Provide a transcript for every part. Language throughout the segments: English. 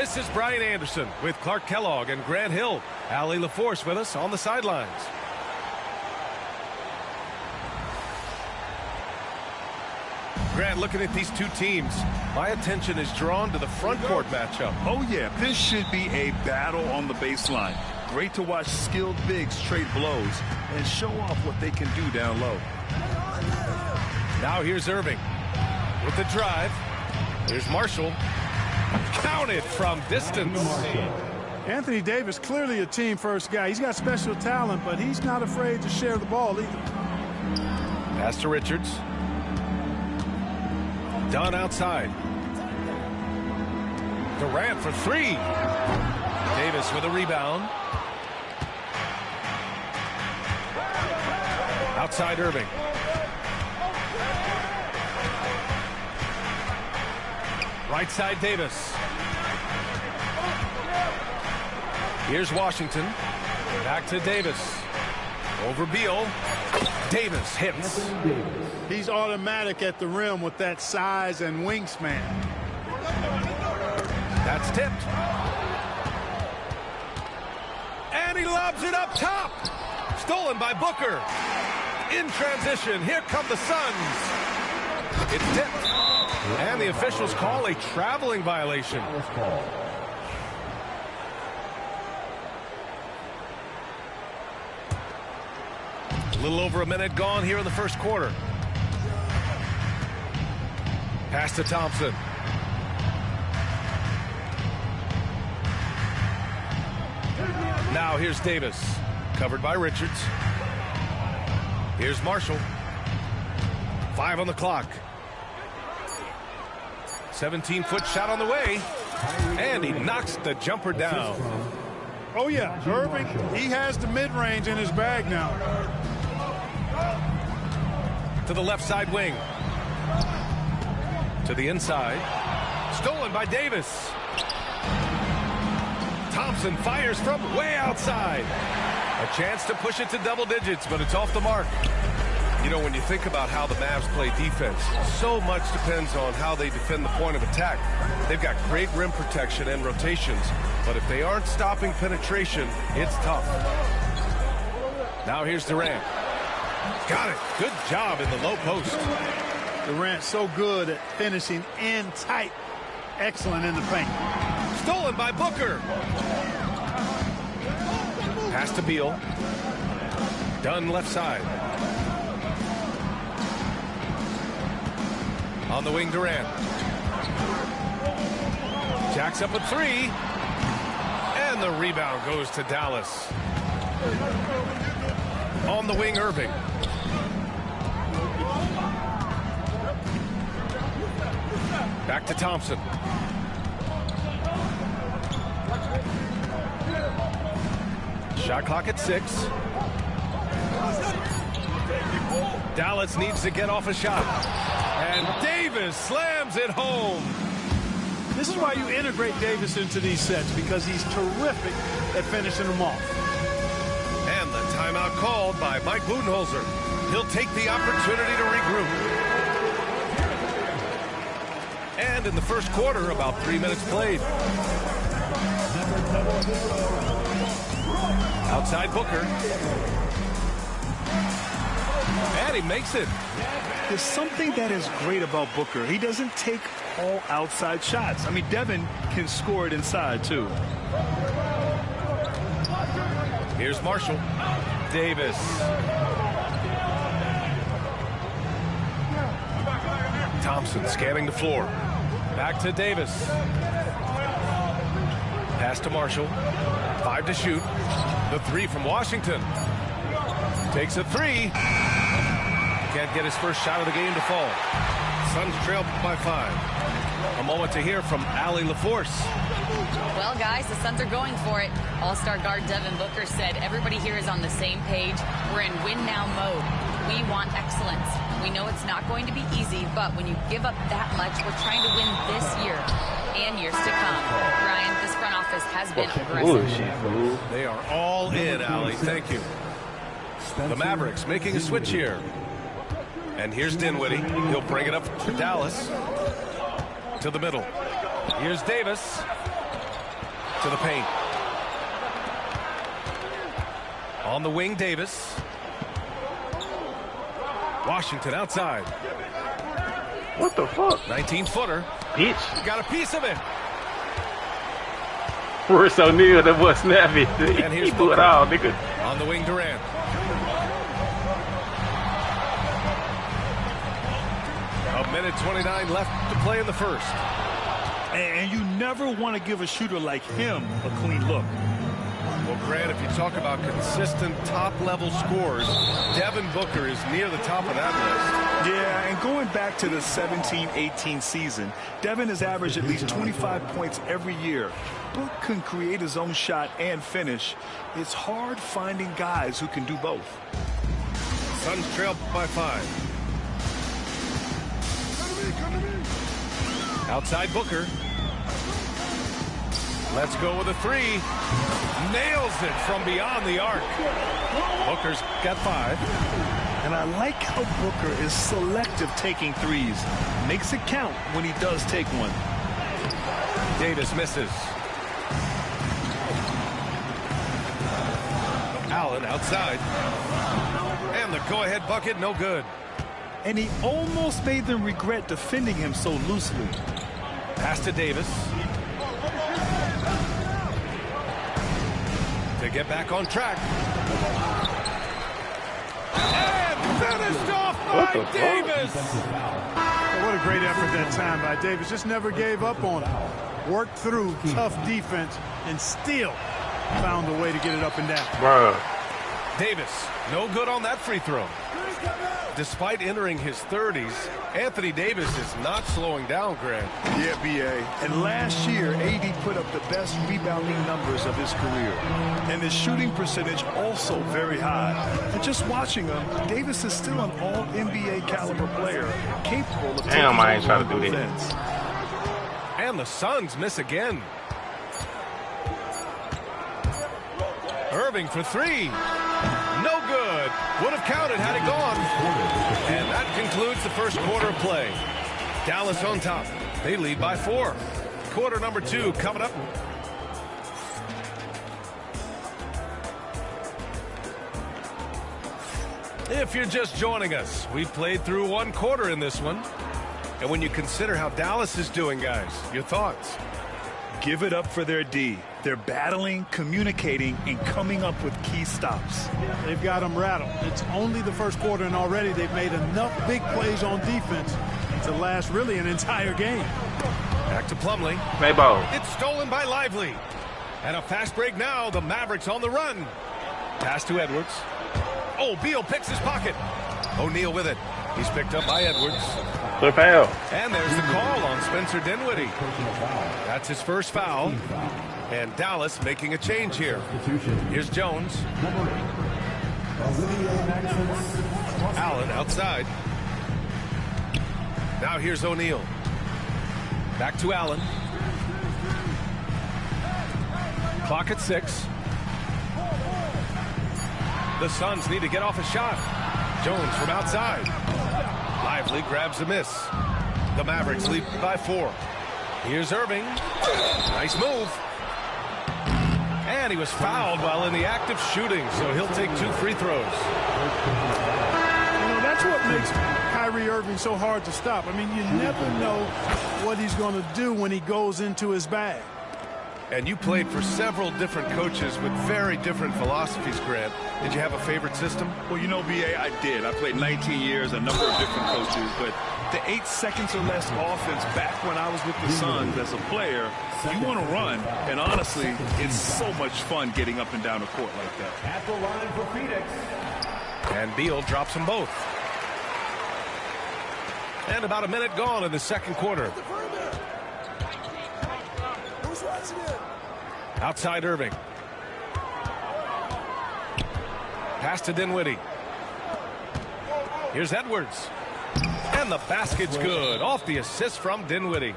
This is Brian Anderson with Clark Kellogg and Grant Hill. Allie LaForce with us on the sidelines. Grant, looking at these two teams, my attention is drawn to the front court matchup. Oh, yeah, this should be a battle on the baseline. Great to watch skilled bigs trade blows and show off what they can do down low. Now here's Irving with the drive. Here's Marshall. Counted from distance. Anthony Davis, clearly a team-first guy. He's got special talent, but he's not afraid to share the ball either. Pass to Richards. Dunn outside. Durant for three. Davis with a rebound. Outside Irving. Right side Davis. Here's Washington. Back to Davis. Over Beal. Davis hits. He's automatic at the rim with that size and wingspan. That's tipped. And he lobs it up top. Stolen by Booker. In transition, here come the Suns. It's tipped. And the officials call a traveling violation. A little over a minute gone here in the first quarter. Pass to Thompson. Now here's Davis. Covered by Richards. Here's Marshall. 5 on the clock. 17-foot shot on the way. And he knocks the jumper down. Oh, yeah. Irving, he has the mid-range in his bag now. To the left side wing. To the inside. Stolen by Davis. Thompson fires from way outside. A chance to push it to double digits, but it's off the mark. You know, when you think about how the Mavs play defense, so much depends on how they defend the point of attack. They've got great rim protection and rotations, but if they aren't stopping penetration, it's tough. Now here's Durant. Got it. Good job in the low post. Durant so good at finishing in tight. Excellent in the paint. Stolen by Booker. Pass to Beal. Dunn left side. On the wing, Durant. Jacks up a three. And the rebound goes to Dallas. On the wing, Irving. Back to Thompson. Shot clock at 6. Dallas needs to get off a shot. And Davis slams it home. This is why you integrate Davis into these sets, because he's terrific at finishing them off. And the timeout called by Mike Budenholzer. He'll take the opportunity to regroup. And in the first quarter, about 3 minutes played. Outside Booker. And he makes it. There's something that is great about Booker. He doesn't take all outside shots. I mean, Devin can score it inside, too. Here's Marshall. Davis. Thompson scanning the floor. Back to Davis. Pass to Marshall. 5 to shoot. The three from Washington. Takes a three. Can't get his first shot of the game to fall. Suns trail by 5. A moment to hear from Allie LaForce. Well, guys, the Suns are going for it. All-star guard Devin Booker said everybody here is on the same page. We're in win-now mode. We want excellence. We know it's not going to be easy, but when you give up that much, we're trying to win this year and years to come. Brian, this front office has been aggressive. They are all in, Allie. Thank you. The Mavericks making a switch here. And here's Dinwiddie. He'll bring it up for Dallas. To the middle. Here's Davis. to the paint. On the wing, Davis. Washington outside. What the fuck? 19-footer. Bitch. Got a piece of it. Royce O'Neal, that boy snappy. And here's he blew it all, nigga. On the wing, Durant. A minute 29 left to play in the first. And you never want to give a shooter like him a clean look. Well, Grant, if you talk about consistent top-level scores, Devin Booker is near the top of that list. Yeah, and going back to the 17-18 season, Devin has averaged at least 25 points every year. Book can create his own shot and finish. It's hard finding guys who can do both. Suns trail by 5. Outside Booker. Let's go with a 3. Nails it from beyond the arc. Booker's got 5. And I like how Booker is selective taking threes. Makes it count when he does take one. Davis misses. Allen outside. And the go-ahead bucket, no good. And he almost made them regret defending him so loosely. Pass to Davis. To get back on track. And finished off by Davis. What a great effort that time by Davis. Just never gave up on it. Worked through tough defense and still found a way to get it up and down. Bruh. Davis, no good on that free throw. Despite entering his 30s, Anthony Davis is not slowing down, Grant. Yeah, B.A. And last year, A.D. put up the best rebounding numbers of his career. And his shooting percentage also very high. And just watching him, Davis is still an all-NBA caliber player, capable of taking Damn, I ain't trying to do offense. that. And the Suns miss again. Irving for 3. No good. Would have counted had it gone. And that concludes the first quarter of play. Dallas on top. They lead by 4. Quarter number 2 coming up. If you're just joining us, we've played through 1 quarter in this one. And when you consider how Dallas is doing, guys, your thoughts? Give it up for their D. They're battling, communicating, and coming up with key stops. They've got them rattled. It's only the first quarter, and already they've made enough big plays on defense to last really an entire game. Back to Plumlee. Play ball. It's stolen by Lively. And a fast break now. The Mavericks on the run. Pass to Edwards. Oh, Beal picks his pocket. O'Neal with it. He's picked up by Edwards. Good foul. And there's the call on Spencer Dinwiddie. That's his first foul. And Dallas making a change here. Here's Jones. Allen outside. Now here's O'Neal. Back to Allen. Clock at 6. The Suns need to get off a shot. Jones from outside. Lively grabs a miss. The Mavericks lead by 4. Here's Irving. Nice move. And he was fouled while in the act of shooting, so he'll take 2 free throws. You know, that's what makes Kyrie Irving so hard to stop. I mean, you never know what he's going to do when he goes into his bag. And you played for several different coaches with very different philosophies, Grant. Did you have a favorite system? Well, you know, B.A., I did. I played 19 years, a number of different coaches, but the 8 seconds or less offense back when I was with the Suns as a player, you want to run, and honestly, it's so much fun getting up and down the court like that. At the line for Phoenix. And Beal drops them both. And about a minute gone in the second quarter. Outside Irving. Pass to Dinwiddie. Here's Edwards. And the basket's good. Off the assist from Dinwiddie.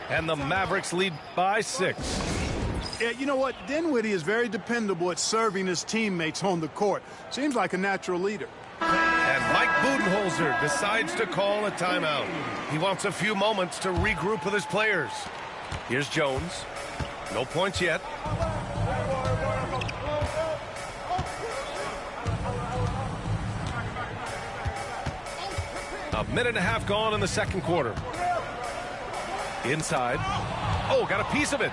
And the Mavericks lead by 6. Yeah, you know what? Dinwiddie is very dependable at serving his teammates on the court. Seems like a natural leader. And Mike Budenholzer decides to call a timeout. He wants a few moments to regroup with his players. Here's Jones. No points yet. A minute and a half gone in the second quarter. Inside. Oh, got a piece of it.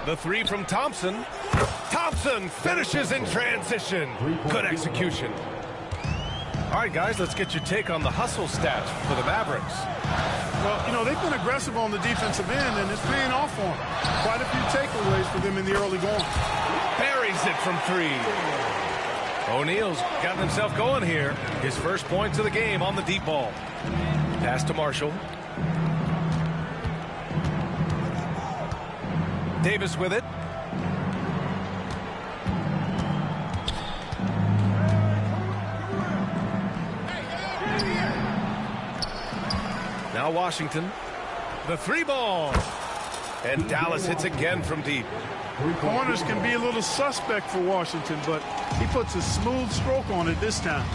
The three from Thompson. Thompson finishes in transition. Good execution. All right, guys, let's get your take on the hustle stats for the Mavericks. Well, you know, they've been aggressive on the defensive end, and it's paying off for them. Quite a few takeaways for them in the early going. Buries it from three. O'Neal's gotten himself going here. His first points of the game on the deep ball. Pass to Marshall. Davis with it. Now Washington. The three ball. And Dallas hits again from deep. Corners can be a little suspect for Washington, but he puts a smooth stroke on it this time.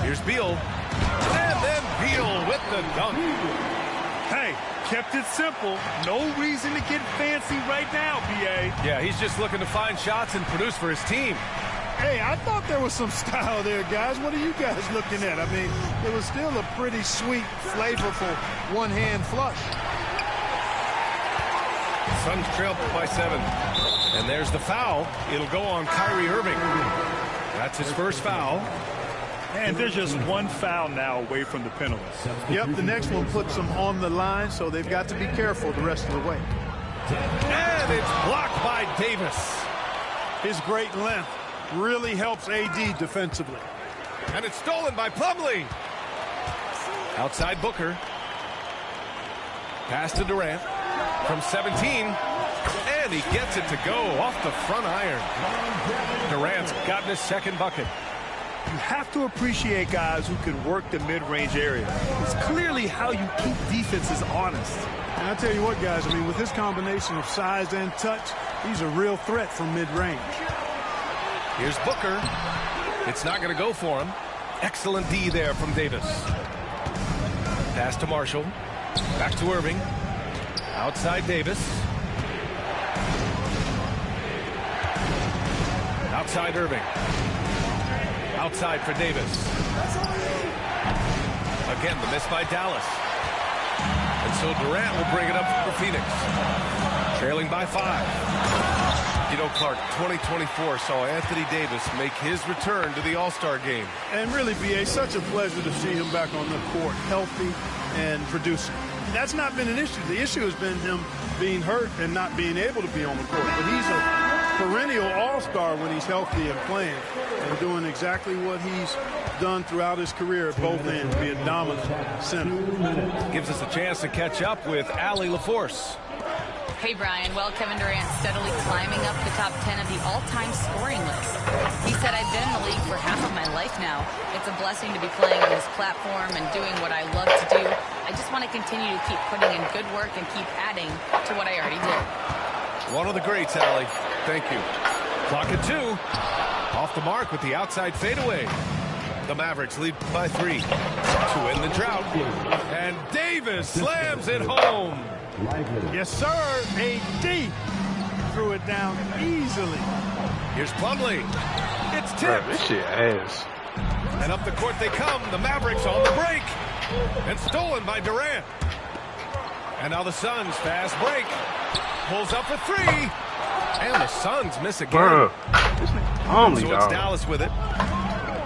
Here's Beal. And then Beal with the dunk. Hey, kept it simple. No reason to get fancy right now, B.A. Yeah, he's just looking to find shots and produce for his team. Hey, I thought there was some style there, guys. What are you guys looking at? I mean, it was still a pretty sweet, flavorful one-hand flush. Suns trail by 7. And there's the foul. It'll go on Kyrie Irving. That's his first foul. And they're just one foul now away from the penalty. Yep, the next one puts them on the line, so they've got to be careful the rest of the way. And it's blocked by Davis. His great length really helps AD defensively. And it's stolen by Plumlee. Outside Booker. Pass to Durant. From 17. And he gets it to go off the front iron. Durant's gotten his second bucket. You have to appreciate guys who can work the mid-range area. It's clearly how you keep defenses honest. And I tell you what, guys, I mean, with his combination of size and touch, he's a real threat from mid-range. Here's Booker. It's not going to go for him. Excellent D there from Davis. Pass to Marshall. Back to Irving. Outside Davis. Outside Irving. Outside for Davis. Again, the miss by Dallas. And so Durant will bring it up for Phoenix. Trailing by 5. You know, Clark, 2024 saw Anthony Davis make his return to the All-Star game. And really, B.A., such a pleasure to see him back on the court, healthy and producing. That's not been an issue. The issue has been him being hurt and not being able to be on the court. But he's a perennial all-star when he's healthy and playing and doing exactly what he's done throughout his career at both ends, be a dominant center. Gives us a chance to catch up with Allie LaForce. Hey, Brian. Well, Kevin Durant steadily climbing up the top 10 of the all-time scoring list. He said, I've been in the league for half of my life now. It's a blessing to be playing on this platform and doing what I love to do. I just want to continue to keep putting in good work and keep adding to what I already did. One of the greats, Allie. Thank you. Clock at 2. Off the mark with the outside fadeaway. The Mavericks lead by 3 to end the drought. And Davis slams it home. Yes, sir. AD threw it down easily. Here's Plumlee. It's tipped. This shit ass. And up the court they come. The Mavericks on the break. And stolen by Durant. And now the Suns fast break. Pulls up for 3. And the Suns miss again. Bruh. Only So it's Dallas with it.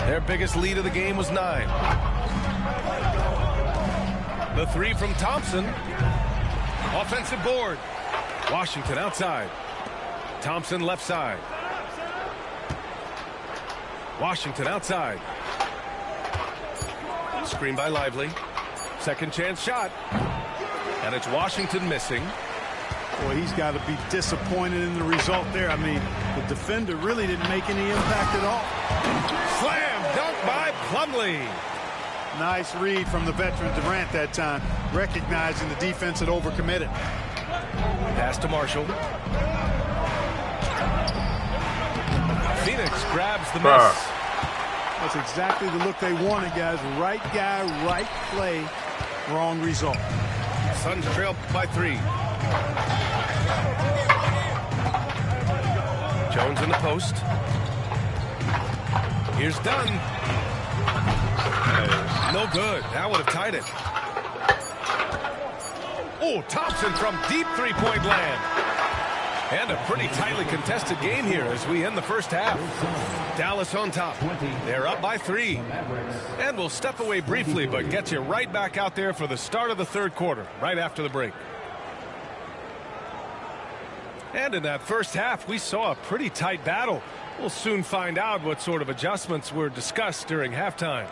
Their biggest lead of the game was 9. The 3 from Thompson. Offensive board. Washington outside. Thompson left side. Washington outside. Screen by Lively. Second chance shot. And it's Washington missing. Boy, he's got to be disappointed in the result there. I mean, the defender really didn't make any impact at all. Slam dunk by Plumlee. Nice read from the veteran Durant that time, recognizing the defense had overcommitted. Pass to Marshall. Phoenix grabs the miss. That's exactly the look they wanted, guys. Right guy, right play, wrong result. Suns trail by 3. Jones in the post. Here's Dunn. No good. That would have tied it. Oh, Thompson from deep three-point land. And a pretty tightly contested game here as we end the first half. Dallas on top. They're up by 3. And we'll step away briefly, but get you right back out there for the start of the third quarter, right after the break. And in that first half, we saw a pretty tight battle. We'll soon find out what sort of adjustments were discussed during halftime.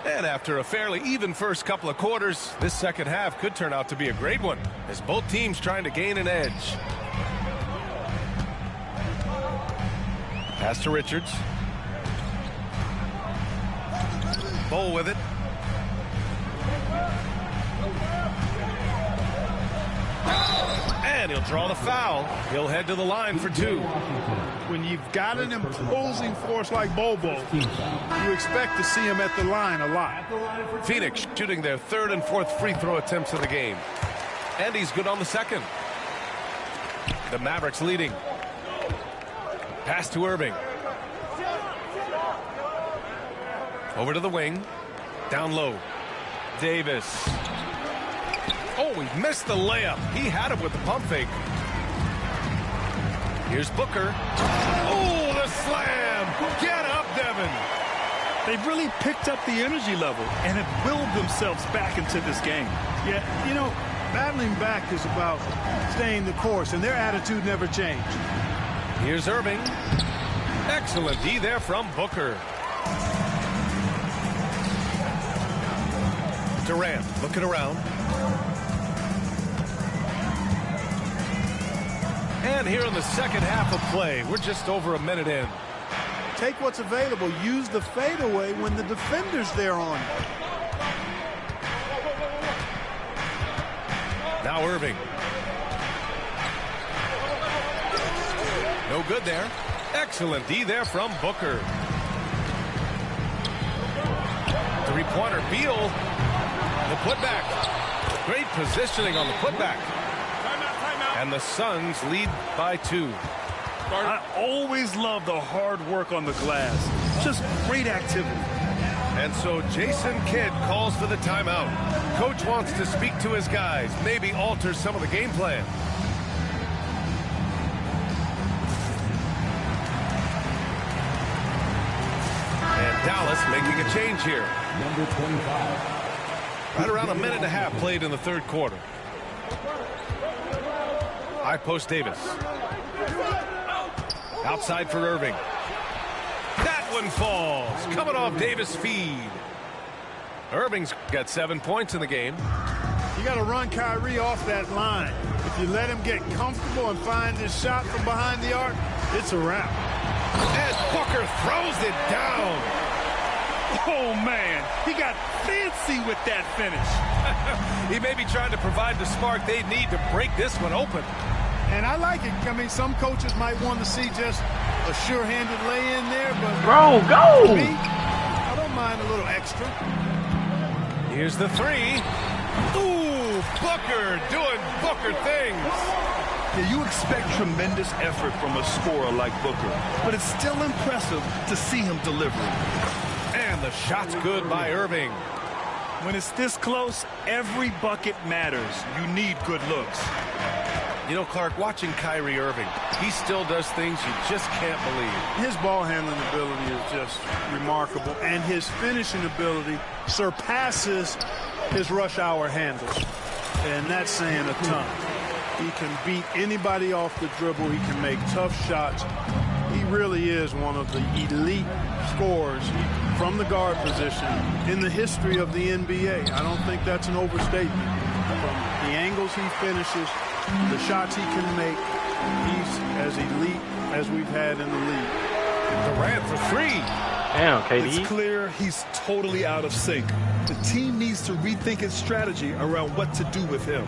And after a fairly even first couple of quarters, this second half could turn out to be a great one, as both teams trying to gain an edge. Pass to Richards. Bol with it. And he'll draw the foul. He'll head to the line for 2. When you've got an imposing force like Bobo, you expect to see him at the line a lot. Phoenix shooting their 3rd and 4th free throw attempts of the game. And he's good on the 2nd. The Mavericks leading. Pass to Irving. Over to the wing. Down low. Davis. Oh, he missed the layup. He had it with the pump fake. Here's Booker. Oh, the slam. Get up, Devin. They've really picked up the energy level and have willed themselves back into this game. Yeah, you know, battling back is about staying the course, and their attitude never changed. Here's Irving. Excellent D there from Booker. Durant looking around. And here in the second half of play, we're just over a minute in. Take what's available. Use the fadeaway when the defender's there on. Now Irving. No good there. Excellent D there from Booker. Three-pointer, Beal. The putback. Great positioning on the putback. And the Suns lead by 2. I always love the hard work on the glass. Just great activity. And so Jason Kidd calls for the timeout. Coach wants to speak to his guys, maybe alter some of the game plan. And Dallas making a change here. Number 25. Right around a minute and a half played in the third quarter. High post Davis. Outside for Irving. That one falls. Coming off Davis' feed. Irving's got 7 points in the game. You got to run Kyrie off that line. If you let him get comfortable and find his shot from behind the arc, it's a wrap. As Booker throws it down. Oh, man. He got fancy with that finish. He may be trying to provide the spark they need to break this one open. And I like it. I mean, some coaches might want to see just a sure-handed lay-in there, but Bro, go! for me, I don't mind a little extra. Here's the 3. Ooh, Booker doing Booker things. Yeah, you expect tremendous effort from a scorer like Booker, but it's still impressive to see him delivering. And the shot's good by Irving. When it's this close, every bucket matters. You need good looks. You know, Clark, watching Kyrie Irving, he still does things you just can't believe. His ball handling ability is just remarkable, and his finishing ability surpasses his rush hour handles. And that's saying a ton. He can beat anybody off the dribble. He can make tough shots. He really is one of the elite scorers from the guard position in the history of the NBA. I don't think that's an overstatement. From the angles he finishes, the shots he can make, he's as elite as we've had in the league. Durant for 3. Damn, KD. It's clear he's totally out of sync. The team needs to rethink its strategy around what to do with him.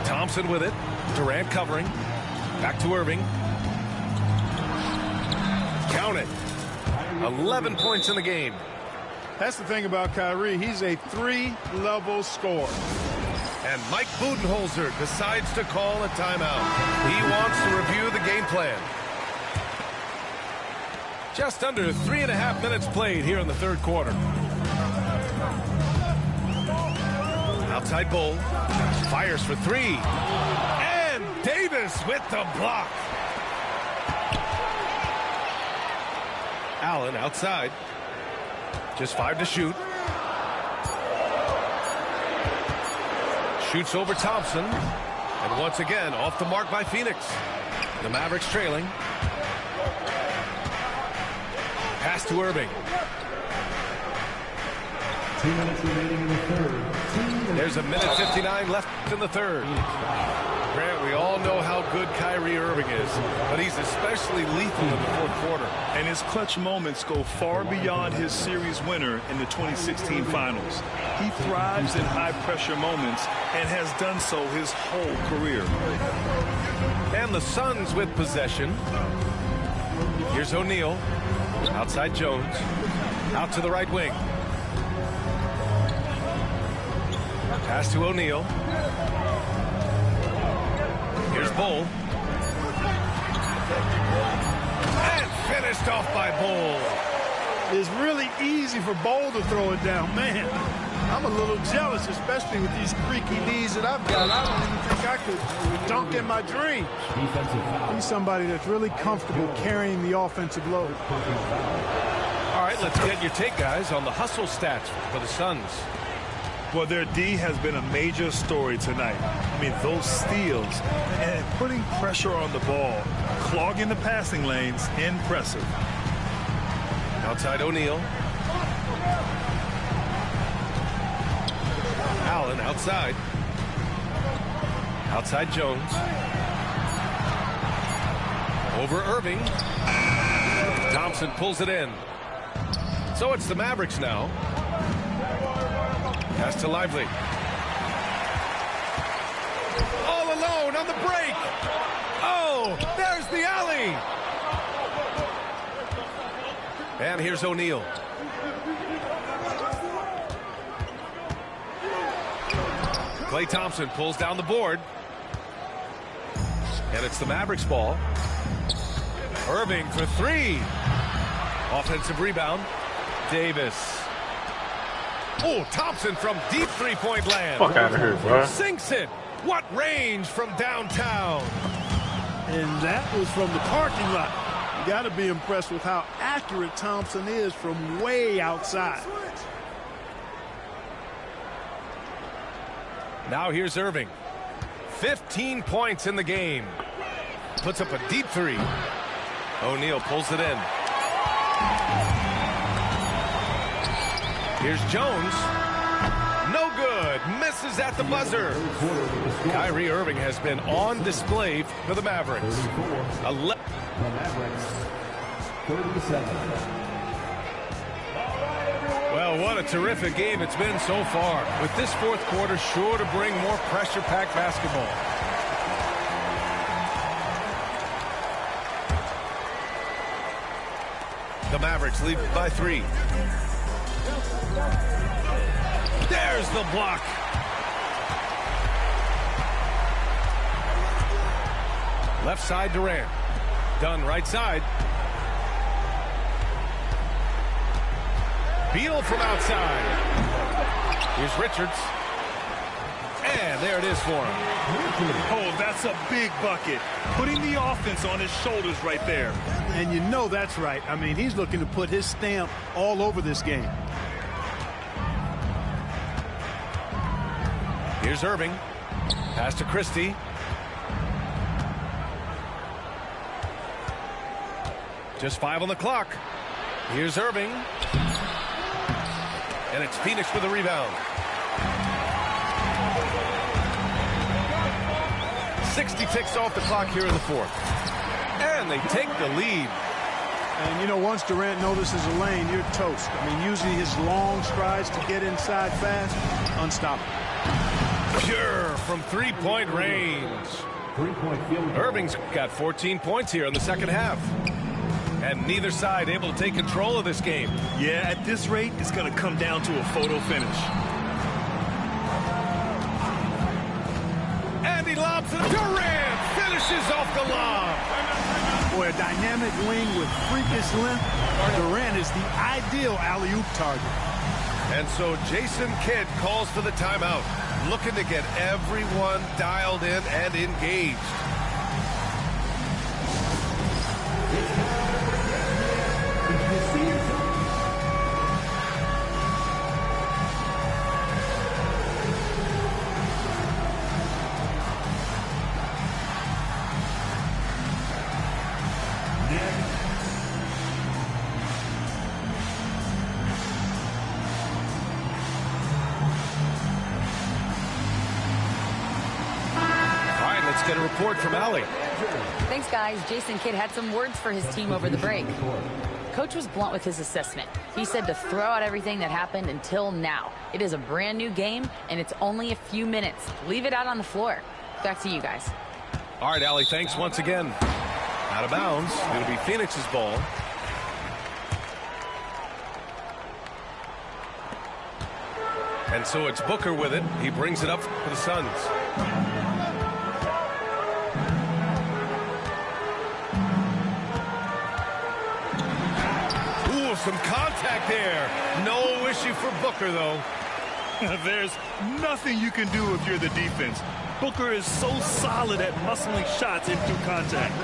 Thompson with it. Durant covering. Back to Irving. Count it. 11 points in the game. That's the thing about Kyrie. He's a 3-level scorer. And Mike Budenholzer decides to call a timeout. He wants to review the game plan. Just under 3.5 minutes played here in the third quarter. Outside Bull. Fires for three. And Davis with the block. Allen outside. Just 5 to shoot. Shoots over Thompson. And once again, off the mark by Phoenix. The Mavericks trailing. Pass to Irving. 2 minutes remaining in the third. There's a minute 59 left in the third. Grant, we all know how good Kyrie Irving is, but he's especially lethal in the fourth quarter. And his clutch moments go far beyond his series winner in the 2016 finals. He thrives in high-pressure moments and has done so his whole career. And the Suns with possession. Here's O'Neal. Outside Jones. Out to the right wing. Pass to O'Neal. Here's Bull. And finished off by Bull. It's really easy for Bull to throw it down. Man, I'm a little jealous, especially with these creaky knees that I've got. I don't even think I could dunk in my dreams. Defensive foul. He's somebody that's really comfortable carrying the offensive load. All right, let's get your take, guys, on the hustle stats for the Suns. Well, their D has been a major story tonight. I mean, those steals and putting pressure on the ball, clogging the passing lanes, impressive. Outside O'Neal. Allen outside. Outside Jones. Over Irving. Thompson pulls it in. So it's the Mavericks now. Pass to Lively. All alone on the break. Oh, there's the alley. And here's O'Neal. Klay Thompson pulls down the board. And it's the Mavericks ball. Irving for three. Offensive rebound. Davis. Oh, Thompson from deep three-point land. Fuck out of here, bro. Sinks it. What range from downtown. And that was from the parking lot. You got to be impressed with how accurate Thompson is from way outside. Now here's Irving. 15 points in the game. Puts up a deep three. O'Neal pulls it in. Here's Jones. No good. Misses at the buzzer. Kyrie Irving has been on display for the Mavericks. The Mavericks, 37. Well, what a terrific game it's been so far. With this fourth quarter sure to bring more pressure-packed basketball. The Mavericks lead by 3. There's the block. Left side Durant. Dunn right side. Beal from outside. Here's Richards. And there it is for him. Oh, that's a big bucket. Putting the offense on his shoulders right there. And you know that's right. I mean, he's looking to put his stamp all over this game. Here's Irving. Pass to Christie. Just 5 on the clock. Here's Irving. And it's Phoenix with a rebound. 60 ticks off the clock here in the fourth. And they take the lead. And, you know, once Durant notices a lane, you're toast. I mean, using his long strides to get inside fast, unstoppable. Pure from three-point range. Three-point field goal. Irving's got 14 points here in the second half. And neither side able to take control of this game. Yeah, at this rate, it's going to come down to a photo finish. And he lobs it. Durant finishes off the lob. Boy, a dynamic wing with freakish length. Durant is the ideal alley-oop target. And so Jason Kidd calls for the timeout, looking to get everyone dialed in and engaged. Let's get a report from Allie. Thanks, guys. Jason Kidd had some words for his team over the break. Coach was blunt with his assessment. He said to throw out everything that happened until now. It is a brand new game, and it's only a few minutes. Leave it out on the floor. Back to you guys. All right, Allie, thanks once again. Out of bounds. It'll be Phoenix's ball. And so it's Booker with it. He brings it up for the Suns. Some contact there. No issue for Booker, though. There's nothing you can do if you're the defense. Booker is so solid at muscling shots in through contact.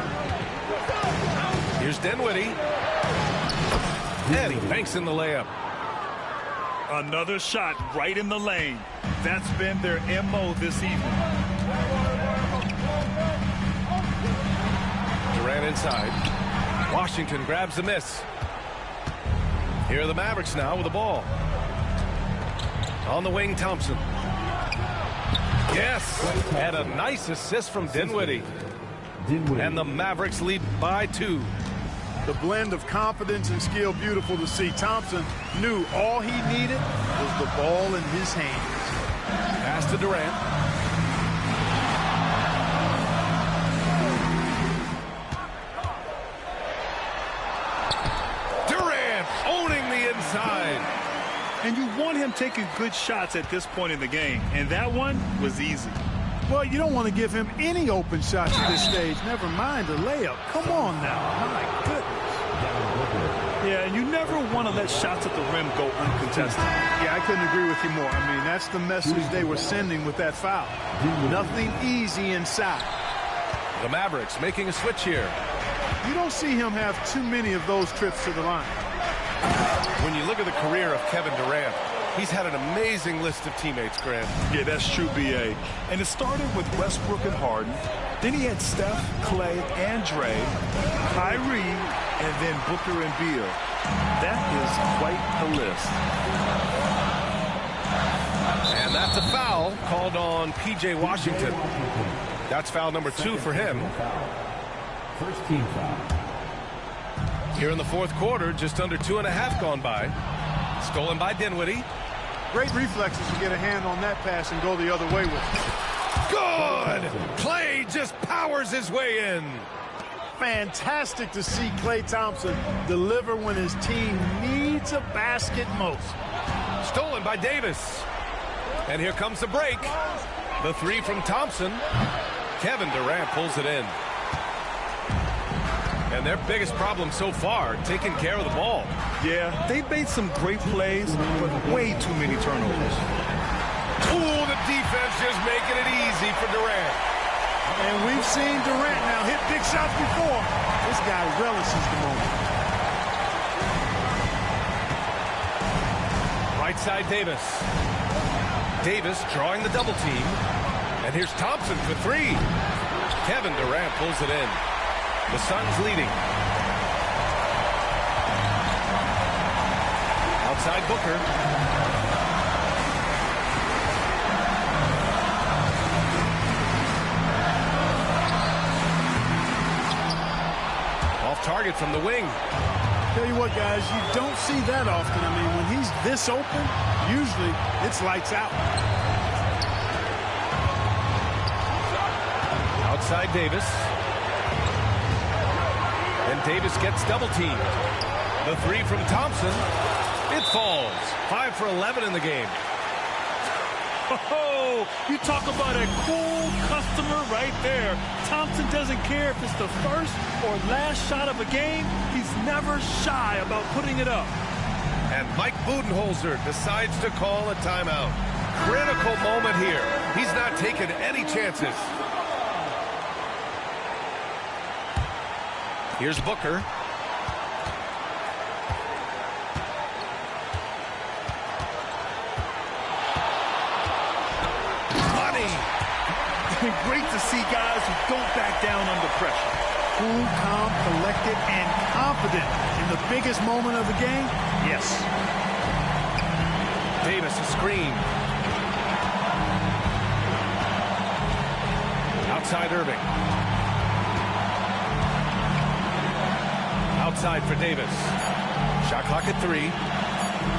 Here's Dinwiddie. And he banks in the layup. Another shot right in the lane. That's been their MO this evening. Durant inside. Washington grabs the miss. Here are the Mavericks now with the ball. On the wing, Thompson. Yes, and a nice assist from Dinwiddie. And the Mavericks lead by 2. The blend of confidence and skill, beautiful to see. Thompson knew all he needed was the ball in his hands. Pass to Durant. And you want him taking good shots at this point in the game. And that one was easy. Well, you don't want to give him any open shots at this stage. Never mind a layup. Come on now. My goodness. Yeah, and you never want to let shots at the rim go uncontested. Yeah, I couldn't agree with you more. I mean, that's the message they were sending with that foul. Nothing easy inside. The Mavericks making a switch here. You don't see him have too many of those trips to the line. When you look at the career of Kevin Durant, he's had an amazing list of teammates, Grant. Yeah, that's true, B.A. And it started with Westbrook and Harden. Then he had Steph, Clay, and Dre, Kyrie, and then Booker and Beal. That is quite the list. And that's a foul called on P.J. Washington. That's foul number 2 for him. First team foul. Here in the fourth quarter, just under 2.5 gone by. Stolen by Dinwiddie. Great reflexes to get a hand on that pass and go the other way with it. Good! Clay just powers his way in. Fantastic to see Klay Thompson deliver when his team needs a basket most. Stolen by Davis. And here comes the break. The 3 from Thompson. Kevin Durant pulls it in. And their biggest problem so far, taking care of the ball. Yeah, they've made some great plays, but way too many turnovers. Ooh, the defense just making it easy for Durant. And we've seen Durant now hit big shots before. This guy relishes the moment. Right side, Davis. Davis drawing the double team. And here's Thompson for 3. Kevin Durant pulls it in. The Suns leading. Outside Booker. Off target from the wing. Tell you what, guys, you don't see that often. I mean, when he's this open, usually it's lights out. Outside Davis. And Davis gets double teamed. The three from Thompson. It falls. 5 for 11 in the game. Oh, you talk about a cool customer right there. Thompson doesn't care if it's the first or last shot of a game. He's never shy about putting it up. And Mike Budenholzer decides to call a timeout. Critical moment here. He's not taking any chances. Here's Booker. Great to see guys who don't back down under pressure. Cool, calm, collected, and confident in the biggest moment of the game. Yes. Davis, a screen. Outside Irving. Outside for Davis. Shot clock at 3.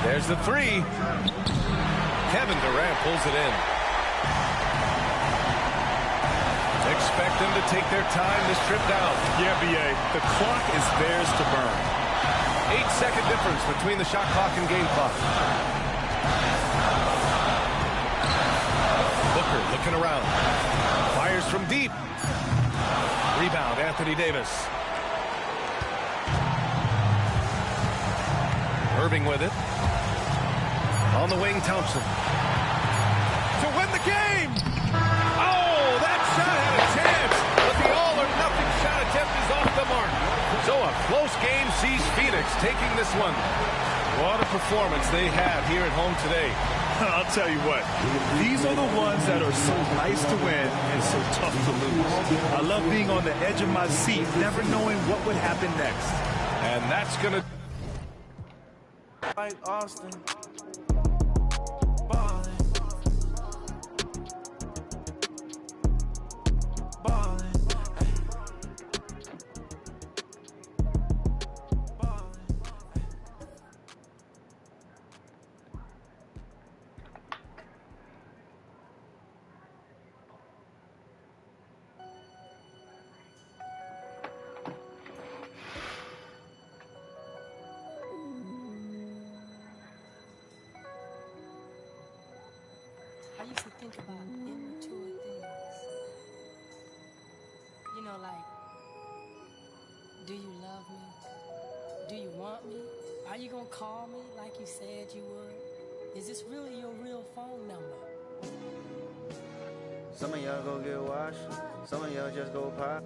There's the 3. Kevin Durant pulls it in. Expect them to take their time this trip down. Yeah, B.A. The clock is theirs to burn. 8-second difference between the shot clock and game clock. Booker looking around. Fires from deep. Rebound, Anthony Davis. Irving with it. On the wing, Thompson. To win the game! Oh, that shot had a chance, but the all-or-nothing shot attempt is off the mark. So a close game sees Phoenix taking this one. What a performance they had here at home today. I'll tell you what, these are the ones that are so nice to win and so tough to lose. I love being on the edge of my seat, never knowing what would happen next. And that's going to... Like Austin. I used to think about immature things. You know, like, do you love me? Do you want me? Are you gonna call me like you said you would? Is this really your real phone number? Some of y'all go get washed. Some of y'all just go pop.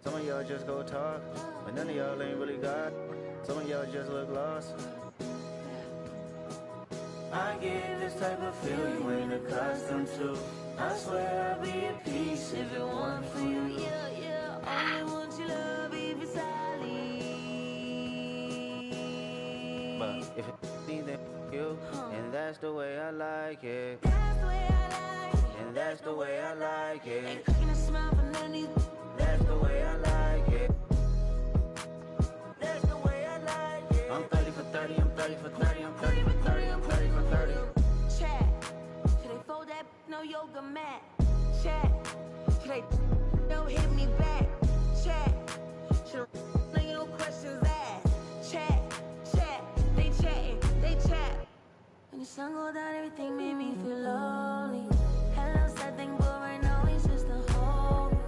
Some of y'all just go talk. But none of y'all ain't really got. Some of y'all just look lost. I get this type of feel you ain't accustomed to. I swear I'll be at peace if it weren't for you. Yeah, yeah, only want your love if it's solid. But if it's then you, and that's the way I like it. That's the way I like it. And that's the way I like it. Ain't cooking a smile for none of you. That's the way I like it. That's the way I like it. I'm 30 for 30, I'm 30 for 30, I'm 30 for 30, I'm 30 for 30. Chat, should they fold that no yoga mat? Chat, should they no hit me back? Chat, should I no questions asked? Chat, they chatting, they chat. When the sun go down, everything made me feel lonely. Hello, sad thing, but right now it's just a home.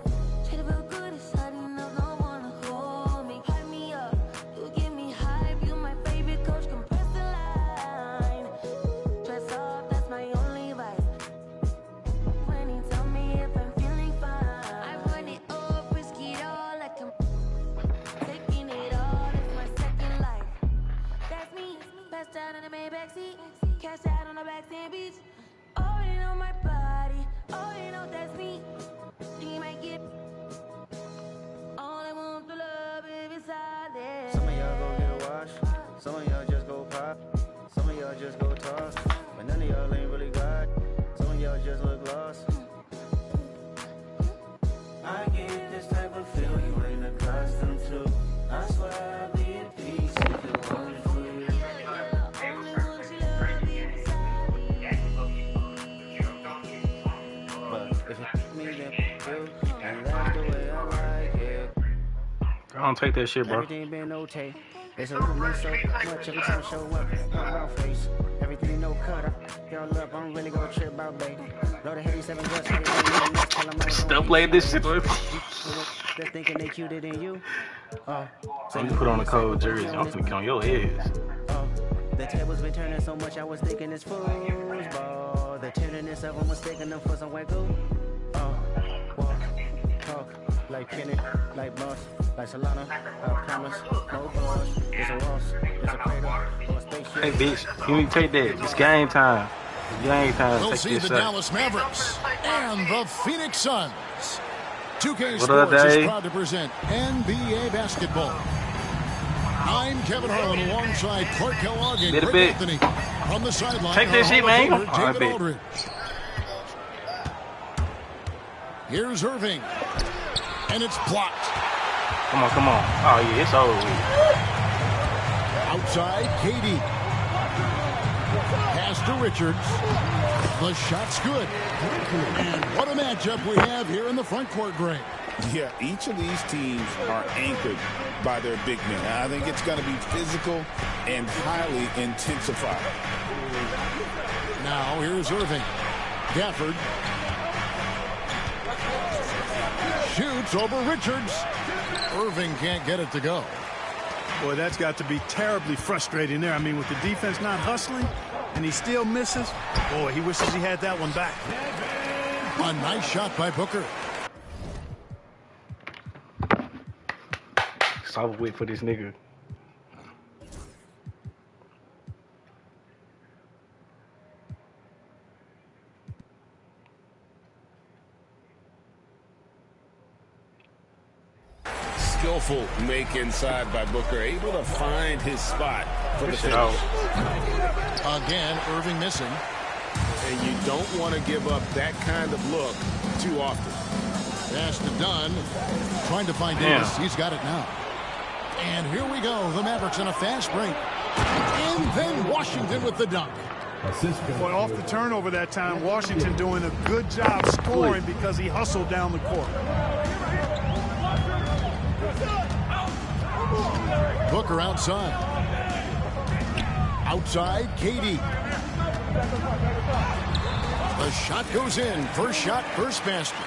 Try to feel good, it's hard enough, no one to hold me. Hype me up, you give me hype, you my favorite coach, compress the line. Dress off, that's my only vice. When he tell me if I'm feeling fine, I run it up, risk it all, like I'm taking it all, it's my second life. That's me, passed out in the Maybach seat, cashed out on the backstand beach. Already know my body, already know that's me. Think you might get all I want to love if it's solid. Some of y'all go get washed, some of y'all just go pop, some of y'all just go toss, but none of y'all ain't really got. Some of y'all just look lost. I get this type of feel you ain't accustomed to. I swear I'll be at peace if it wasn't for you. Only want your love if it's solid. don't take that shit, bro. Everything been okay. It's a little so much every time I show up. Round face. Everything no cut. Girl up, I'm really gonna trip about baby. Load of 87 guts. Still playing this shit. They're thinking they cuter than you. So you put on a cold jersey. I'm finna get on your heads. The tables been turning so much, I was thinking it's football. The tenderness of them was taking them for some wacko. Walk, talk, like Kenny, like Boss, like Solana. I promise, no boss. It's a Ross, it's a cradle, or a spaceship. Hey, bitch, you need to take that. It's game time. It's game time. We'll Take see this the up. Dallas Mavericks and the Phoenix Suns. 2K What up, Sports is Dave? proud to present NBA basketball. I'm Kevin Harlan alongside Clark Kellogg and Bit a Greg bit. Anthony from the sideline. Take this our shit, Hall of man. Famer, All right, David bet. Aldridge. Here's Irving, and it's blocked. Come on, come on. Oh, yeah, it's over with. Outside, KD. Pass to Richards. The shot's good. And what a matchup we have here in the front court, Greg. Yeah, each of these teams are anchored by their big men. I think it's going to be physical and highly intensified. Now here's Irving. Gafford shoots over Richards. Irving can't get it to go. Boy, that's got to be terribly frustrating there. I mean, with the defense not hustling and he still misses, boy, he wishes he had that one back. A nice shot by Booker. It's over with for this nigga. Skillful make inside by Booker, able to find his spot for the finish. Again, Irving missing. And you don't want to give up that kind of look too often. Pass to Dunn. Trying to find Davis. He's got it now. And here we go. The Mavericks in a fast break. And then Washington with the dunk. Boy, off the turnover that time, Washington doing a good job scoring because he hustled down the court. Booker outside. Outside, KD. The shot goes in. First shot, first basket.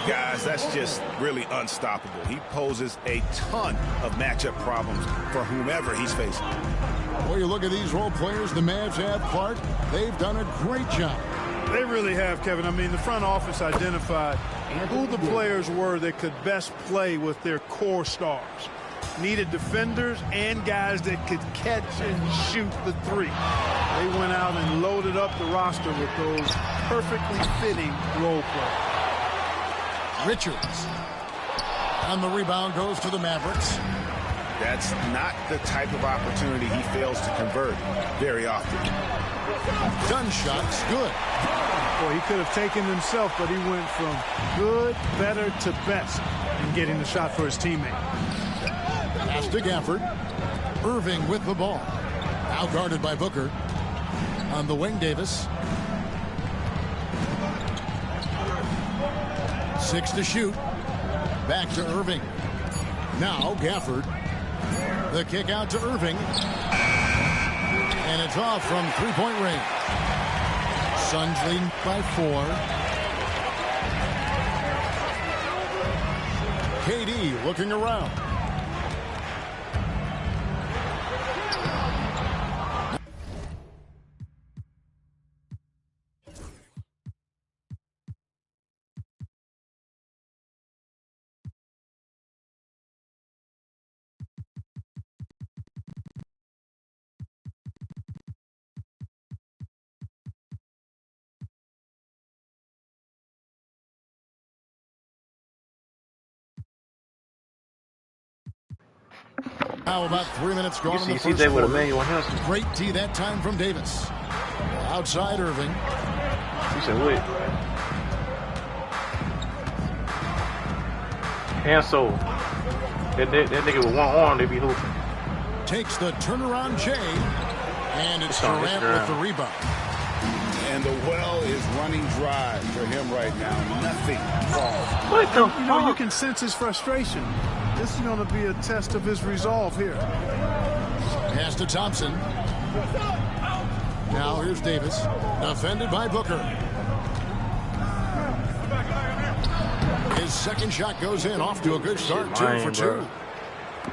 Guys, that's just really unstoppable. He poses a ton of matchup problems for whomever he's facing. Well, you look at these role players the Mavs have, Clark. They've done a great job. They really have, Kevin. I mean, the front office identified who the players were that could best play with their core stars. Needed defenders and guys that could catch and shoot the three. They went out and loaded up the roster with those perfectly fitting role players. Richards. And the rebound goes to the Mavericks. That's not the type of opportunity he fails to convert very often. Dunn shot's good. Boy, he could have taken himself, but he went from good, better to best in getting the shot for his teammate. Pass to Gafford. Irving with the ball. Now guarded by Booker. On the wing, Davis. 6 to shoot. Back to Irving. Now Gafford. The kick out to Irving. And it's off from three-point range. Suns leading by 4. KD looking around. Now about 3 minutes gone in the first CJ with a quarter. manual hustle. Great tee that time from Davis. Outside Irving. He said, wait. And so, that nigga with one arm, they be hooping. Takes the turnaround J. And it's Durant with the rebound. And the well is running dry for him right now. Nothing falls. What the You know, you can sense his frustration. This is going to be a test of his resolve here. Pass to Thompson. Now here's Davis. Defended by Booker. His second shot goes in. Off to a good start. 2 for 2.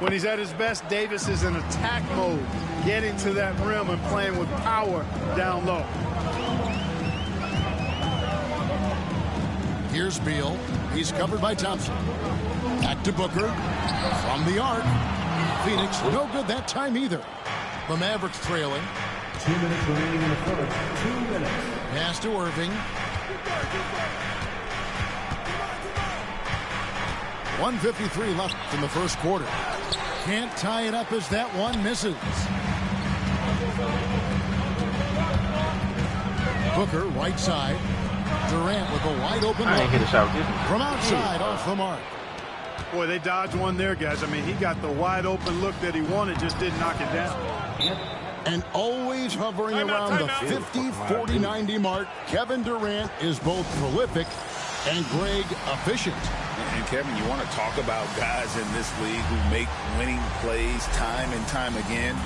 When he's at his best, Davis is in attack mode, getting to that rim and playing with power down low. Here's Beal. He's covered by Thompson. Back to Booker. From the arc. Phoenix, no good that time either. The Mavericks trailing. 2 minutes remaining in the first. 2 minutes. Pass to Irving. 1:53 left in the first quarter. Can't tie it up as that one misses. Booker, right side. Durant with a wide open look. From outside, off the mark. Boy, they dodged one there, guys. I mean, he got the wide open look that he wanted, just didn't knock it down. And always hovering around the 50, 40, 90 mark, Kevin Durant is both prolific and Greg efficient. And Kevin, you want to talk about guys in this league who make winning plays time and time again.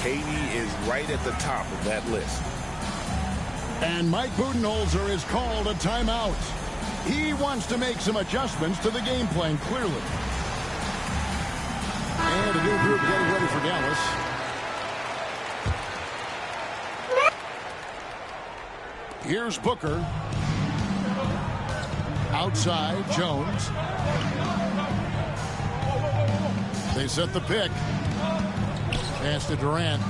KD is right at the top of that list. And Mike Budenholzer is called a timeout. He wants to make some adjustments to the game plan, clearly. And a new group getting ready for Dallas. Here's Booker. Outside, Jones. They set the pick. Pass to Durant.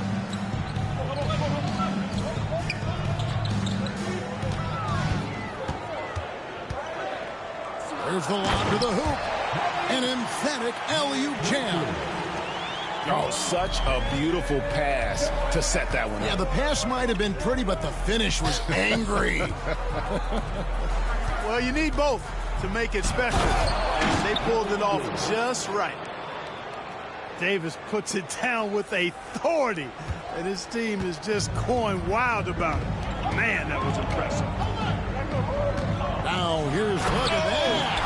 There's the lob to the hoop. An emphatic alley-oop jam. Oh, such a beautiful pass to set that one up. Yeah, the pass might have been pretty, but the finish was angry. Well, you need both to make it special. And they pulled it off just right. Davis puts it down with authority. And his team is just going wild about it. Man, that was impressive. Now, here's look at that.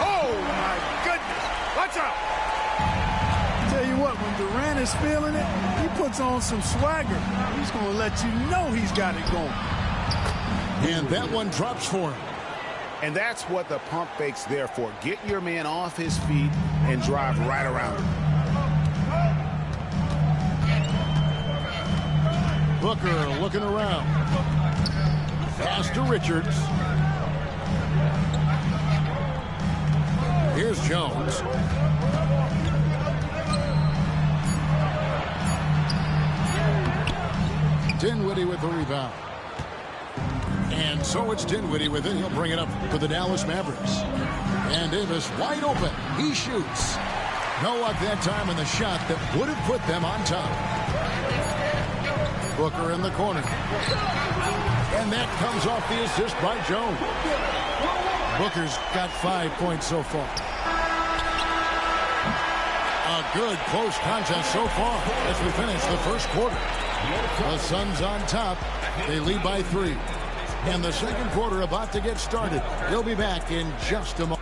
Oh, my goodness. Watch out. Tell you what, when Durant is feeling it, he puts on some swagger. He's going to let you know he's got it going. And that one drops for him. And that's what the pump fake's there for. Get your man off his feet and drive right around him. Booker looking around. Pass to Richards. Here's Jones. Dinwiddie with the rebound. And so it's Dinwiddie with it. He'll bring it up for the Dallas Mavericks. And Davis wide open. He shoots. No luck that time in the shot that would have put them on top. Booker in the corner. And that comes off the assist by Jones. Booker's got 5 points so far. A good close contest so far as we finish the first quarter. The Suns on top. They lead by 3. And the second quarter about to get started. He'll be back in just a moment.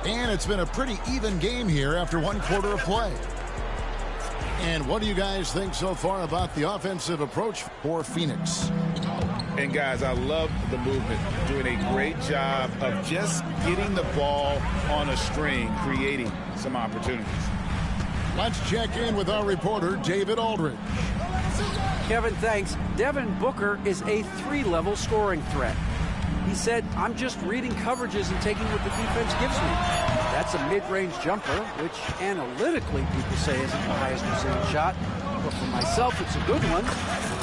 And it's been a pretty even game here after 1 quarter of play. And what do you guys think so far about the offensive approach for Phoenix? And guys, I love the movement. Doing a great job of just getting the ball on a string, creating some opportunities. Let's check in with our reporter, David Aldridge. Kevin, thanks. Devin Booker is a 3-level scoring threat. He said, I'm just reading coverages and taking what the defense gives me. That's a mid-range jumper, which analytically people say isn't the highest percentage shot. But for myself, it's a good one.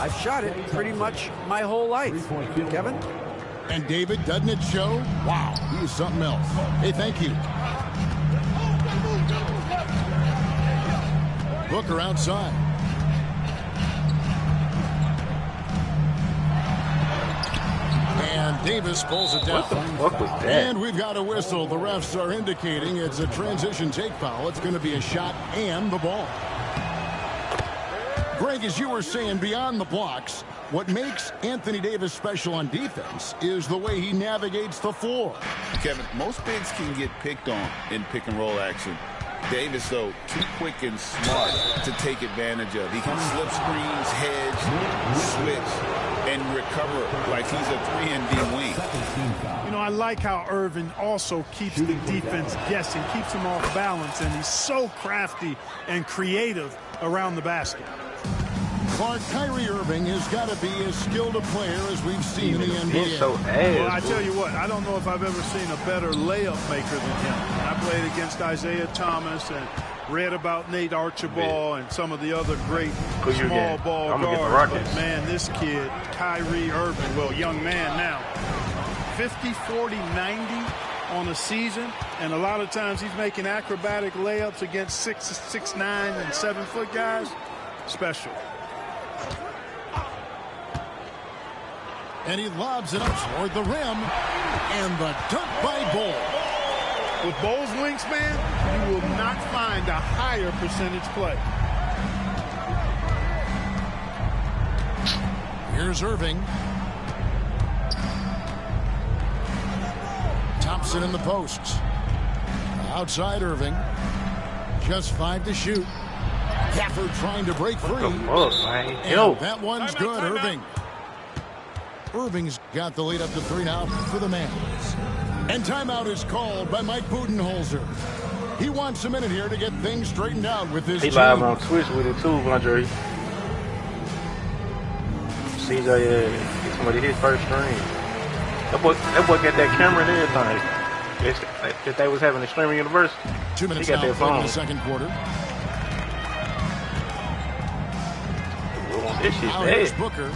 I've shot it pretty much my whole life. Kevin? And David, doesn't it show? Wow, he is something else. Hey, thank you. Booker outside. And Davis pulls it down. What the fuck was that? And we've got a whistle. The refs are indicating it's a transition take foul. It's going to be a shot and the ball. Greg, as you were saying, beyond the blocks, what makes Anthony Davis special on defense is the way he navigates the floor. Kevin, most bigs can get picked on in pick-and-roll action. Davis, though, too quick and smart to take advantage of. He can slip screens, hedge, switch, and recover like he's a 3-and-D wing. You know, I like how Irving also keeps the defense guessing, keeps them off balance, and he's so crafty and creative around the basket. Clark, Kyrie Irving has got to be as skilled a player as we've seen in the NBA. Well, I tell you what, I don't know if I've ever seen a better layup maker than him. I played against Isaiah Thomas and read about Nate Archibald and some of the other great small ball guards. But man, this kid, Kyrie Irving, well, young man now, 50, 40, 90 on a season, and a lot of times he's making acrobatic layups against 6'9" and 7-foot guys. Special. And he lobs it up toward the rim, and the dunk by Bol. With Bol's wingspan, you will not find a higher percentage play. Here's Irving. Thompson in the posts. Outside Irving. Just 5 to shoot. Gafford trying to break free. And that one's good, Irving. Irving's got the lead up to 3 now for the Mavs. And timeout is called by Mike Budenholzer. He wants a minute here to get things straightened out with his team. He live on Twitch with it too, Andre. CJ, somebody hit first string. That boy got that camera and everything. If they was having a streaming university, 2 minutes he got now that phone. in the second quarter. This shit's Now here's Booker.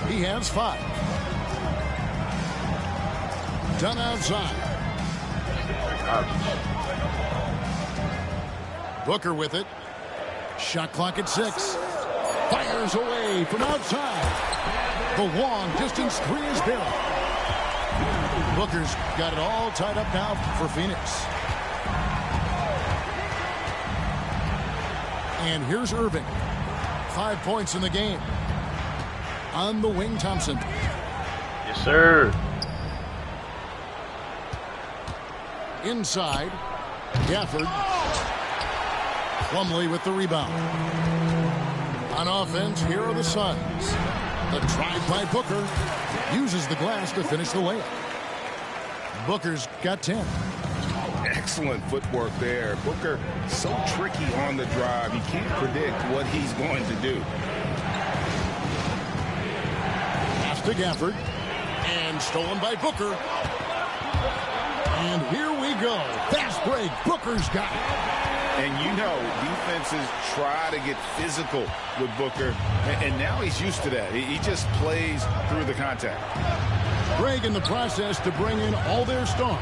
He has 5. Done outside. Booker with it. Shot clock at 6. Fires away from outside. The long distance 3 is barely. Booker's got it all tied up now for Phoenix. And here's Irving. 5 points in the game. On the wing, Thompson. Yes, sir. Inside, Gafford. Plumlee with the rebound. On offense, here are the Suns. The drive by Booker. Uses the glass to finish the layup. Booker's got 10. Excellent footwork there. Booker so tricky on the drive. You can't predict what he's going to do. Pass to Gafford. And stolen by Booker. And here we go. Fast break. Booker's got it. And you know, defenses try to get physical with Booker. And now he's used to that. He just plays through the contact. Greg in the process to bring in all their stars.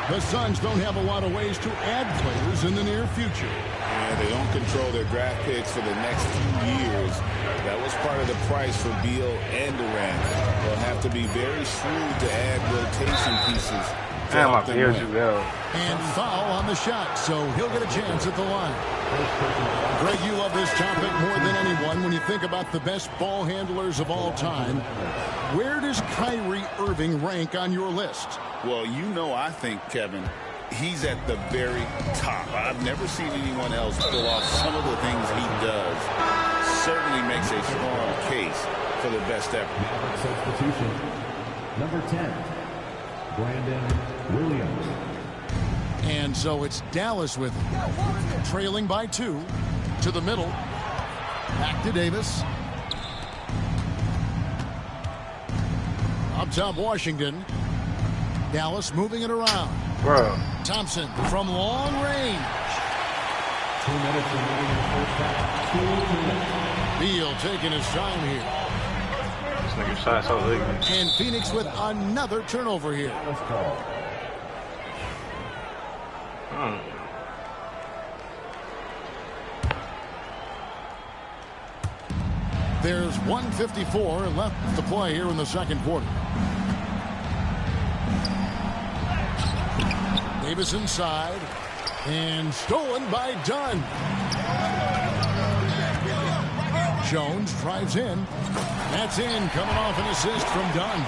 The Suns don't have a lot of ways to add players in the near future. Yeah, they don't control their draft picks for the next few years. That was part of the price for Beal and Durant. They'll have to be very shrewd to add rotation pieces. And foul on the shot, so he'll get a chance at the line. Greg, you love this topic more than anyone when you think about the best ball handlers of all time. Where does Kyrie Irving rank on your list? Well, you know, I think, Kevin, he's at the very top. I've never seen anyone else pull off some of the things he does. Certainly makes a strong case for the best ever. Substitution. Number 10, Brandon Williams. And so it's Dallas with it. Trailing by 2 to the middle. Back to Davis. Up top, Washington. Dallas moving it around. Bro. Thompson from long range. 2 minutes remaining in the first half. Beal taking his time here. This nigga shot so ugly. And Phoenix with another turnover here. There's 1:54 left to play here in the second quarter. Davis inside and stolen by Dunn. Jones drives in. That's in, coming off an assist from Dunn.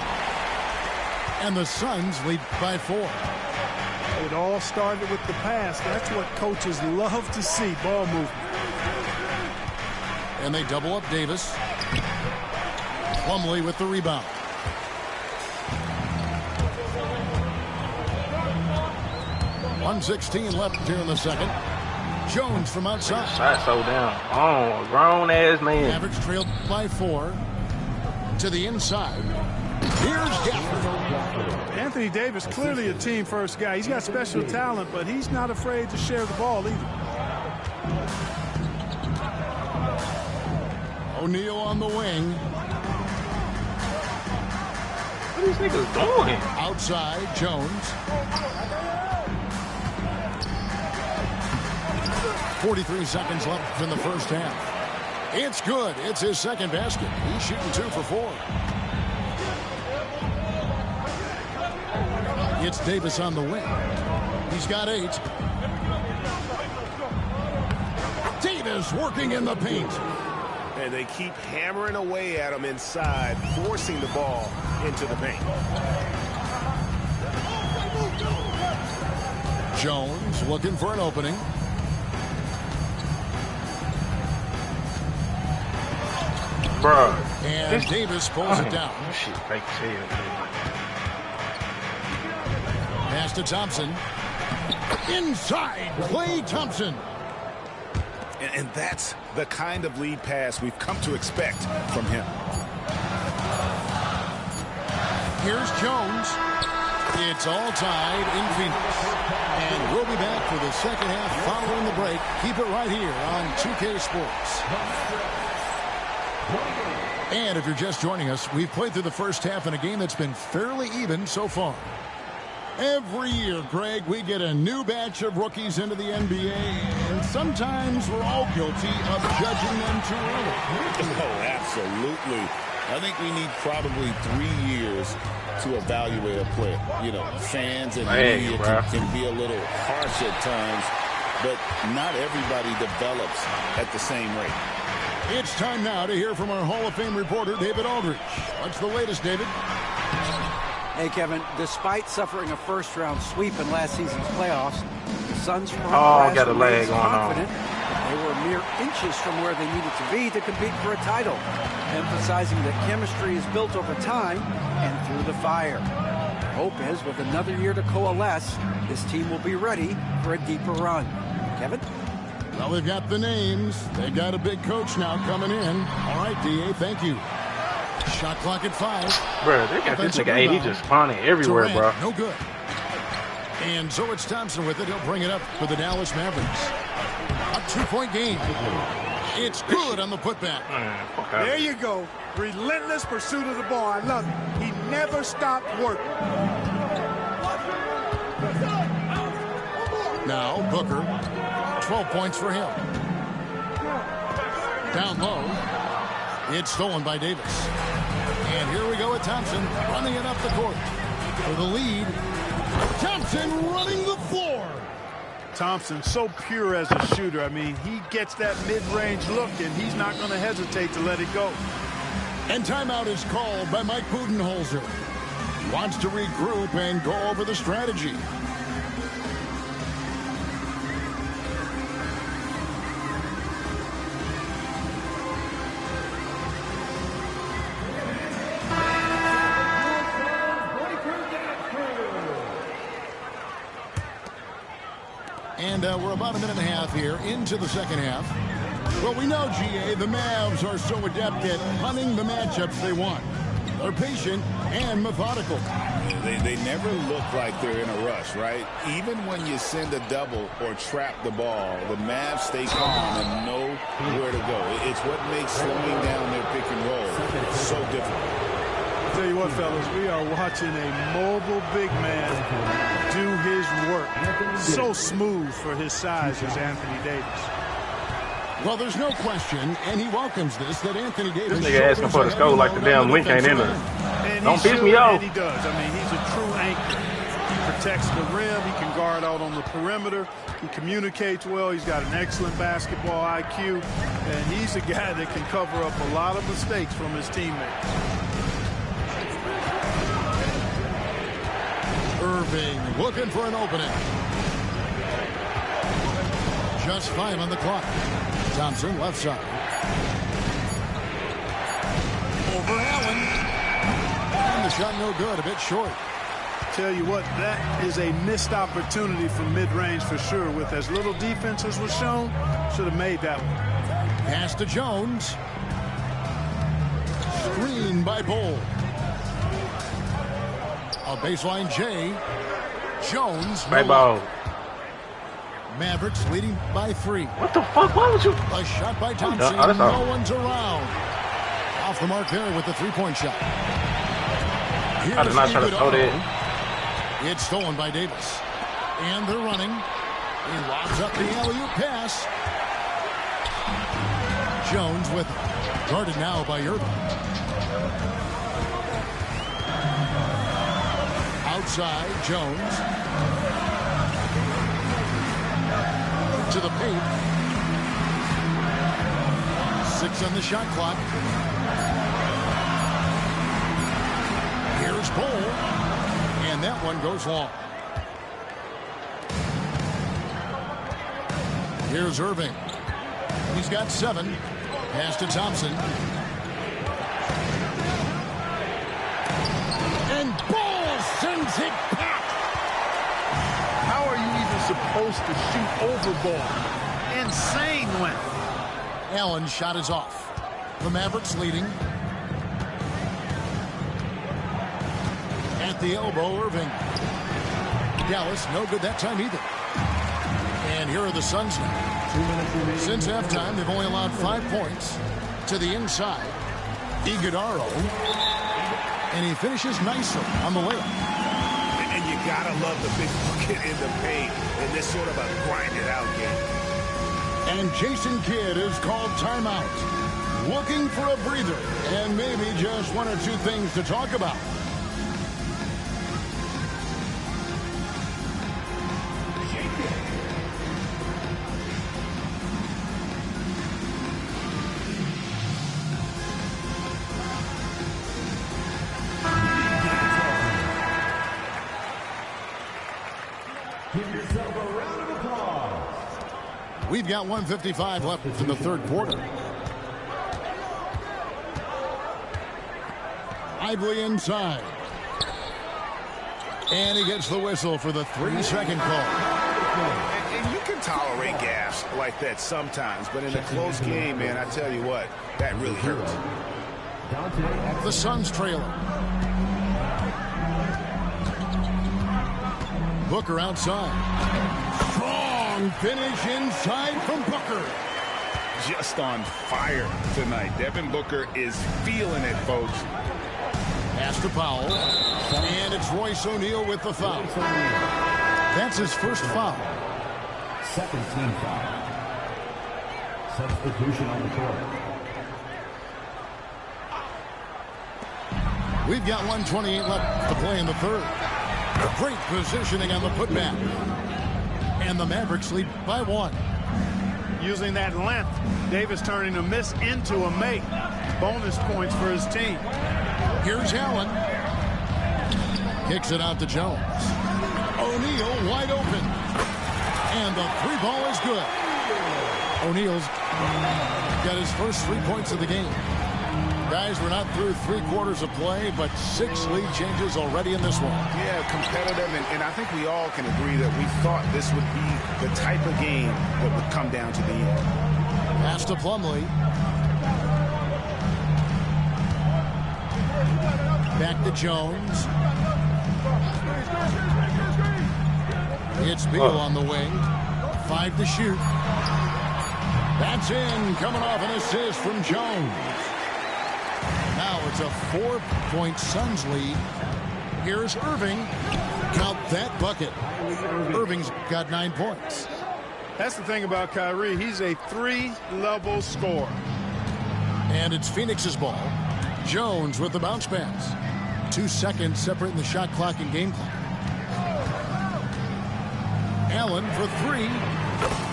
And the Suns lead by 4. It all started with the pass. That's what coaches love to see, ball movement. And they double up Davis. Plumlee with the rebound. .116 left here in the second. Jones from outside. Shot so down. Oh, a grown-ass man. Mavericks trailed by 4. To the inside. Here's Gafford. Anthony Davis, clearly a team-first guy. He's got special talent, but he's not afraid to share the ball either. O'Neal on the wing. What are these niggas doing? Outside, Jones. 43 seconds left in the first half. It's good. It's his second basket. He's shooting 2 for 4. It's Davis on the wing. He's got 8. Davis working in the paint. And they keep hammering away at him inside, forcing the ball into the paint. Jones looking for an opening. Bro. And Davis pulls it down. Shit, fake tail. Pass to Thompson. Inside, Klay Thompson. And that's the kind of lead pass we've come to expect from him. Here's Jones. It's all tied in Phoenix. And we'll be back for the second half following the break. Keep it right here on 2K Sports. And if you're just joining us, we've played through the first half in a game that's been fairly even so far. Every year, Greg, we get a new batch of rookies into the NBA, and sometimes we're all guilty of judging them too early. Oh, absolutely. I think we need probably 3 years to evaluate a player. You know, fans and media can be a little harsh at times, but not everybody develops at the same rate. It's time now to hear from our Hall of Fame reporter, David Aldridge. What's the latest, David? Hey, Kevin, despite suffering a first-round sweep in last season's playoffs, the Suns got a leg going on. They were mere inches from where they needed to be to compete for a title, emphasizing that chemistry is built over time and through the fire. Hope is, with another year to coalesce, this team will be ready for a deeper run. Kevin? Well, they've got the names. They got a big coach now coming in. All right, D.A., thank you. Shot clock at 5. Bro, they got this nigga 8. He just spawning everywhere, bro. No good. And so it's Thompson with it. He'll bring it up for the Dallas Mavericks. A 2-point game. It's good on the putback. There you go. Relentless pursuit of the ball. I love it. He never stopped working. Now Booker. 12 points for him. Down low. It's stolen by Davis. And here we go with Thompson running it up the court for the lead. Thompson running the floor. Thompson, so pure as a shooter. I mean, he gets that mid-range look, and he's not going to hesitate to let it go. And timeout is called by Mike Budenholzer. He wants to regroup and go over the strategy. And we're about a minute and a half here into the second half. Well, we know, GA, the Mavs are so adept at hunting the matchups they want. They're patient and methodical. They never look like they're in a rush, right? Even when you send a double or trap the ball, the Mavs stay calm and know where to go. It's what makes slowing down their pick and roll so difficult. I'll tell you what, fellas, we are watching a mobile big man do his work. So smooth for his size as Anthony Davis. Well, there's no question, and he welcomes this, that Anthony Davis... This nigga asking for the score like the damn link ain't in there. Don't piss me off. And he does. I mean, he's a true anchor. protects the rim. He can guard out on the perimeter. He communicates well. He's got an excellent basketball IQ. And he's a guy that can cover up a lot of mistakes from his teammates. Irving looking for an opening. Just 5 on the clock. Thompson left side. Over Allen. And the shot no good, a bit short. Tell you what, that is a missed opportunity from mid-range for sure. With as little defense as was shown, should have made that one. Pass to Jones. Screen by Bol. A baseline J. Jones. Play ball. Mavericks leading by 3. What the fuck? Why would you? A shot by Thompson. No one's around. Off the mark there with the three-point shot. I did not try to throw that. It's stolen by Davis. And they're running. He lobs up the alley-oop pass. Jones with it. Guarded now by Irving. Outside, Jones. To the paint. 6 on the shot clock. Here's Bol. And that one goes long. Here's Irving. He's got 7. Pass to Thompson. And Bol sends it back. How are you even supposed to shoot over Bol? Insane length. Allen's shot is off. The Mavericks leading. At the elbow, Irving. Dallas, no good that time either. And here are the Suns now. Since halftime, they've only allowed 5 points. To the inside, Iguodala. And he finishes nicely on the layup. And you gotta love the big bucket in the paint in this sort of a grinded-out game. And Jason Kidd is called timeout. Looking for a breather and maybe just 1 or 2 things to talk about. We've got 1:55 left in the third quarter. Ively inside. And he gets the whistle for the 3-second call. And you can tolerate gaffes like that sometimes, but in a close game, man, I tell you what, that really hurts. The Suns trailing. Booker outside. Strong finish inside from Booker. Just on fire tonight. Devin Booker is feeling it, folks. Pass to Powell. And it's Royce O'Neal with the foul. That's his first foul. Second team foul. Substitution on the court. We've got 1:28 left to play in the third. Great positioning on the putback. And the Mavericks lead by 1. Using that length, Davis turning a miss into a make. Bonus points for his team. Here's Allen. Kicks it out to Jones. O'Neal wide open. And the 3-ball is good. O'Neal's got his first 3 points of the game. Guys, we're not through 3 quarters of play, but 6 lead changes already in this one. Yeah, competitive, and I think we all can agree that we thought this would be the type of game that would come down to the end. Pass to Plumlee. Back to Jones. It's Beal on the wing. 5 to shoot. That's in, coming off an assist from Jones. Now it's a 4-point Suns lead. Here's Irving. Count that bucket. Irving's got 9 points. That's the thing about Kyrie. He's a 3-level scorer. And it's Phoenix's ball. Jones with the bounce pass. 2 seconds separating the shot clock and game clock. Allen for three.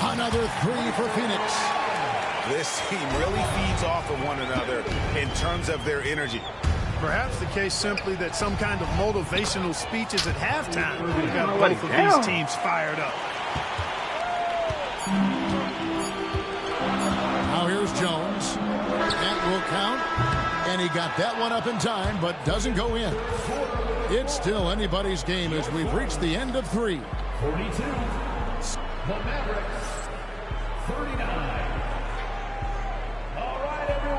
Another three for Phoenix. This team really feeds off of one another in terms of their energy. Perhaps the case simply that some kind of motivational speeches at halftime got both of these teams fired up. Now here's Jones. That will count. And he got that one up in time, but doesn't go in. It's still anybody's game as we've reached the end of three. 42. The Mavericks. 39.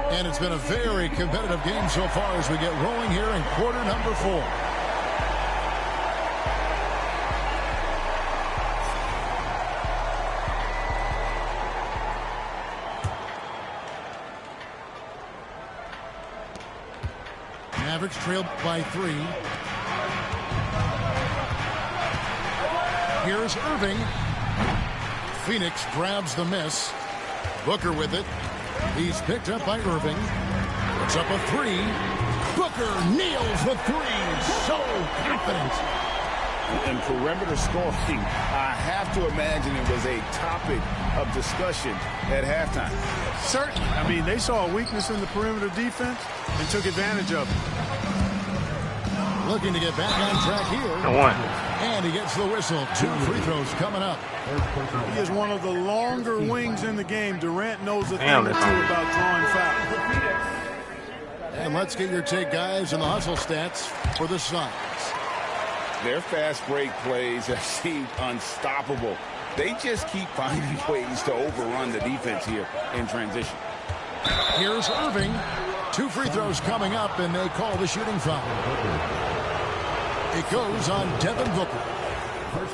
And it's been a very competitive game so far as we get rolling here in quarter number 4. Mavericks trailed by 3. Here's Irving. Phoenix grabs the miss. Booker with it. He's picked up by Irving. Puts up a 3. Booker nails the 3. So confident. And perimeter scoring, I have to imagine it was a topic of discussion at halftime. Certainly. I mean, they saw a weakness in the perimeter defense and took advantage of it. Looking to get back on track here. And he gets the whistle. 2 free throws coming up. He is one of the longer wings in the game. Durant knows a thing or two about drawing fouls. And let's get your take, guys, on the hustle stats for the Suns. Their fast break plays have seemed unstoppable. They just keep finding ways to overrun the defense here in transition. Here's Irving. 2 free throws coming up, and they call the shooting foul. It goes on Devin Booker.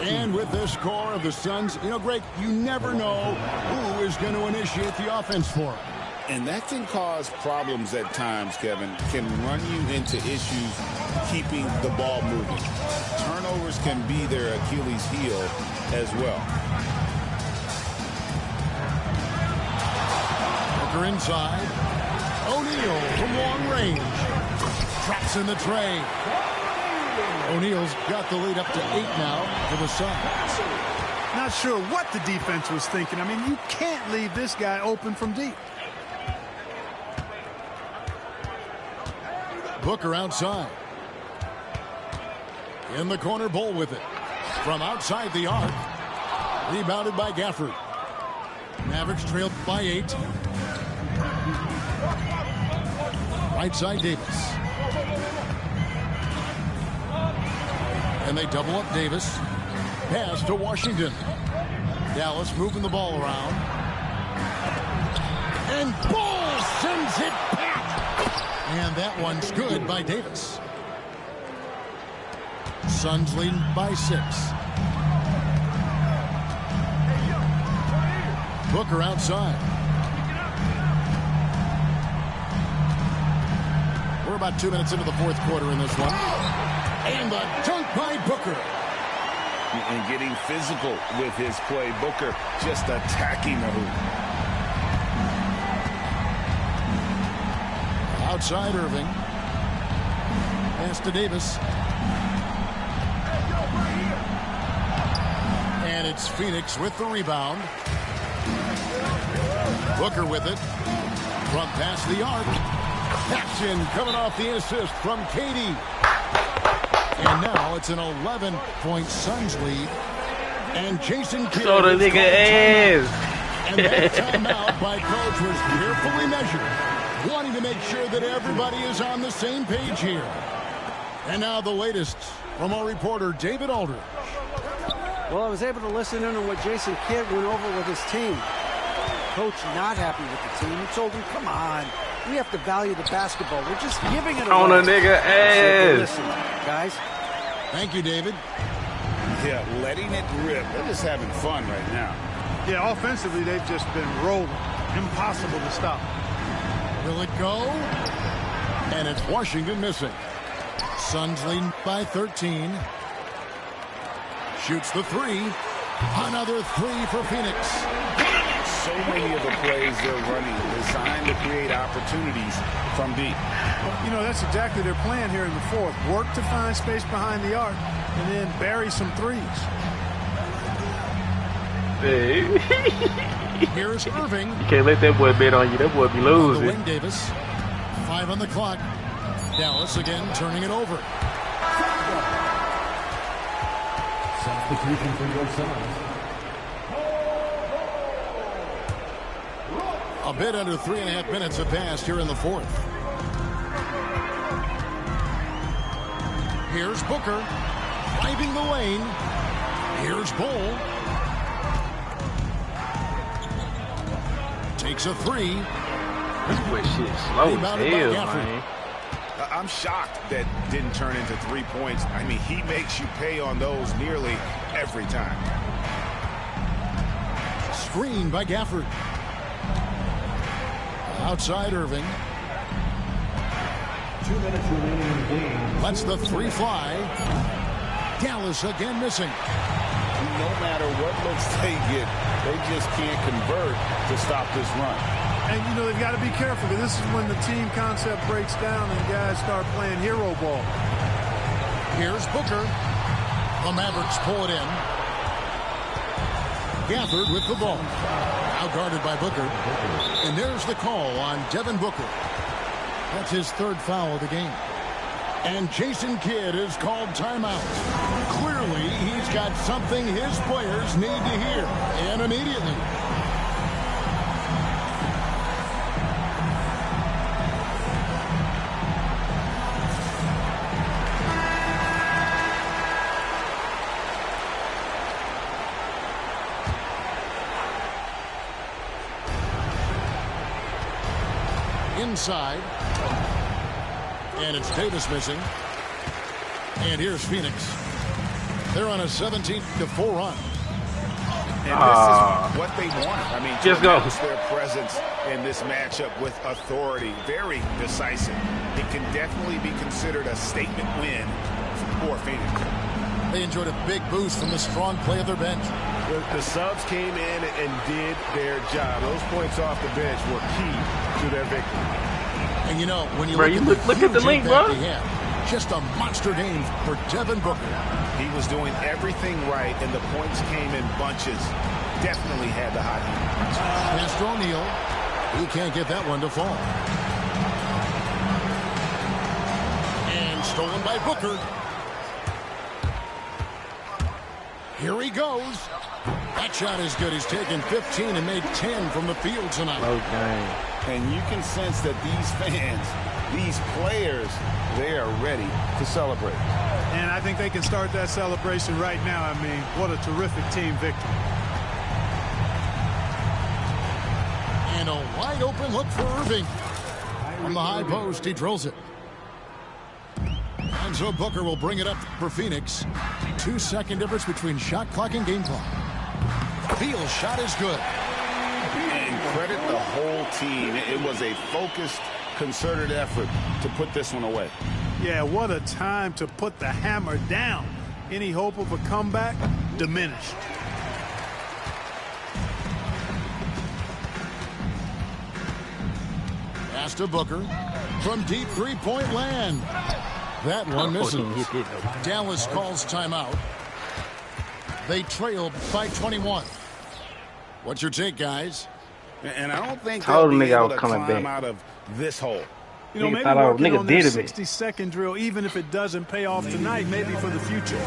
And with this score of the Suns, you know, Greg, you never know who is going to initiate the offense for them. And that can cause problems at times, Kevin. Can run you into issues keeping the ball moving. Turnovers can be their Achilles heel as well. Booker inside. O'Neal from long range. Traps in the tray. O'Neal's got the lead up to 8 now for the Suns. Not sure what the defense was thinking. I mean, you can't leave this guy open from deep. Booker outside. In the corner, Bull with it. From outside the arc. Rebounded by Gafford. Mavericks trailed by 8. Right side, Davis. And they double up Davis. Pass to Washington. Dallas moving the ball around. And Bull sends it back. And that one's good by Davis. Suns leading by 6. Booker outside. We're about 2 minutes into the 4th quarter in this one. And the dunk by Booker. And getting physical with his play. Booker just attacking the hoop. Outside Irving. Pass to Davis. And it's Phoenix with the rebound. Booker with it. From past the arc. Action coming off the assist from KD. And now it's an 11-point Suns lead. And Jason Kidd. So the nigga is. And that timeout by coach was carefully measured, wanting to make sure that everybody is on the same page here. And now the latest from our reporter, David Aldridge. Well, I was able to listen in on what Jason Kidd went over with his team. Coach not happy with the team. He told him, come on, we have to value the basketball. We're just giving it away. On a nigga ass. Listen, guys. Thank you, David. Yeah, letting it rip. They're just having fun right now. Yeah, offensively, they've just been rolling. Impossible to stop. Will it go? And it's Washington missing. Suns leading by 13. Shoots the 3. Another 3 for Phoenix. So many of the plays they're running designed to create opportunities from deep. You know, that's exactly their plan here in the 4th. Work to find space behind the arc and then bury some threes. Hey. Here's Irving. You can't let that boy bet on you. That boy be losing. Wayne Davis. 5 on the clock. Dallas again turning it over. Substitution for your Suns. A bit under 3.5 minutes have passed here in the fourth. Here's Booker. Driving the lane. Here's Bull. Takes a three. This boy shit slow as hell, man. I'm shocked that didn't turn into 3 points. I mean, he makes you pay on those nearly every time. Screen by Gafford. Outside Irving. 2 minutes remaining in the game. Lets the three fly. Dallas again missing. No matter what looks they get, they just can't convert to stop this run. And, you know, they've got to be careful because this is when the team concept breaks down and guys start playing hero ball. Here's Booker. The Mavericks pull it in. Gafford with the ball. Now guarded by Booker. And there's the call on Devin Booker. That's his third foul of the game. And Jason Kidd is called timeout. Clearly, he's got something his players need to hear. And immediately. Inside. And it's Davis missing. And here's Phoenix. They're on a 17-4 run. And this is what they want. I mean, just go. Their presence in this matchup with authority, very decisive. It can definitely be considered a statement win for Phoenix. They enjoyed a big boost from the strong play of their bench. The subs came in and did their job. Those points off the bench were key to their victory. And you know, when you look at the link, bro. Just a monster game for Devin Booker. He was doing everything right, and the points came in bunches. Definitely had the hot hand. Pass to O'Neal. He can't get that one to fall. And stolen by Booker. Here he goes. That shot is good. He's taken 15 and made 10 from the field tonight. And you can sense that these fans, these players, they are ready to celebrate. And I think they can start that celebration right now. I mean, what a terrific team victory. And a wide open look for Irving. From the high post, he drills it. And so Booker will bring it up for Phoenix. 2-second difference between shot clock and game clock. Beal's shot is good. And credit the whole team. It was a focused, concerted effort to put this one away. Yeah, what a time to put the hammer down. Any hope of a comeback diminished. Pass to Booker from deep three-point land. That one misses. Dallas calls timeout. They trailed by 21. What's your take, guys? And I don't think they'll be able to climb back out of this hole. You know, maybe working on their 60-second drill, even if it doesn't pay off tonight, maybe for the future.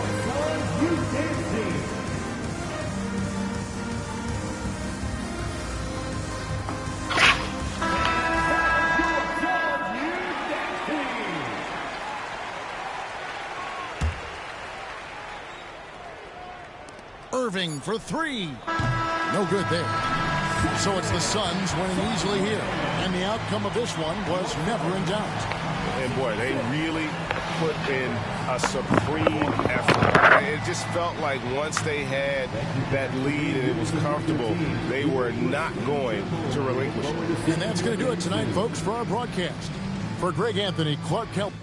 Irving for three. No good there. So it's the Suns winning easily here. And the outcome of this one was never in doubt. And boy, they really put in a supreme effort. It just felt like once they had that lead and it was comfortable, they were not going to relinquish it. And that's going to do it tonight, folks, for our broadcast. For Greg Anthony, Clark Kelp.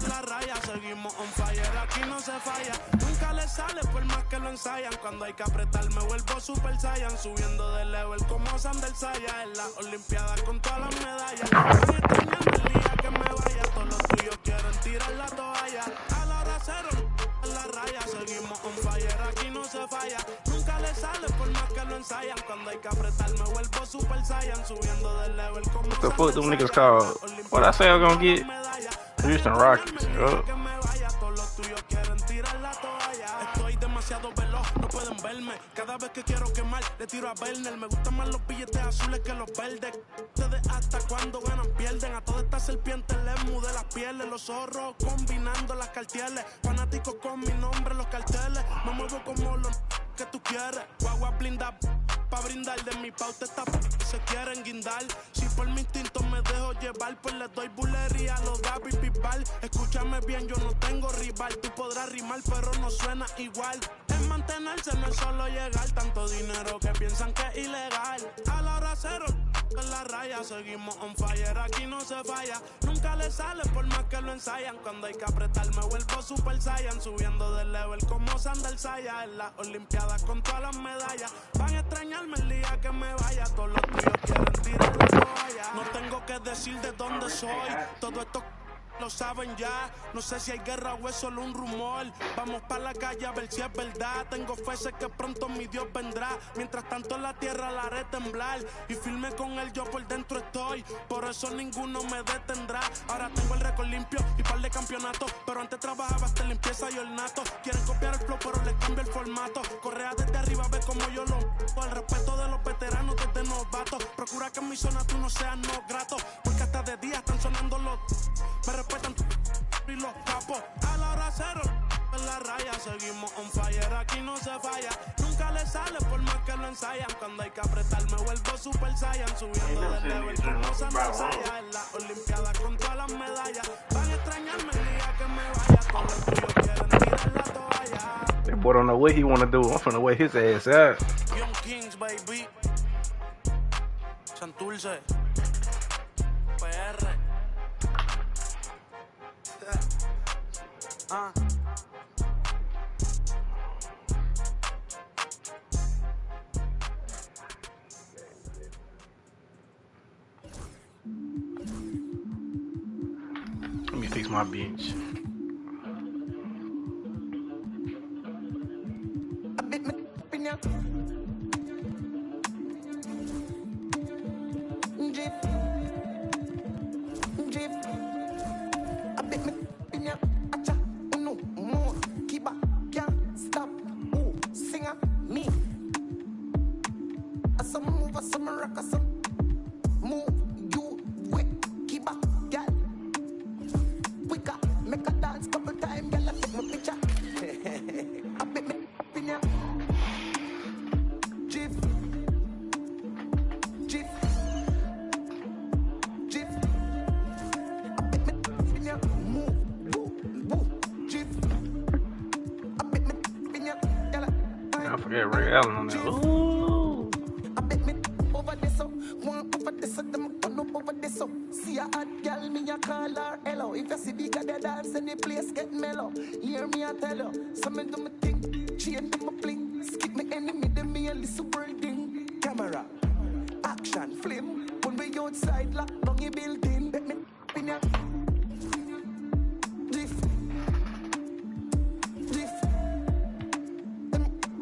La raya, seguimos on fire, aquí no se falla. Nunca le sale por más que lo ensayan. Cuando hay que apretar me vuelvo super saiyan. Subiendo de level como Sandel Saya. En las olimpiadas con todas las medallas. Estoy extrañando el día que me vaya. Todos los tuyos quieren tirar la toalla. A la hora cero, en la raya. Seguimos on fire, aquí no se falla. Nunca le sale por más que lo ensayan. Cuando hay que apretar me vuelvo super saiyan. Subiendo de level como What the fuck them niggas called? What I say I'm gonna get? Houston Rockets. Estoy demasiado veloz, no pueden verme. Cada vez que quiero quemar, le tiro a Werner. Me gustan más los billetes azules que los verdes. Ustedes hasta cuando ganan pierden. A todas estas serpientes les mudé las pieles. Los zorros combinando las cartieles. Fanáticos con mi nombre en los carteles. Me muevo como los que tú quieres. Guagua blinda pa' brindar. De mi pauta esta se quieren guindar. Si por mi instinto me dejo llevar, pues les doy bulería a los Gaby Pipal. Escúchame bien, yo no tengo rival. Tú podrás rimar, pero no suena igual. Es mantenerse, no es solo llegar. Tanto dinero que piensan que es ilegal. A la hora cero, en la raya. Seguimos on fire, aquí no se falla. Nunca le sale por más que lo ensayan. Cuando hay que apretar me vuelvo super saiyan. Subiendo de level como Sandel Saya. En las olimpiadas con todas las medallas. Van a extrañarme el día que me vaya. Todos los tuyos quieren tirar la toalla. No tengo que decir de dónde soy. Todo esto lo saben ya. No sé si hay guerra o es solo un rumor. Vamos pa' la calle a ver si es verdad. Tengo fe, sé que pronto mi Dios vendrá. Mientras tanto la tierra la haré temblar. Y firme con él yo por dentro estoy. Por eso ninguno me detendrá. Ahora tengo el récord limpio y par de campeonatos. Pero antes trabajaba hasta limpieza y ornato. Quieren copiar el flow pero les cambio el formato. Correa desde arriba, ve como yo lo. El respeto de los veteranos desde novatos. Procura que en mi zona tú no seas no grato. Porque hasta de día están sonando los. Me respetan y los capos. A la hora cero, en la raya. Seguimos on fire, aquí no se falla. Nunca le sale por más que lo ensayan. Cuando hay que apretar me vuelvo super saiyan. Subiendo de level como Sandel Saya. En la olimpiada con todas las medallas. Van a extrañarme el día que me vaya. Todos los tuyos quieren tirar la toalla. That boy don't know what he wanna do. I'm finna wait his ass out. Young Kings, baby. Santurce. PR. Let me fix my bench. I forget Ray Allen on that. Ooh. See a hot girl, me a call her hello. If you see big at the dance and the place get mellow, hear me a tell you. So me do me thing, chain do me bling. Skip me enemy, them me a listen worlding. Camera, action, flame. When we outside, lock down your building. Let me in ya. Drift, drift,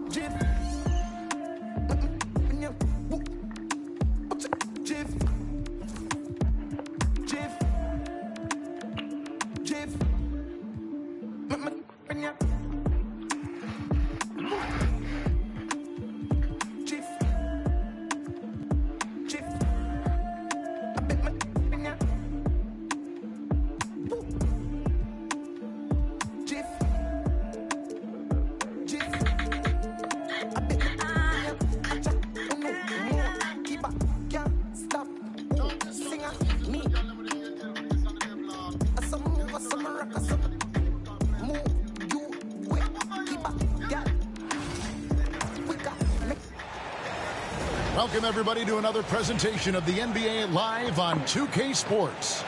drift. In ya, whoop, drift. Jiff, Jiff, Jiff, Jiff, Welcome, everybody, to another presentation of the NBA Live on 2K Sports.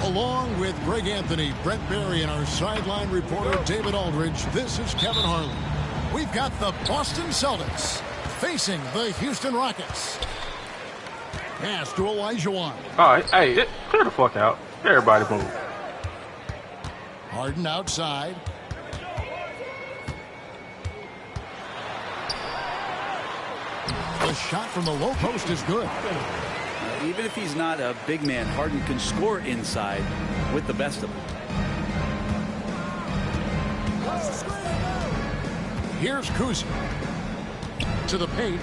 Along with Greg Anthony, Brent Barry, and our sideline reporter, David Aldridge, this is Kevin Harlan. We've got the Boston Celtics facing the Houston Rockets. Pass to Olajuwon. All right, hey, clear the fuck out. Everybody move. Harden outside. The shot from the low post is good. Even if he's not a big man, Harden can score inside with the best of them. Here's Kuzma. To the paint.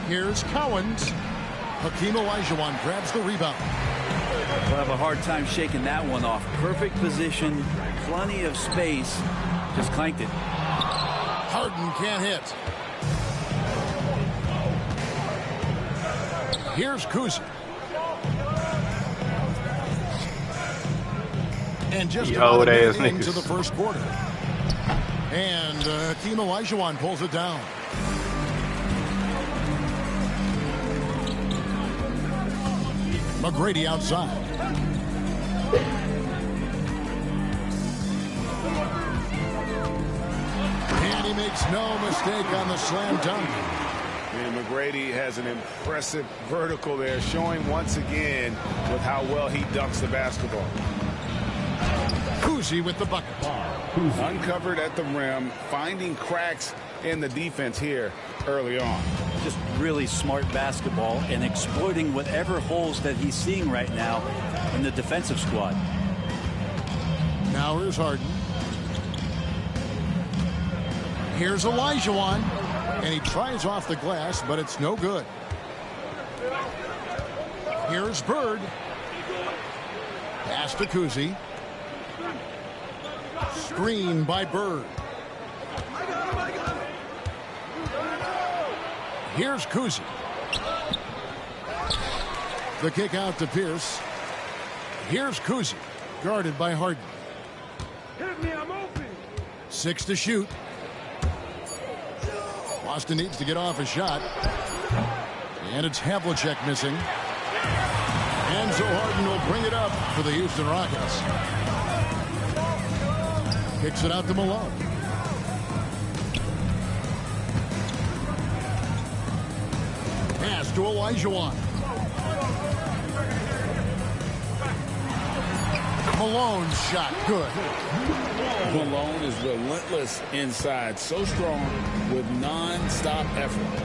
Here's Cowens. Hakeem Olajuwon grabs the rebound. We'll have a hard time shaking that one off. Perfect position, plenty of space. Just clanked it. Harden can't hit. Here's Kuzma. And just about a minute into the first quarter. And Hakeem Olajuwon pulls it down. McGrady outside. And he makes no mistake on the slam dunk. And McGrady has an impressive vertical there, showing once again with how well he dunks the basketball. Kuzi with the bucket. Uncovered at the rim, finding cracks in the defense here early on. Just really smart basketball and exploiting whatever holes that he's seeing right now in the defensive squad. Now here's Harden. Here's Olajuwon. And he tries off the glass, but it's no good. Here's Bird. Pass to Kuzi. Screen by Bird. Here's Kuzi. The kick out to Pierce. Here's Kuzi. Guarded by Harden. Hit me, I'm open. 6 to shoot. Boston needs to get off a shot. And it's Havlicek missing. And so Harden will bring it up for the Houston Rockets. Kicks it out to Malone. Pass to Olajuwon. Malone's shot, good. Malone is relentless inside, so strong with non-stop effort.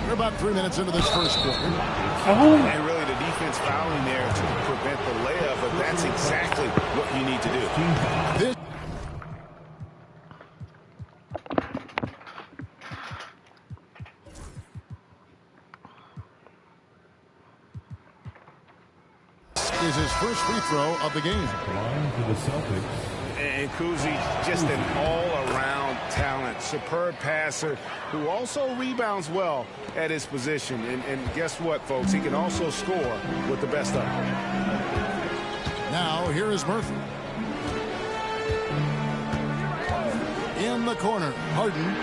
We're about 3 minutes into this first quarter. And really the defense fouling there to prevent the layup, but that's exactly what you need to do. This is his first free throw of the game. And Kuzi, just an all-around talent, superb passer who also rebounds well at his position. And guess what, folks? He can also score with the best of them. Now, here is Murphy. In the corner, Harden.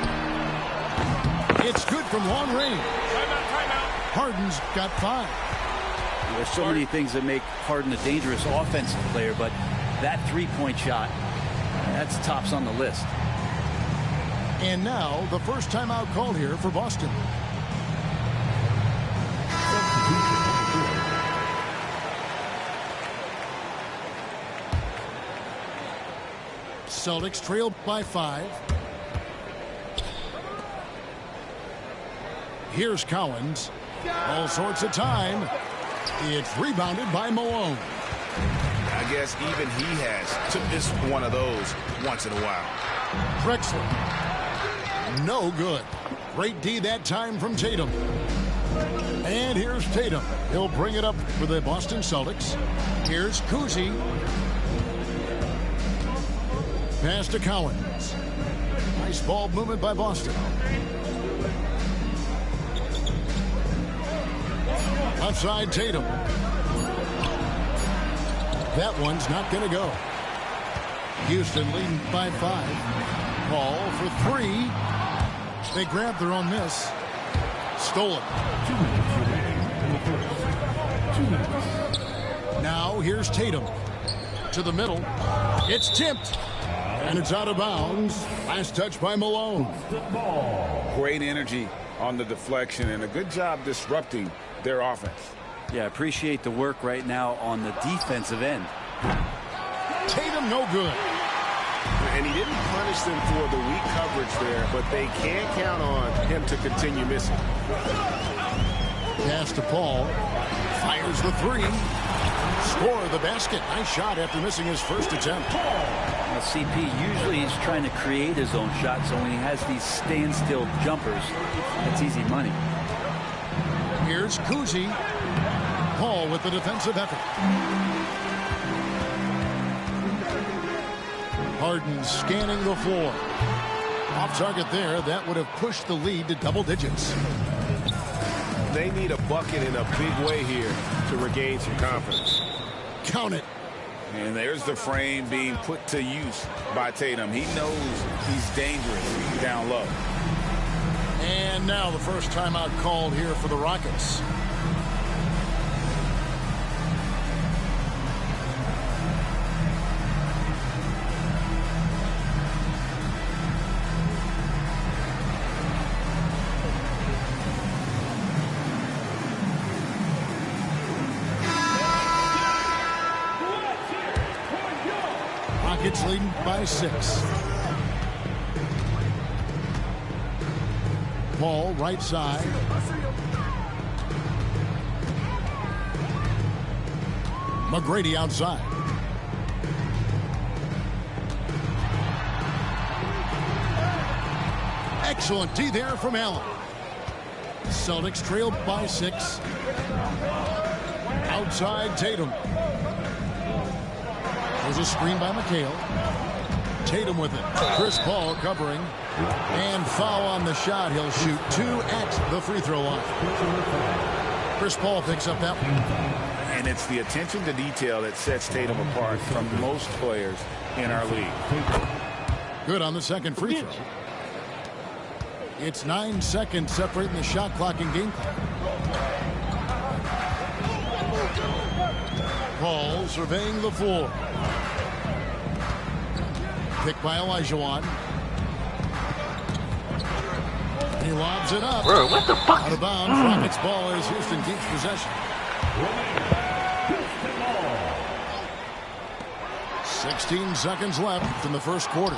It's good from long range. Harden's got 5. There's so many things that make Harden a dangerous offensive player, but that three-point shot, that's tops on the list. And now, the first timeout called here for Boston. Celtics trailed by 5. Here's Cowens. All sorts of time. It's rebounded by Malone. I guess even he has to miss one of those once in a while. Drexler. No good. Great D that time from Tatum. And here's Tatum. He'll bring it up for the Boston Celtics. Here's Kuzi. Pass to Cowens. Nice ball movement by Boston. Outside Tatum. That one's not going to go. Houston leading by 5. Ball for 3. They grabbed their own miss. Stole it. 2 minutes. Now here's Tatum. To the middle. It's tipped. And it's out of bounds. Last touch by Malone. Great energy on the deflection and a good job disrupting their offense. Yeah, appreciate the work right now on the defensive end. Tatum no good. And he didn't punish them for the weak coverage there, but they can't count on him to continue missing. Pass to Paul. Fires the 3. Score the basket. Nice shot after missing his first attempt. Well, CP, usually he's trying to create his own shot, so when he has these standstill jumpers, that's easy money. Here's Kuzi. Paul with the defensive effort. Harden scanning the floor. Off target there. That would have pushed the lead to double digits. They need a bucket in a big way here to regain some confidence. Count it. And there's the frame being put to use by Tatum. He knows he's dangerous down low. And now the first timeout called here for the Rockets. Rockets leading by 6. Ball right side. McGrady outside. Excellent D there from Allen. Celtics trailed by 6. Outside Tatum. There's a screen by McHale. Tatum with it. Chris Paul covering. And foul on the shot. He'll shoot 2 at the free throw line. Chris Paul picks up that one. And it's the attention to detail that sets Tatum apart from most players in our league. Good on the second free throw. It's 9 seconds separating the shot clock and game clock. Paul surveying the floor. Picked by Olajuwon. He lobs it up. Bro, what the fuck? Out of bounds. Rockets ball as Houston keeps possession. 16 seconds left in the first quarter.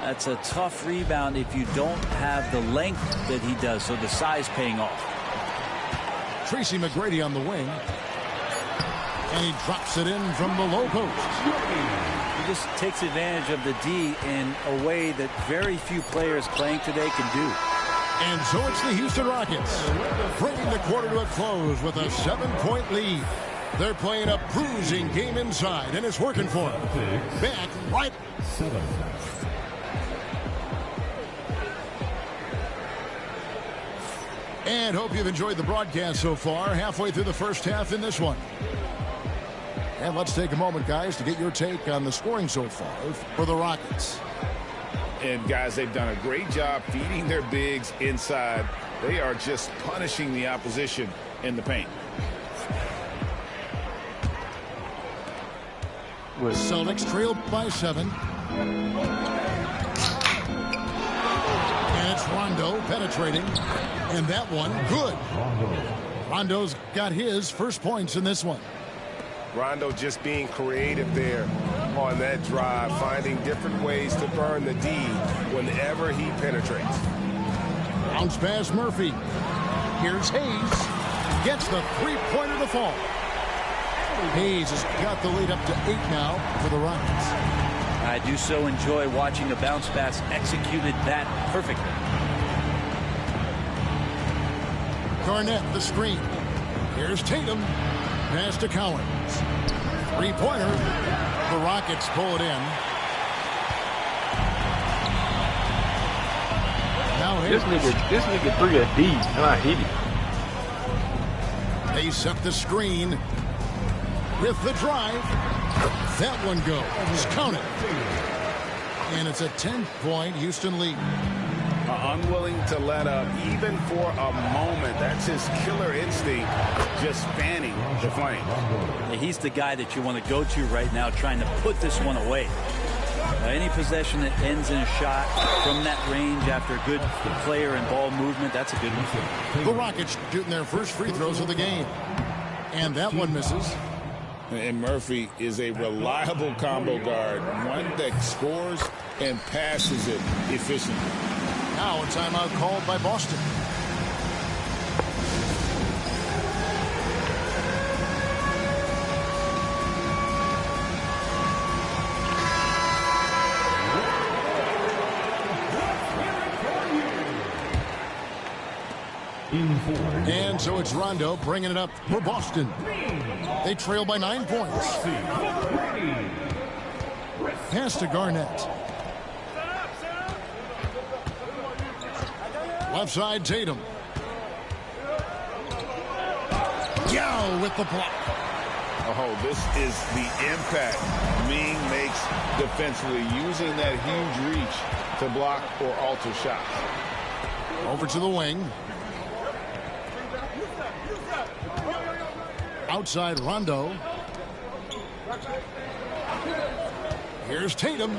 That's a tough rebound if you don't have the length that he does, so the size paying off. Tracy McGrady on the wing. And he drops it in from the low post. He just takes advantage of the D in a way that very few players playing today can do. And so it's the Houston Rockets bringing the quarter to a close with a 7-point lead. They're playing a bruising game inside, and it's working for them. Back right. 7. And hope you've enjoyed the broadcast so far. Halfway through the first half in this one. And let's take a moment, guys, to get your take on the scoring so far for the Rockets. And, guys, they've done a great job feeding their bigs inside. They are just punishing the opposition in the paint. Celtics trail by 7. And it's Rondo penetrating. And that one, good. Rondo's got his first points in this one. Rondo just being creative there on that drive, finding different ways to burn the D whenever he penetrates. Bounce pass Murphy. Here's Hayes. Gets the three-pointer to fall. Hayes has got the lead up to 8 now for the Rockets. I do so enjoy watching a bounce pass executed that perfectly. Garnett, the screen. Here's Tatum. Pass to Collins. Three-pointer. The Rockets pull it in. Now this nigga 3 a D, and I hit it. They set the screen with the drive. That one goes. Count it. And it's a 10-point Houston lead. Unwilling to let up even for a moment. That's his killer instinct, just fanning the flame. He's the guy that you want to go to right now, trying to put this one away. Any possession that ends in a shot from that range after a good player and ball movement, that's a good one. The Rockets shooting their first free throws of the game. And that one misses. And Murphy is a reliable combo guard, one that scores and passes it efficiently. Now a timeout called by Boston. And so it's Rondo bringing it up for Boston. They trail by 9 points. Pass to Garnett. Left side, Tatum. Yao with the block. Oh, this is the impact Ming makes defensively, using that huge reach to block or alter shots. Over to the wing. Outside Rondo. Here's Tatum.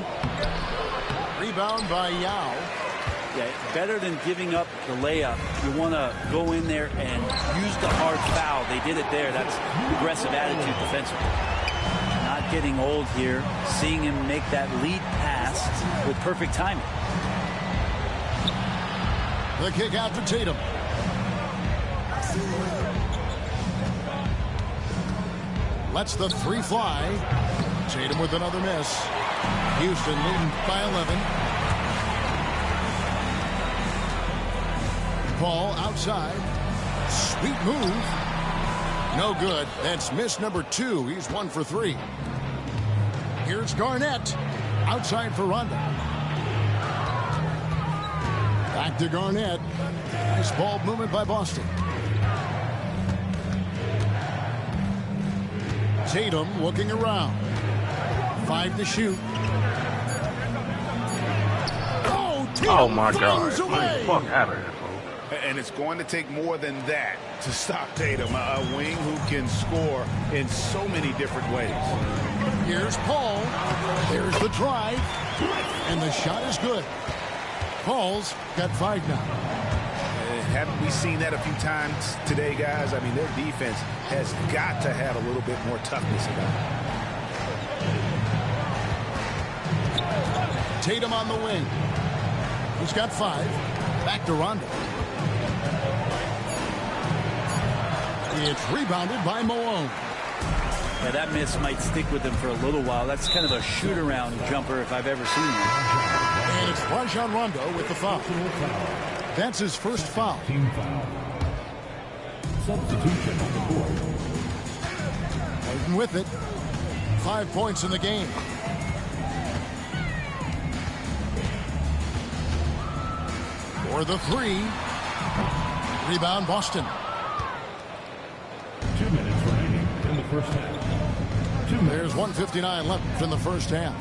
Rebound by Yao. Yeah, better than giving up the layup. You want to go in there and use the hard foul. They did it there. That's aggressive attitude defensively. Not getting old here. Seeing him make that lead pass with perfect timing. The kick out to Tatum. Lets the three fly. Tatum with another miss. Houston leading by 11. Paul outside. Sweet move. No good. That's miss number 2. He's 1 for 3. Here's Garnett. Outside for Rondo. Back to Garnett. Nice ball movement by Boston. Tatum looking around. 5 to shoot. Oh, Tatum oh my God. away. Fuck out of here, folks. And it's going to take more than that to stop Tatum, a wing who can score in so many different ways. Here's Paul. There's the drive. And the shot is good. Paul's got 5 now. Haven't we seen that a few times today, guys? I mean, their defense has got to have a little bit more toughness about it. Tatum on the wing. He's got 5. Back to Rondo. It's rebounded by Malone. Yeah, that miss might stick with him for a little while. That's kind of a shoot-around jumper if I've ever seen one. And it's Rajon Rondo with the foul. That's his first foul. Team foul. Substitution on the court. Hayden with it. 5 points in the game. For the 3. Rebound Boston. 2 minutes remaining in the first half. There's 1:59 left in the first half.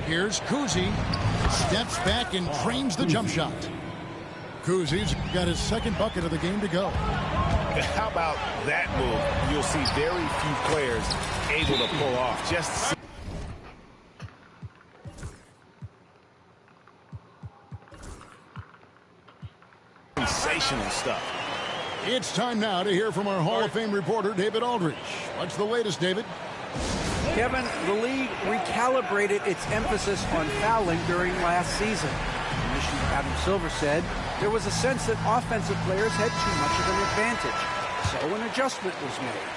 Here's Kuzi. Steps back and trains the jump shot. Kuzi's got his second bucket of the game to go. How about that move? You'll see very few players able to pull off. Just sensational stuff. It's time now to hear from our Hall of Fame reporter, David Aldridge. What's the latest, David? Kevin, the league recalibrated its emphasis on fouling during last season. Commissioner Adam Silver said there was a sense that offensive players had too much of an advantage, so an adjustment was made.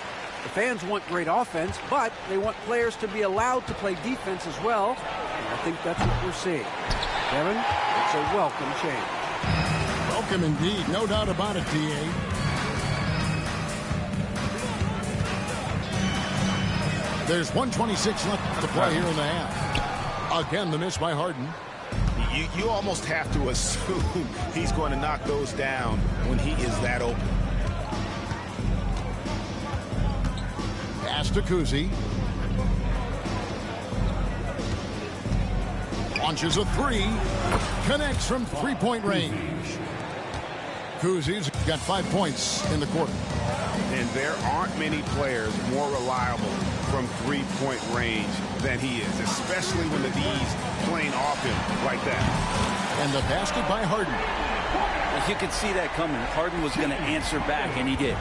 The fans want great offense, but they want players to be allowed to play defense as well, and I think that's what we're seeing. Kevin, it's a welcome change. Welcome indeed, no doubt about it, D.A. There's 1:26 left to play here in the half. Again, the miss by Harden. You almost have to assume he's going to knock those down when he is that open. Pass to Kuzi. Launches a 3. Connects from 3-point range. Kuzi's got 5 points in the quarter. And there aren't many players more reliable from 3-point range than he is, especially when the D's playing off him like that. And the basket by Harden. You could see that coming. Harden was going to answer back, and he did.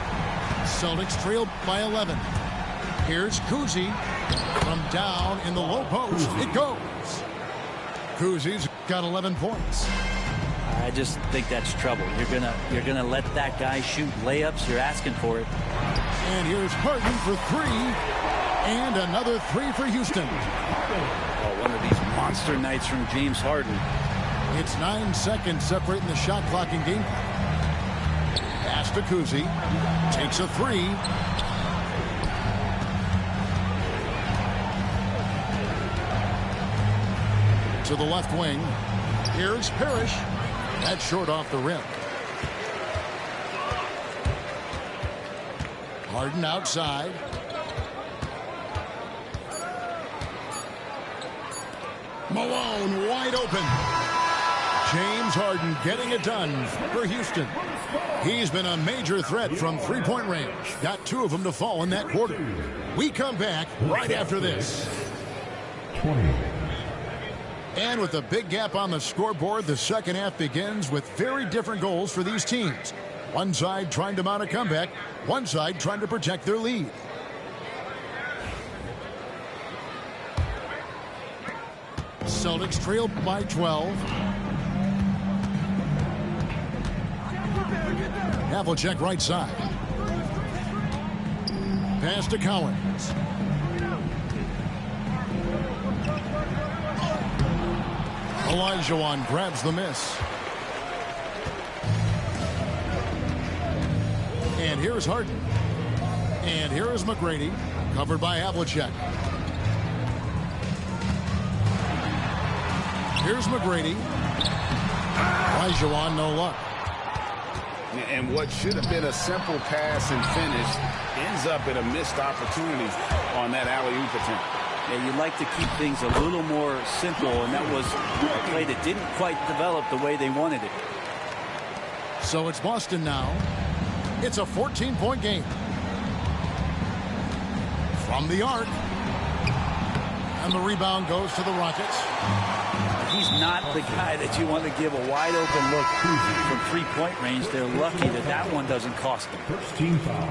Celtics trailed by 11. Here's Kuzi from down in the low post. It goes. Kuzi's got 11 points. I just think that's trouble. You're gonna let that guy shoot layups. You're asking for it. And here's Harden for 3, and another 3 for Houston. Oh, one of these monster nights from James Harden. It's 9 seconds separating the shot clock and game clock. Pass to Kuzi, takes a 3. To the left wing. Here's Parrish. That's short off the rim. Harden outside. Malone wide open. James Harden getting it done for Houston. He's been a major threat from 3-point range. Got 2 of them to fall in that quarter. We come back right after this. 20. And with a big gap on the scoreboard, the second half begins with very different goals for these teams. One side trying to mount a comeback, one side trying to protect their lead. Celtics trail by 12. Havlicek right side. Pass to Collins. Olajuwon grabs the miss. And here's Harden. And here is McGrady, covered by Havlicek. Here's McGrady. Olajuwon, no luck. And what should have been a simple pass and finish ends up in a missed opportunity on that alley-oop attempt. Yeah, you'd like to keep things a little more simple, and that was a play that didn't quite develop the way they wanted it. So it's Boston now. It's a 14-point game. From the arc. And the rebound goes to the Rockets. He's not the guy that you want to give a wide open look from three-point range. They're lucky that that one doesn't cost them. First team foul.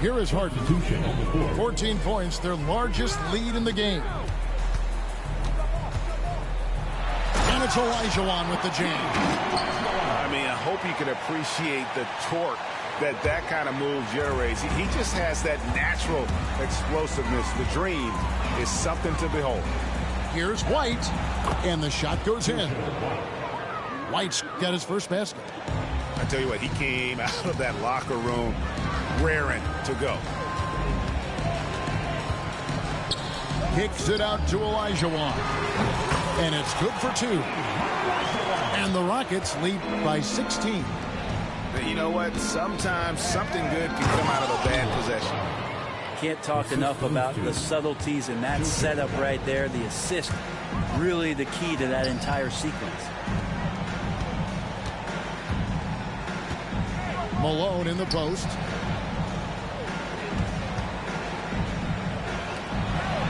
Here is Harden. 14 points, their largest lead in the game. And it's Olajuwon with the jam. I mean, I hope you can appreciate the torque that kind of move generates. He just has that natural explosiveness. The dream is something to behold. Here's White, and the shot goes in. White's got his first basket. I tell you what, he came out of that locker room raring to go. Kicks it out to Olajuwon. And it's good for 2. And the Rockets lead by 16. You know what? Sometimes something good can come out of a bad possession. Can't talk enough about the subtleties in that setup right there. The assist, really the key to that entire sequence. Malone in the post.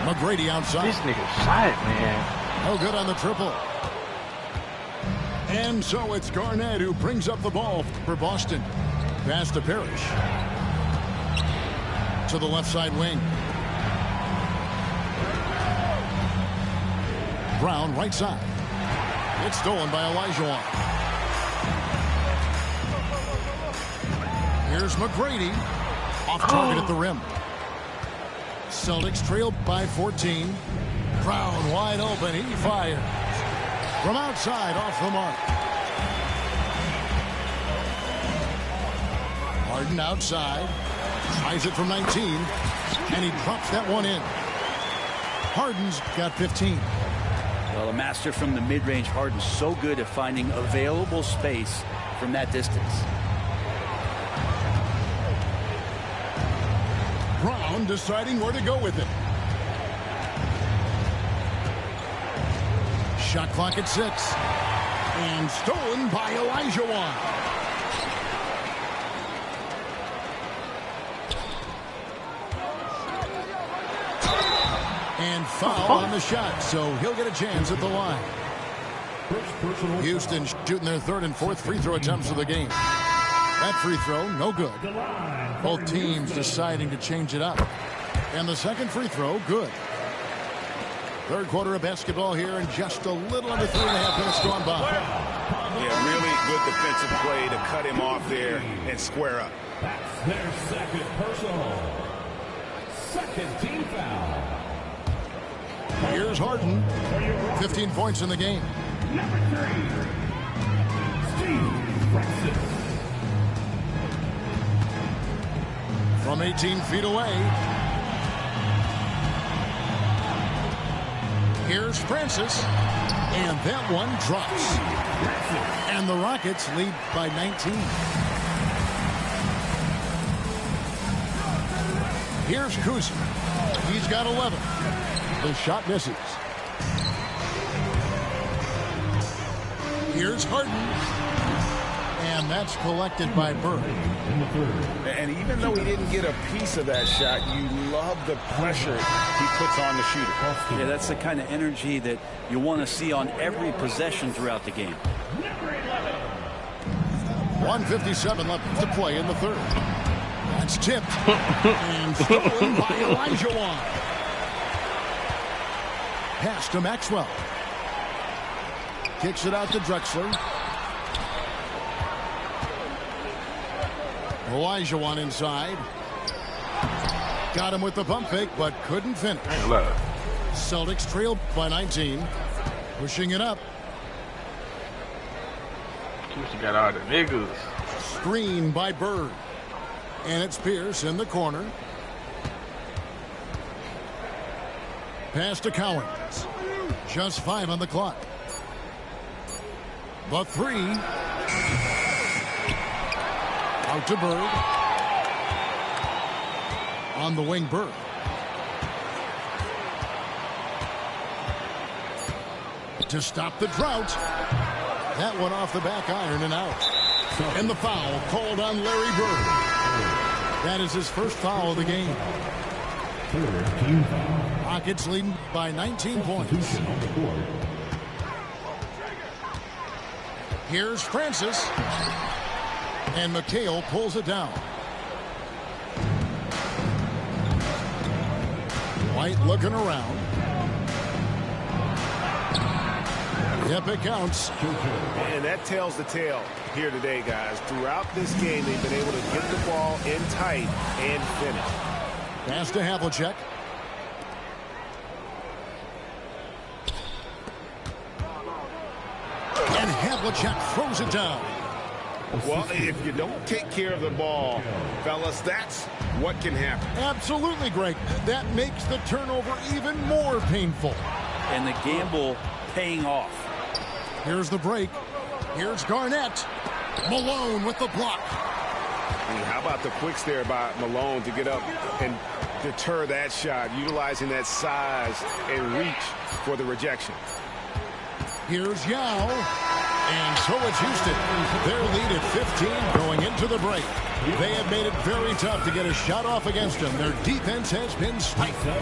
McGrady outside. This nigga's shot, man. No good on the triple. And so it's Garnett who brings up the ball for Boston. Pass to Parrish. To the left side wing. Brown right side. It's stolen by Olajuwon. Here's McGrady. Off target at the rim. Celtics trail by 14. Brown wide open. He fires. From outside, off the mark. Harden outside. Tries it from 19. And he drops that one in. Harden's got 15. Well, a master from the mid-range. Harden's so good at finding available space from that distance. Brown deciding where to go with it. Shot clock at 6. And stolen by Olajuwon. And foul on the shot, so he'll get a chance at the line. Houston shooting their third and fourth free throw attempts of the game. That free throw, no good. Both teams deciding to change it up. And the second free throw, good. Third quarter of basketball here, and just a little under 3.5 minutes gone by. Yeah, really good defensive play to cut him off there and square up. That's their second personal. Second team foul. Here's Harden. 15 points in the game. Number 3, Steve Francis. From 18 feet away. Here's Francis. And that one drops. And the Rockets lead by 19. Here's Kuzma. He's got 11. The shot misses. Here's Harden. And that's collected by Bird. And even though he didn't get a piece of that shot, you love the pressure he puts on the shooter. Yeah, that's the kind of energy that you want to see on every possession throughout the game. 1:57 left to play in the third. That's tipped. And stolen by Olajuwon. Pass to Maxwell. Kicks it out to Drexler. Olajuwon inside. Got him with the pump fake, but couldn't finish. Celtics trail by 19. Pushing it up. She got all the niggas. Screen by Bird. And it's Pierce in the corner. Pass to Cowens. Just 5 on the clock. The three. Out to Bird. On the wing, Bird. to stop the drought. That one off the back iron and out. And the foul called on Larry Bird. That is his first foul of the game. Rockets leading by 19 points. Here's Francis. And McHale pulls it down. White looking around. Yep, it counts. And that tells the tale here today, guys. Throughout this game, they've been able to get the ball in tight and finish. Pass to Havlicek. And Havlicek throws it down. Well, if you don't take care of the ball, fellas, that's what can happen. Absolutely, Greg. That makes the turnover even more painful. And the gamble paying off. Here's the break. Here's Garnett. Malone with the block. How about the quicks there by Malone to get up and deter that shot, utilizing that size and reach for the rejection. Here's Yao. And so it's Houston. Their lead at 15 going into the break. They have made it very tough to get a shot off against them. Their defense has been stifled.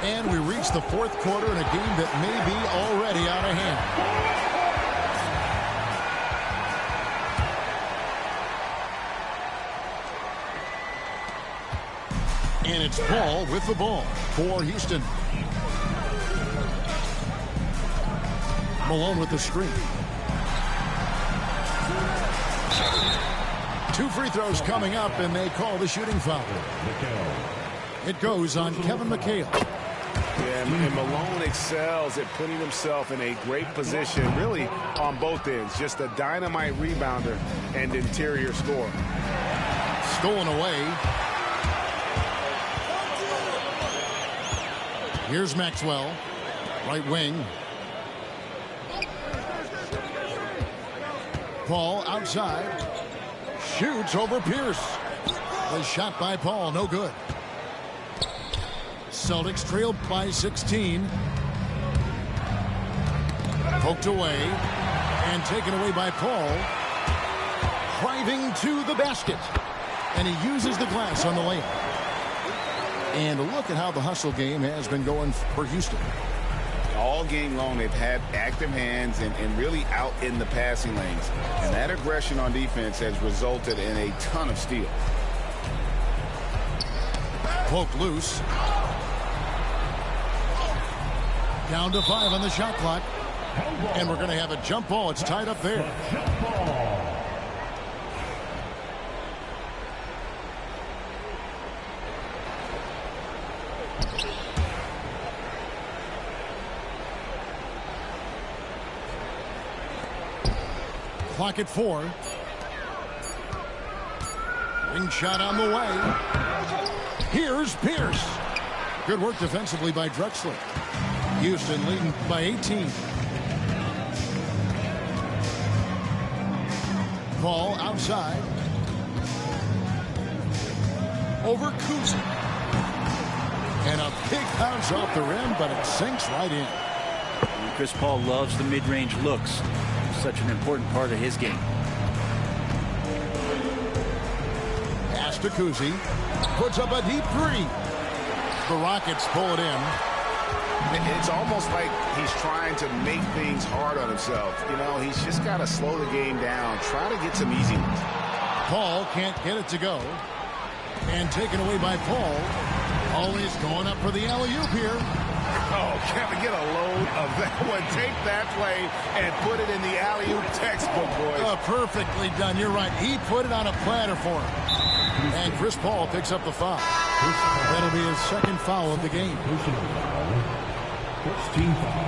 And we reach the fourth quarter in a game that may be already out of hand. And it's Paul with the ball for Houston. Malone with the screen. 2 free throws coming up, and they call the shooting foul. It goes on Kevin McHale. Yeah, and Malone excels at putting himself in a great position, really on both ends. Just a dynamite rebounder and interior scorer. Stolen away. Here's Maxwell, right wing. Paul outside. Shoots over Pierce. The shot by Paul, no good. Celtics trailed by 16. Poked away and taken away by Paul. Driving to the basket. And he uses the glass on the layup. And look at how the hustle game has been going for Houston. All game long, they've had active hands and really out in the passing lanes. And that aggression on defense has resulted in a ton of steals. Poke loose. Down to 5 on the shot clock. And we're going to have a jump ball. It's tied up there. Clock at 4. Ring shot on the way. Here's Pierce. Good work defensively by Drexler. Houston leading by 18. Ball outside. Over Kuzic. And a big bounce off the rim, but it sinks right in. Chris Paul loves the mid-range looks. Such an important part of his game. Pass to Kuzic. Puts up a deep 3. The Rockets pull it in. It's almost like he's trying to make things hard on himself. You know, he's just got to slow the game down. Try to get some easy ones. Paul can't get it to go. And taken away by Paul. Paul is going up for the alley-oop here. Oh, Kevin, get a load of that one. Take that play and put it in the alley-oop textbook, boys. Oh, perfectly done. You're right. He put it on a platter for him. And Chris Paul picks up the foul. That'll be his second foul of the game. First team foul.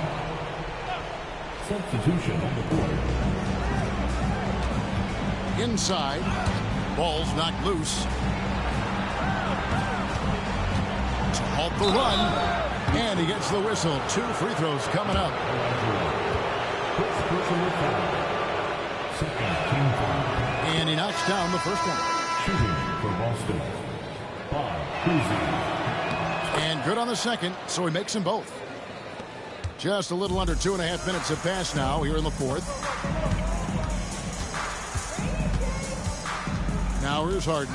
Substitution on the court. Inside. Ball's knocked loose. To halt the run. And he gets the whistle. 2 free throws coming up. First personal foul. Second team foul. And he knocks down the first one. Shooting for Boston. Bob Cousy. And good on the second, so he makes them both. Just a little under 2.5 minutes have passed now here in the fourth. Now here's Harden.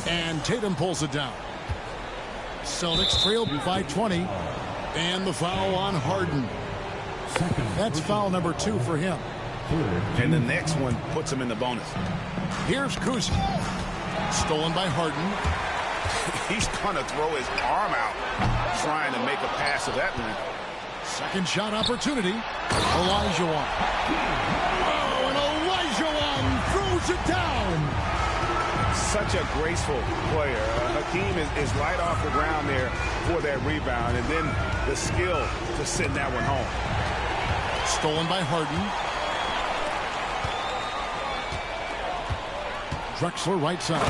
And Tatum pulls it down. Celtics trail by 20. And the foul on Harden. That's foul number 2 for him. And the next one puts him in the bonus. Here's Kuzi. Stolen by Harden. He's going to throw his arm out trying to make a pass of that one. Second shot opportunity. Olajuwon. Oh, and Olajuwon throws it down. Such a graceful player. Hakeem is light off the ground there for that rebound, and then the skill to send that one home. Stolen by Harden. Drexler right side.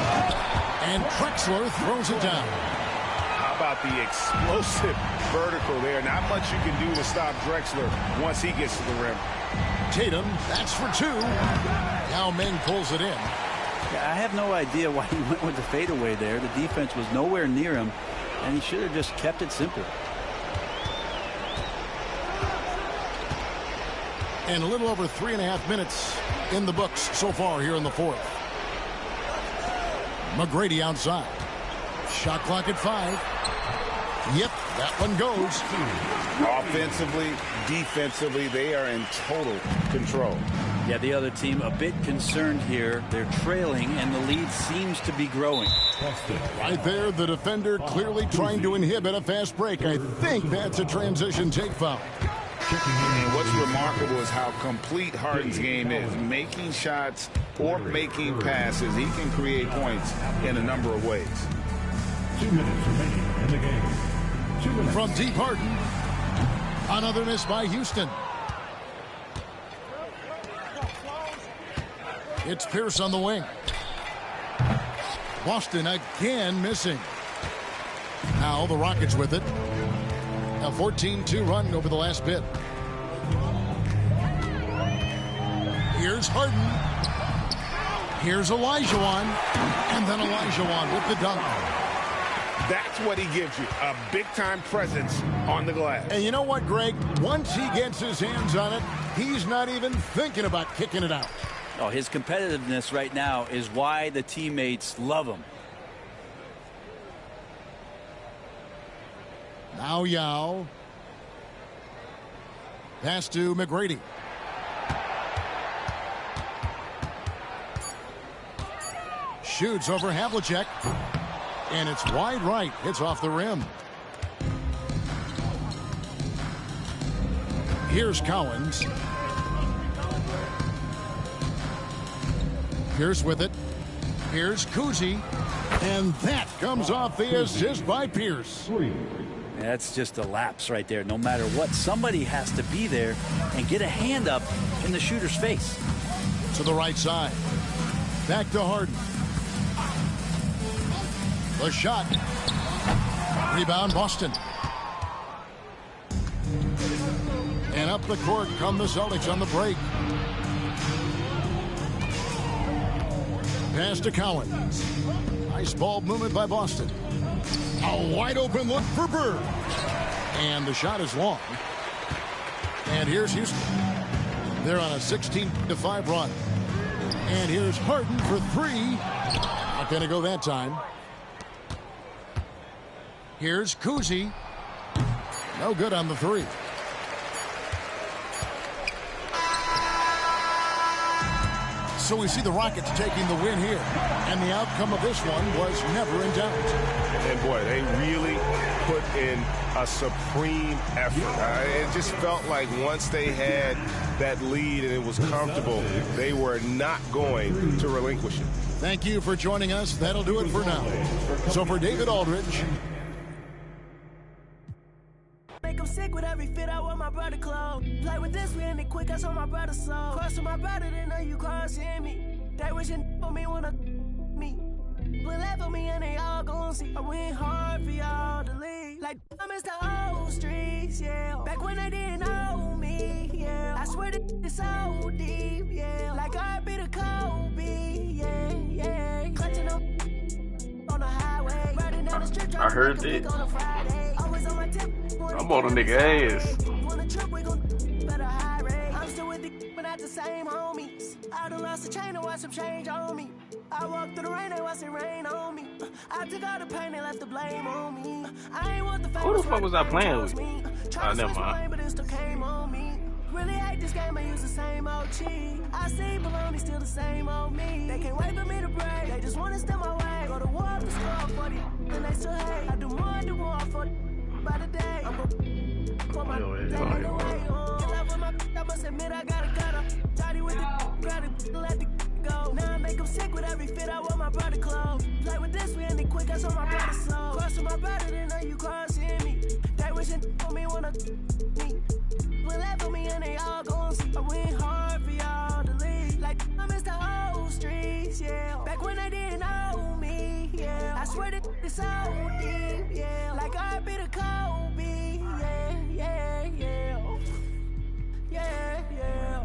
And Drexler throws it down. How about the explosive vertical there? Not much you can do to stop Drexler once he gets to the rim. Tatum, that's for 2. Yao Ming pulls it in. Yeah, I have no idea why he went with the fadeaway there. The defense was nowhere near him, and he should have just kept it simple. And a little over 3.5 minutes in the books so far here in the fourth. McGrady outside. Shot clock at 5. Yep, that one goes. Offensively, defensively, they are in total control. Yeah, the other team a bit concerned here. They're trailing, and the lead seems to be growing. Right there, the defender clearly trying to inhibit a fast break. I think that's a transition take foul. And what's remarkable is how complete Harden's game is. Making shots or making passes, he can create points in a number of ways. 2 minutes remaining in the game. 2 minutes. From deep Harden. Another miss by Houston. It's Pierce on the wing. Boston again missing. Now the Rockets with it. A 14-2 run over the last bit. Here's Harden. Here's Olajuwon. And then Olajuwon with the dunk. That's what he gives you, a big-time presence on the glass. And you know what, Greg? Once he gets his hands on it, he's not even thinking about kicking it out. Oh, his competitiveness right now is why the teammates love him. Now Yao. Pass to McGrady. Shoots over Havlicek. And it's wide right. It's off the rim. Here's Cowens. Pierce with it. Here's Kuzi. And that comes off the assist by Pierce. That's just a lapse right there. No matter what, somebody has to be there and get a hand up in the shooter's face. To the right side. Back to Harden. The shot. Rebound Boston. And up the court come the Celtics on the break. Pass to Cowens. Nice ball movement by Boston. A wide open look for Bird. And the shot is long. And here's Houston. They're on a 16-5 run. And here's Harden for 3. Not going to go that time. Here's Kuzi. No good on the 3. So we see the Rockets taking the win here. And the outcome of this one was never in doubt. And boy, they really put in a supreme effort. It just felt like once they had that lead and it was comfortable, they were not going to relinquish it. Thank you for joining us. That'll do it for now. So for David Aldridge. Make him sick with every fit I want my brother clothes. Play with this man and quick, I saw my brother soul. Crossing my brother, then know you crossing me. They wishing for me when me. Will left for me and they all gon' see. I went hard for y'all to leave. Like I'm the old streets, yeah. Back when they didn't know me, yeah. I swear that it's so deep, yeah. Like I be the Kobe, yeah, yeah. Clutching up on the highway. Riding down the strip, I heard that. on a Friday. Always on my tip. I'm on a nigga ass. On a trip, we gon' better high rate. I'm still with the but not the same homies. I done lost the chain and watch some change on me. I walked through the rain, they watched it rain on me. I took all the pain, they left the blame on me. I ain't want the Who the fuck was I playing with? Never mind. but it still came on me. Really hate this game, I use the same old cheat. I see baloney, still the same old me. They can't wait for me to break, they just wanna steal my way. Go to war up the score for the and they still hate. I do more for the by the day. I'm gon' put my leg on the way. Love with my I must admit I got a gutter. Tidy with the grab it, let the go. Now I make them sick with every fit, I want my brother clothes. Play with this, we ending quick, I saw my brother slow. Crossing my brother, then know you crossing me. They wishing for me, wanna me. Will that for me and they all gon' see. I went hard for y'all to leave. Like I missed the whole streets, yeah. Back when they didn't know me, yeah. I swear that it's so deep, yeah. Like I be the Kobe, yeah, yeah, yeah. Yeah, yeah.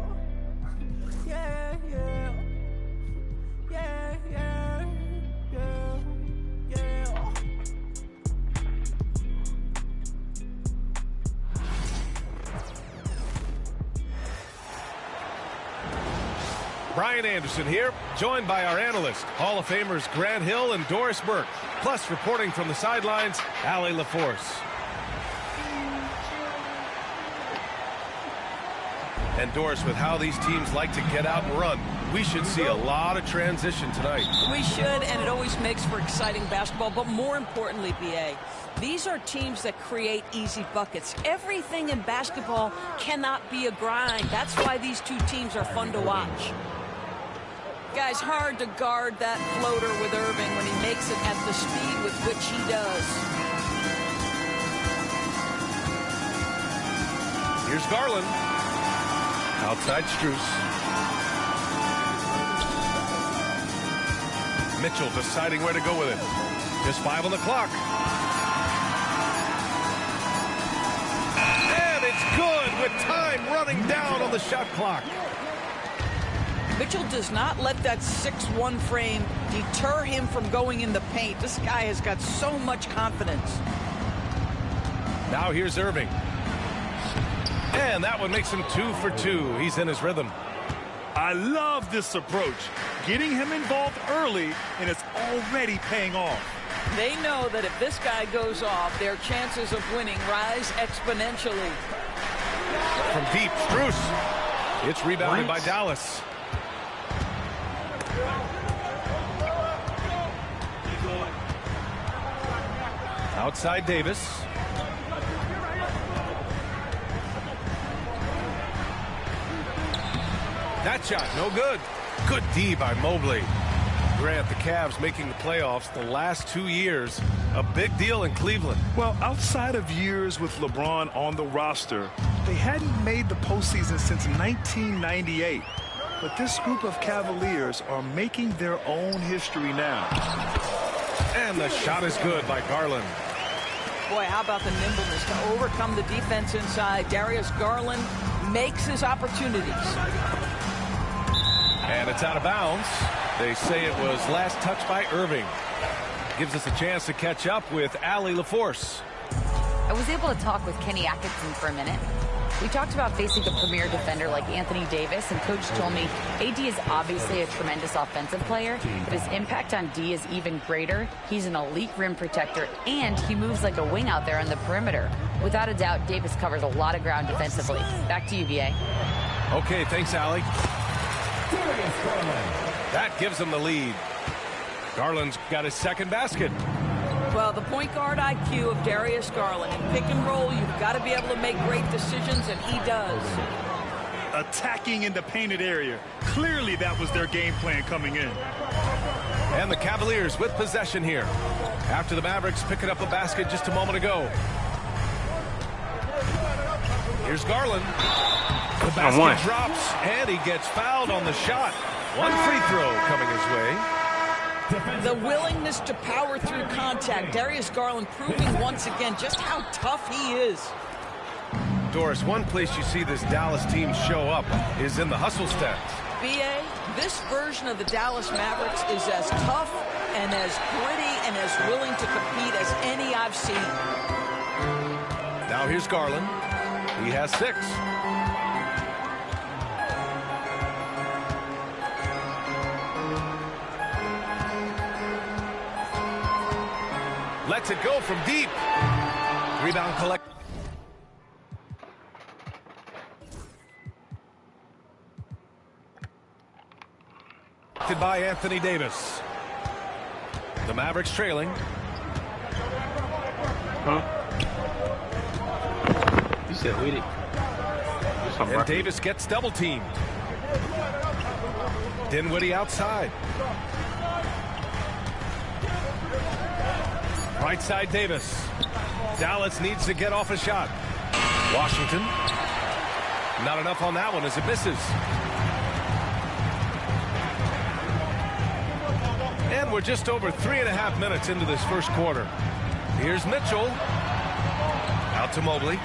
Yeah, yeah. Yeah, yeah. Yeah, yeah. Brian Anderson here, joined by our analysts, Hall of Famers Grant Hill and Doris Burke. Plus, reporting from the sidelines, Allie LaForce. And Doris, with how these teams like to get out and run, we should see a lot of transition tonight. We should, and it always makes for exciting basketball. But more importantly, B.A., these are teams that create easy buckets. Everything in basketball cannot be a grind. That's why these two teams are fun to watch. Guys, hard to guard that floater with Irving when he makes it at the speed with which he does. Here's Garland. Outside Strus. Mitchell deciding where to go with it. Just 5 on the clock. And it's good with time running down on the shot clock. Mitchell does not let that 6'1" frame deter him from going in the paint. This guy has got so much confidence. Now here's Irving. And that one makes him 2 for 2. He's in his rhythm. I love this approach. Getting him involved early, and it's already paying off. They know that if this guy goes off, their chances of winning rise exponentially. From deep, Strus. It's rebounded by Dallas. Outside Davis. That shot, no good. Good D by Mobley. Grant, the Cavs making the playoffs the last 2 years. A big deal in Cleveland. Well, outside of years with LeBron on the roster, they hadn't made the postseason since 1998. But this group of Cavaliers are making their own history now. And the shot is good by Garland. Boy, how about the nimbleness to overcome the defense inside. Darius Garland makes his opportunities. And it's out of bounds. They say it was last touched by Irving. Gives us a chance to catch up with Allie LaForce. I was able to talk with Kenny Atkinson for a minute. We talked about facing a premier defender like Anthony Davis, and Coach told me AD is obviously a tremendous offensive player, but his impact on D is even greater. He's an elite rim protector, and he moves like a wing out there on the perimeter. Without a doubt, Davis covers a lot of ground defensively. Back to you, B.A. Okay, thanks, Allie. That gives him the lead. Garland's got his second basket. Well, the point guard IQ of Darius Garland. In pick and roll, you've got to be able to make great decisions, and he does. Attacking in the painted area. Clearly that was their game plan coming in. And the Cavaliers with possession here. After the Mavericks picking up a basket just a moment ago. Here's Garland. The basket drops, and he gets fouled on the shot. One free throw coming his way. The willingness to power through contact. Darius Garland proving once again just how tough he is. Doris, one place you see this Dallas team show up is in the hustle stats. B.A., this version of the Dallas Mavericks is as tough and as gritty and as willing to compete as any I've seen. Now here's Garland. He has 6. Lets it go from deep. Rebound collect. By Anthony Davis. The Mavericks trailing. You said with it. And Davis gets double teamed. Dinwiddie outside. Right side Davis. Dallas needs to get off a shot. Washington. Not enough on that one as it misses. And we're just over 3.5 minutes into this first quarter. Here's Mitchell. Out to Mobley.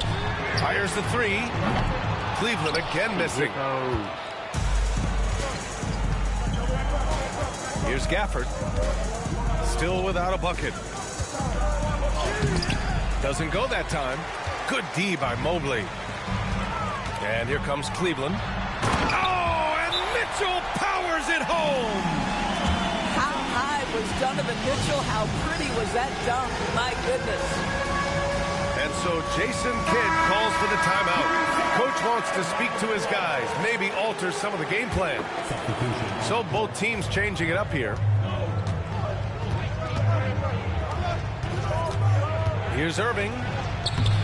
Fires the 3. Cleveland again missing. Here's Gafford. Still without a bucket. Doesn't go that time. Good D by Mobley. And here comes Cleveland. Oh, and Mitchell powers it home. Was Donovan Mitchell. How pretty was that dunk? My goodness. And so Jason Kidd calls for the timeout. Coach wants to speak to his guys, maybe alter some of the game plan. So both teams changing it up here. Here's Irving.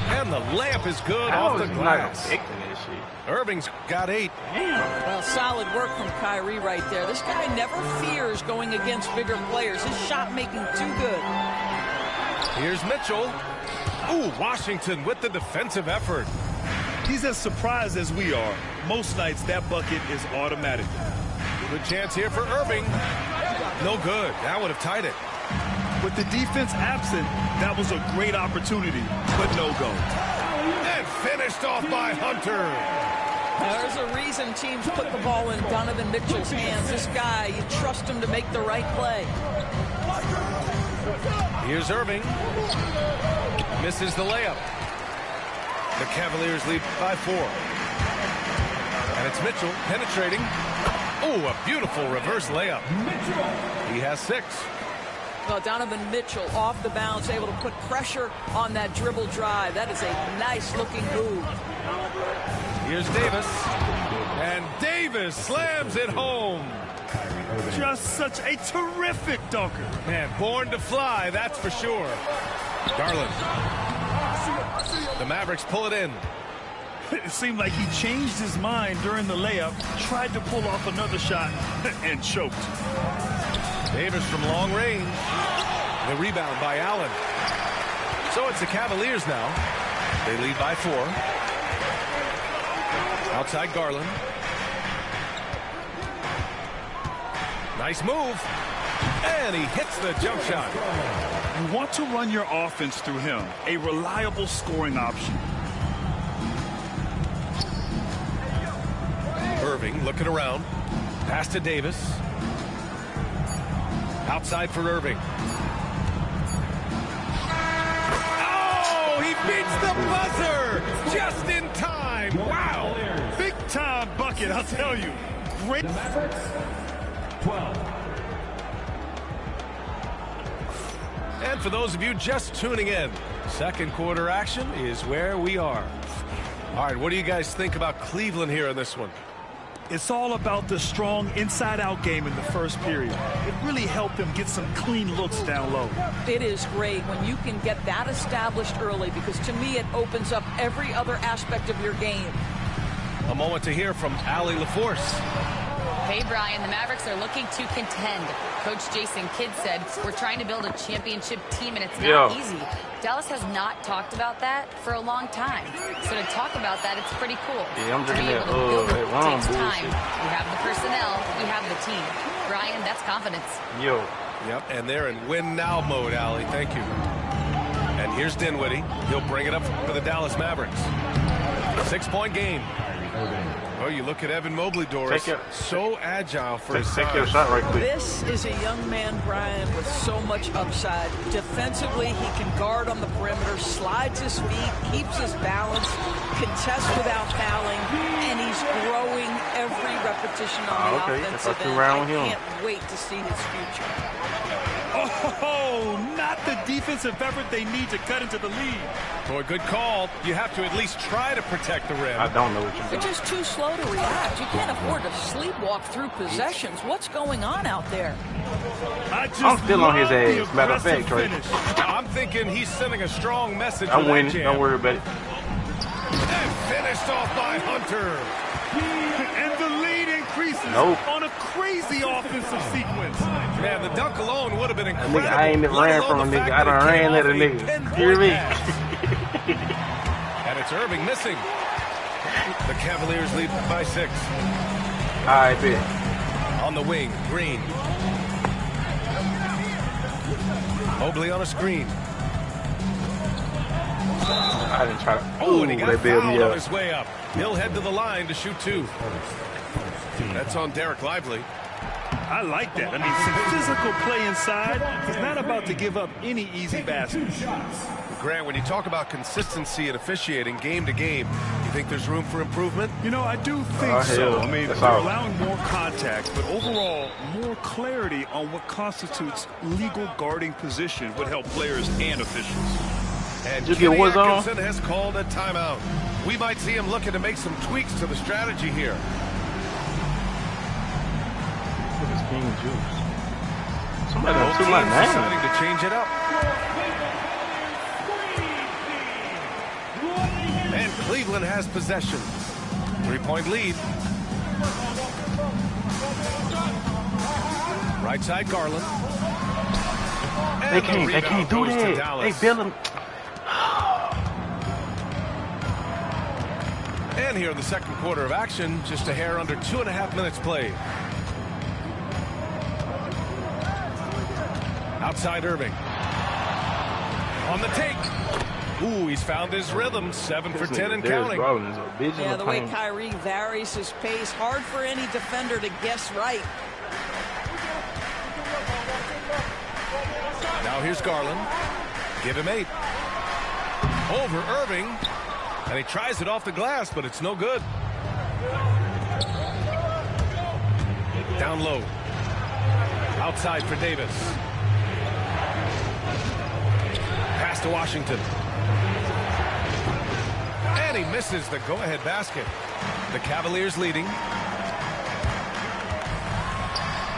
And the layup is good off the glass. Irving's got 8. Well, solid work from Kyrie right there. This guy never fears going against bigger players. His shot making too good. Here's Mitchell. Ooh, Washington with the defensive effort. He's as surprised as we are. Most nights that bucket is automatic. Good chance here for Irving. No good. That would have tied it. With the defense absent, that was a great opportunity, but no go. And finished off by Hunter. There's a reason teams put the ball in Donovan Mitchell's hands. This guy, you trust him to make the right play. Here's Irving. Misses the layup. The Cavaliers lead by 4. And it's Mitchell penetrating. Oh, a beautiful reverse layup. He has 6. Well, Donovan Mitchell off the bounce, able to put pressure on that dribble drive. That is a nice-looking move. Here's Davis. And Davis slams it home. Just such a terrific dunker. Man, born to fly, that's for sure. Garland. The Mavericks pull it in. It seemed like he changed his mind during the layup, tried to pull off another shot, and choked. Davis from long range. The rebound by Allen. So it's the Cavaliers now. They lead by 4. Outside Garland. Nice move. And he hits the jump shot. You want to run your offense through him. A reliable scoring option. Irving looking around. Pass to Davis. Outside for Irving. Oh, he beats the buzzer just in time. Wow. Big time bucket, I'll tell you. Great. The Mavericks, 12. And for those of you just tuning in, second quarter action is where we are. All right, what do you guys think about Cleveland here in this one? It's all about the strong inside-out game in the first period. It really helped them get some clean looks down low. It is great when you can get that established early, because to me it opens up every other aspect of your game. A moment to hear from Allie LaForce. Hey, Brian, the Mavericks are looking to contend. Coach Jason Kidd said, we're trying to build a championship team, and it's not easy. Dallas has not talked about that for a long time. So to talk about that, it's pretty cool. Yeah, I'm drinking that takes time. We have the personnel, we have the team. Brian, that's confidence. Yep, and they're in win now mode, Allie. Thank you. And here's Dinwiddie. He'll bring it up for the Dallas Mavericks. 6-point game. know, you look at Evan Mobley, Doris, so agile for his size. Take your shot right quick. This is a young man, Brian, with so much upside. Defensively, he can guard on the perimeter, slides his feet, keeps his balance, contests without fouling, and he's growing every repetition on the offensive end. I can't wait to see his future. Oh, not the defensive effort they need to cut into the lead. Boy, good call. You have to at least try to protect the rim. I don't know what you're doing. They're just too slow to react. You can't afford to sleepwalk through possessions. What's going on out there? I'm still on his ass. Matter of fact, Trey. I'm thinking he's sending a strong message. I'm winning. Don't worry about it. And finished off by Hunter. And the lead increases on a crazy offensive sequence. Man, the dunk alone would have been incredible. Nigga, I ain't never ran from a nigga. I done ran at a nigga. Hear me? And it's Irving missing. The Cavaliers lead by 6. I bet. On the wing, Green. Mobley on a screen. I didn't try to. Oh, and he got fouled on his way up. He'll head to the line to shoot 2. That's on Derek Lively. I like that. I mean, some physical play inside. He's not about to give up any easy baskets. Grant, when you talk about consistency and officiating game to game, you think there's room for improvement? You know, I do think so. I mean, they're allowing more contact, but overall, more clarity on what constitutes legal guarding position would help players and officials. And Kenny Atkinson has called a timeout. We might see him looking to make some tweaks to the strategy here. Look at King Juice. Somebody Both took my teams name. deciding to change it up. And Cleveland has possession. 3-point lead. Right side, Garland. They can't do that. They build them. And here in the second quarter of action, just a hair under 2.5 minutes played. Outside Irving. On the take. Ooh, he's found his rhythm. 7 for 10 and counting. Yeah, the way Kyrie varies his pace, hard for any defender to guess right. Now here's Garland. Give him 8. Over Irving. And he tries it off the glass, but it's no good. Down low. Outside for Davis. Pass to Washington. And he misses the go-ahead basket. The Cavaliers leading.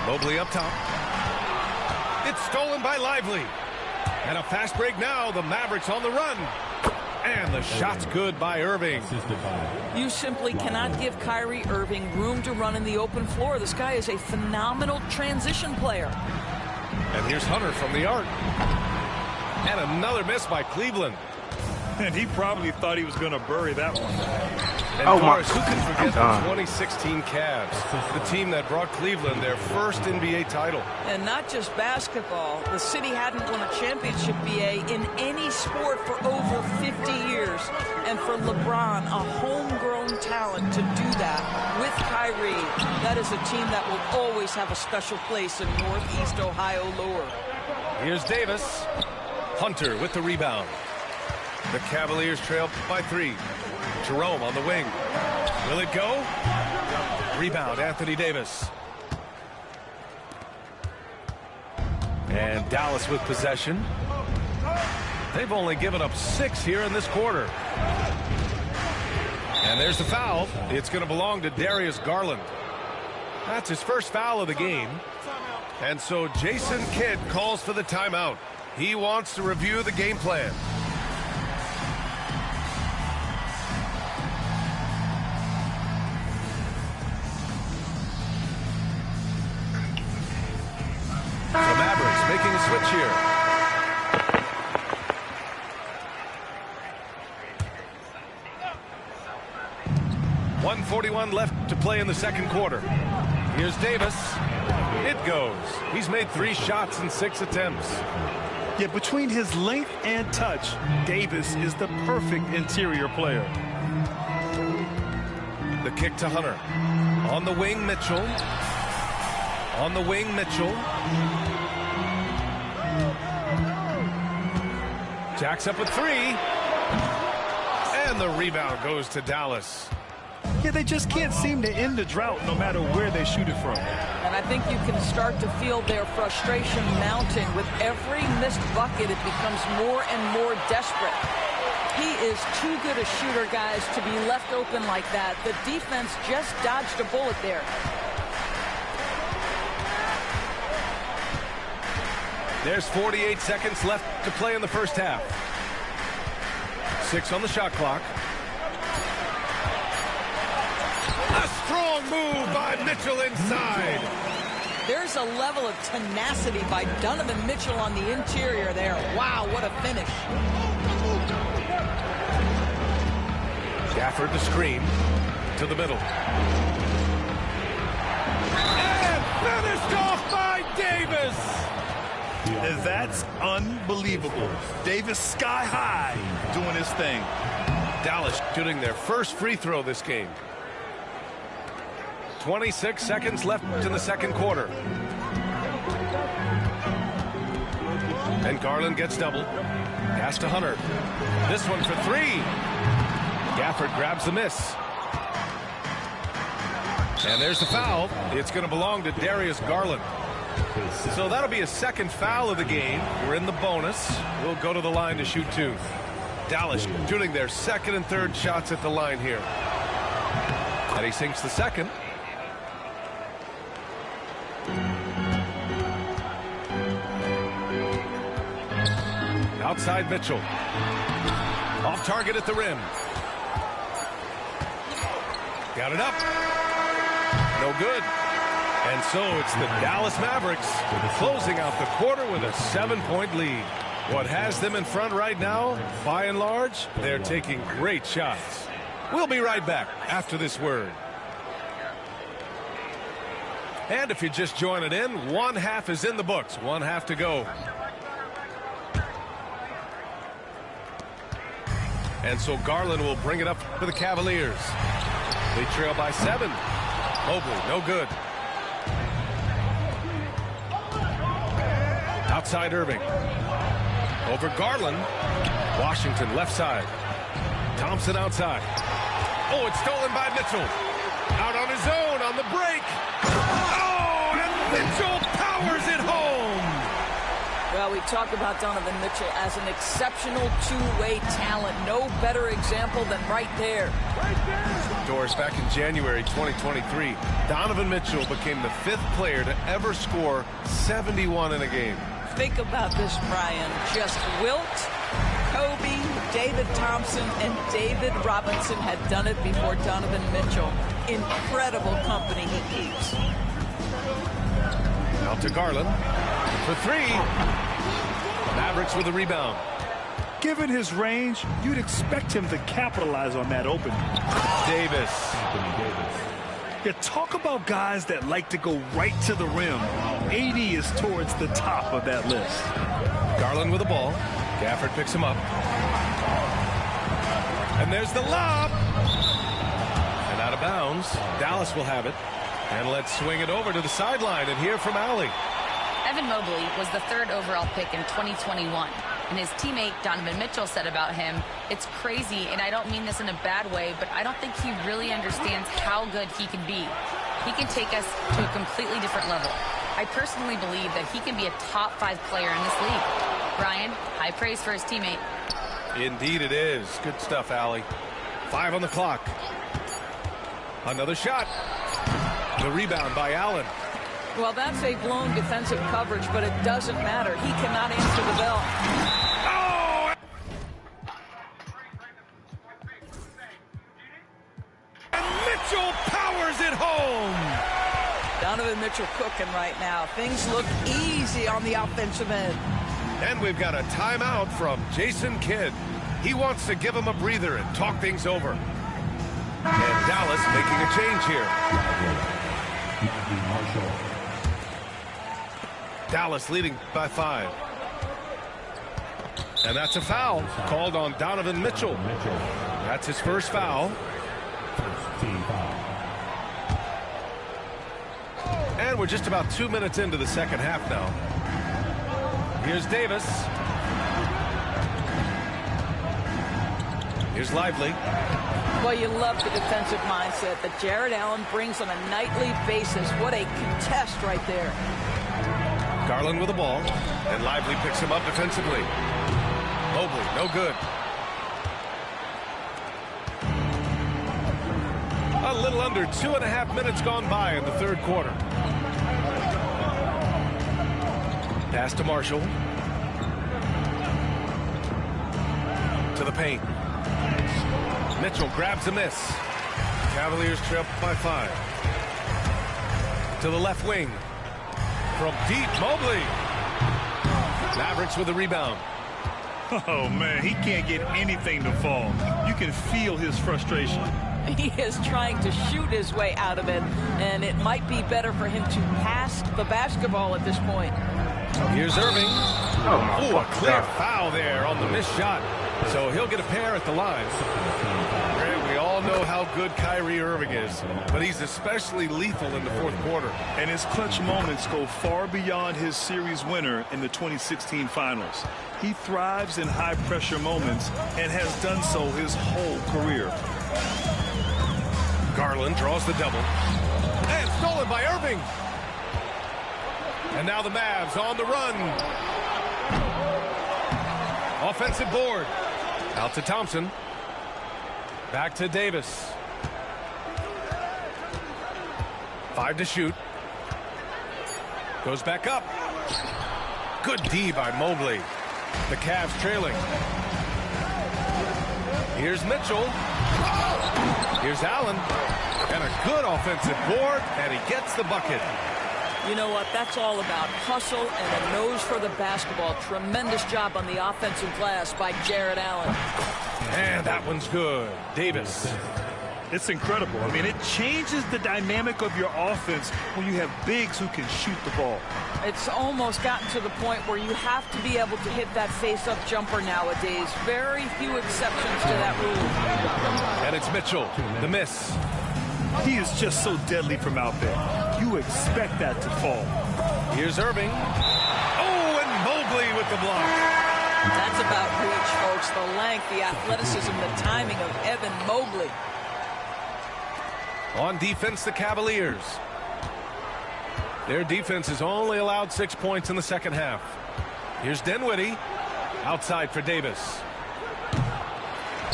Mobley up top. It's stolen by Lively. And a fast break now. The Mavericks on the run. And the shot's good by Irving. You simply cannot give Kyrie Irving room to run in the open floor. This guy is a phenomenal transition player. And here's Hunter from the arc. And another miss by Cleveland. And he probably thought he was going to bury that one. And Doris, who can forget the 2016 Cavs, the team that brought Cleveland their first NBA title. And not just basketball. The city hadn't won a championship, BA, in any sport for over 50 years. And for LeBron, a homegrown talent, to do that with Kyrie, that is a team that will always have a special place in Northeast Ohio lore. Here's Davis. Hunter with the rebound. The Cavaliers trail by 3. Jerome on the wing. Will it go? Rebound, Anthony Davis. And Dallas with possession. They've only given up 6 here in this quarter. And there's the foul. It's going to belong to Darius Garland. That's his first foul of the game. And so Jason Kidd calls for the timeout. He wants to review the game plan. The Mavericks making a switch here. .141 left to play in the second quarter. Here's Davis. It goes. He's made 3 shots in 6 attempts. Yeah, between his length and touch, Davis is the perfect interior player. The kick to Hunter. On the wing, Mitchell. On the wing, Mitchell. Jacks up with 3. And the rebound goes to Dallas. Yeah, they just can't seem to end the drought no matter where they shoot it from. And I think you can start to feel their frustration mounting. With every missed bucket, it becomes more and more desperate. He is too good a shooter, guys, to be left open like that. The defense just dodged a bullet there. There's 48 seconds left to play in the first half. 6 on the shot clock. A strong move by Mitchell inside. There's a level of tenacity by Donovan Mitchell on the interior there. Wow, what a finish. Gafford the screen to the middle. And finished off by Davis. And that's unbelievable. Davis sky high doing his thing. Dallas shooting their first free throw this game. 26 seconds left in the second quarter. And Garland gets doubled. Pass to Hunter. This one for 3. Gafford grabs the miss. And there's the foul. It's going to belong to Darius Garland. So that'll be a second foul of the game. We're in the bonus. We'll go to the line to shoot 2. Dallas shooting their second and third shots at the line here. And he sinks the second. Outside Mitchell. Off target at the rim. Got it up. No good. And so it's the Dallas Mavericks closing out the quarter with a 7-point lead. What has them in front right now, by and large, they're taking great shots. We'll be right back after this word. And if you're just joining in, one half is in the books. One half to go. And so Garland will bring it up for the Cavaliers. They trail by 7. Mobley, no good. Outside Irving. Over Garland. Washington left side. Thompson outside. Oh, it's stolen by Mitchell. Out on his own on the break. Oh, and Mitchell powers it home. Well, we talk about Donovan Mitchell as an exceptional two-way talent. No better example than right there. Doris, back in January 2023, Donovan Mitchell became the 5th player to ever score 71 in a game. Think about this, Brian. Just Wilt, Kobe, David Thompson, and David Robinson had done it before Donovan Mitchell. Incredible company he keeps. Out to Garland for 3. Mavericks with a rebound. Given his range, you'd expect him to capitalize on that opening. Davis. Yeah, talk about guys that like to go right to the rim. AD is towards the top of that list. Garland with the ball. Gafford picks him up. And there's the lob. And out of bounds. Dallas will have it. And let's swing it over to the sideline and hear from Allie. Evan Mobley was the 3rd overall pick in 2021. And his teammate Donovan Mitchell said about him, "It's crazy, and I don't mean this in a bad way, but I don't think he really understands how good he can be. He can take us to a completely different level. I personally believe that he can be a top 5 player in this league." Brian, high praise for his teammate. Indeed it is. Good stuff, Allie. 5 on the clock. Another shot. The rebound by Allen. Well, that's a blown defensive coverage, but it doesn't matter. He cannot answer the bell. Oh! And Mitchell powers it home. Donovan Mitchell cooking right now. Things look easy on the offensive end. And we've got a timeout from Jason Kidd. He wants to give him a breather and talk things over. And Dallas making a change here. Dallas leading by 5. And that's a foul called on Donovan Mitchell. That's his first foul. And we're just about 2 minutes into the second half now. Here's Davis. Here's Lively. Well, you love the defensive mindset that Jared Allen brings on a nightly basis. What a contest right there. Garland with the ball, and Lively picks him up defensively. Mobley, no good. A little under 2.5 minutes gone by in the third quarter. Pass to Marshall. To the paint. Mitchell grabs a miss. Cavaliers trail by 5. To the left wing. From deep, Mobley. Mavericks with the rebound. Oh, man, he can't get anything to fall. You can feel his frustration. He is trying to shoot his way out of it, and it might be better for him to pass the basketball at this point. Here's Irving. Oh, a clear foul there on the missed shot. So he'll get a pair at the line. We all know how good Kyrie Irving is, but he's especially lethal in the fourth quarter. And his clutch moments go far beyond his series winner in the 2016 finals. He thrives in high-pressure moments and has done so his whole career. Garland draws the double. And stolen by Irving. And now the Mavs on the run. Offensive board. Out to Thompson. Back to Davis. 5 to shoot. Goes back up. Good D by Mobley. The Cavs trailing. Here's Mitchell. Here's Allen. And a good offensive board, and he gets the bucket. You know what? That's all about hustle and a nose for the basketball. Tremendous job on the offensive glass by Jared Allen. And that one's good. Davis. It's incredible. I mean, it changes the dynamic of your offense when you have bigs who can shoot the ball. It's almost gotten to the point where you have to be able to hit that face-up jumper nowadays. Very few exceptions to that rule. And it's Mitchell. The miss. He is just so deadly from out there. You expect that to fall. Here's Irving. Oh, and Mobley with the block. That's about reach, folks. The length, the athleticism, the timing of Evan Mobley. On defense, the Cavaliers. Their defense has only allowed 6 points in the second half. Here's Dinwiddie. Outside for Davis.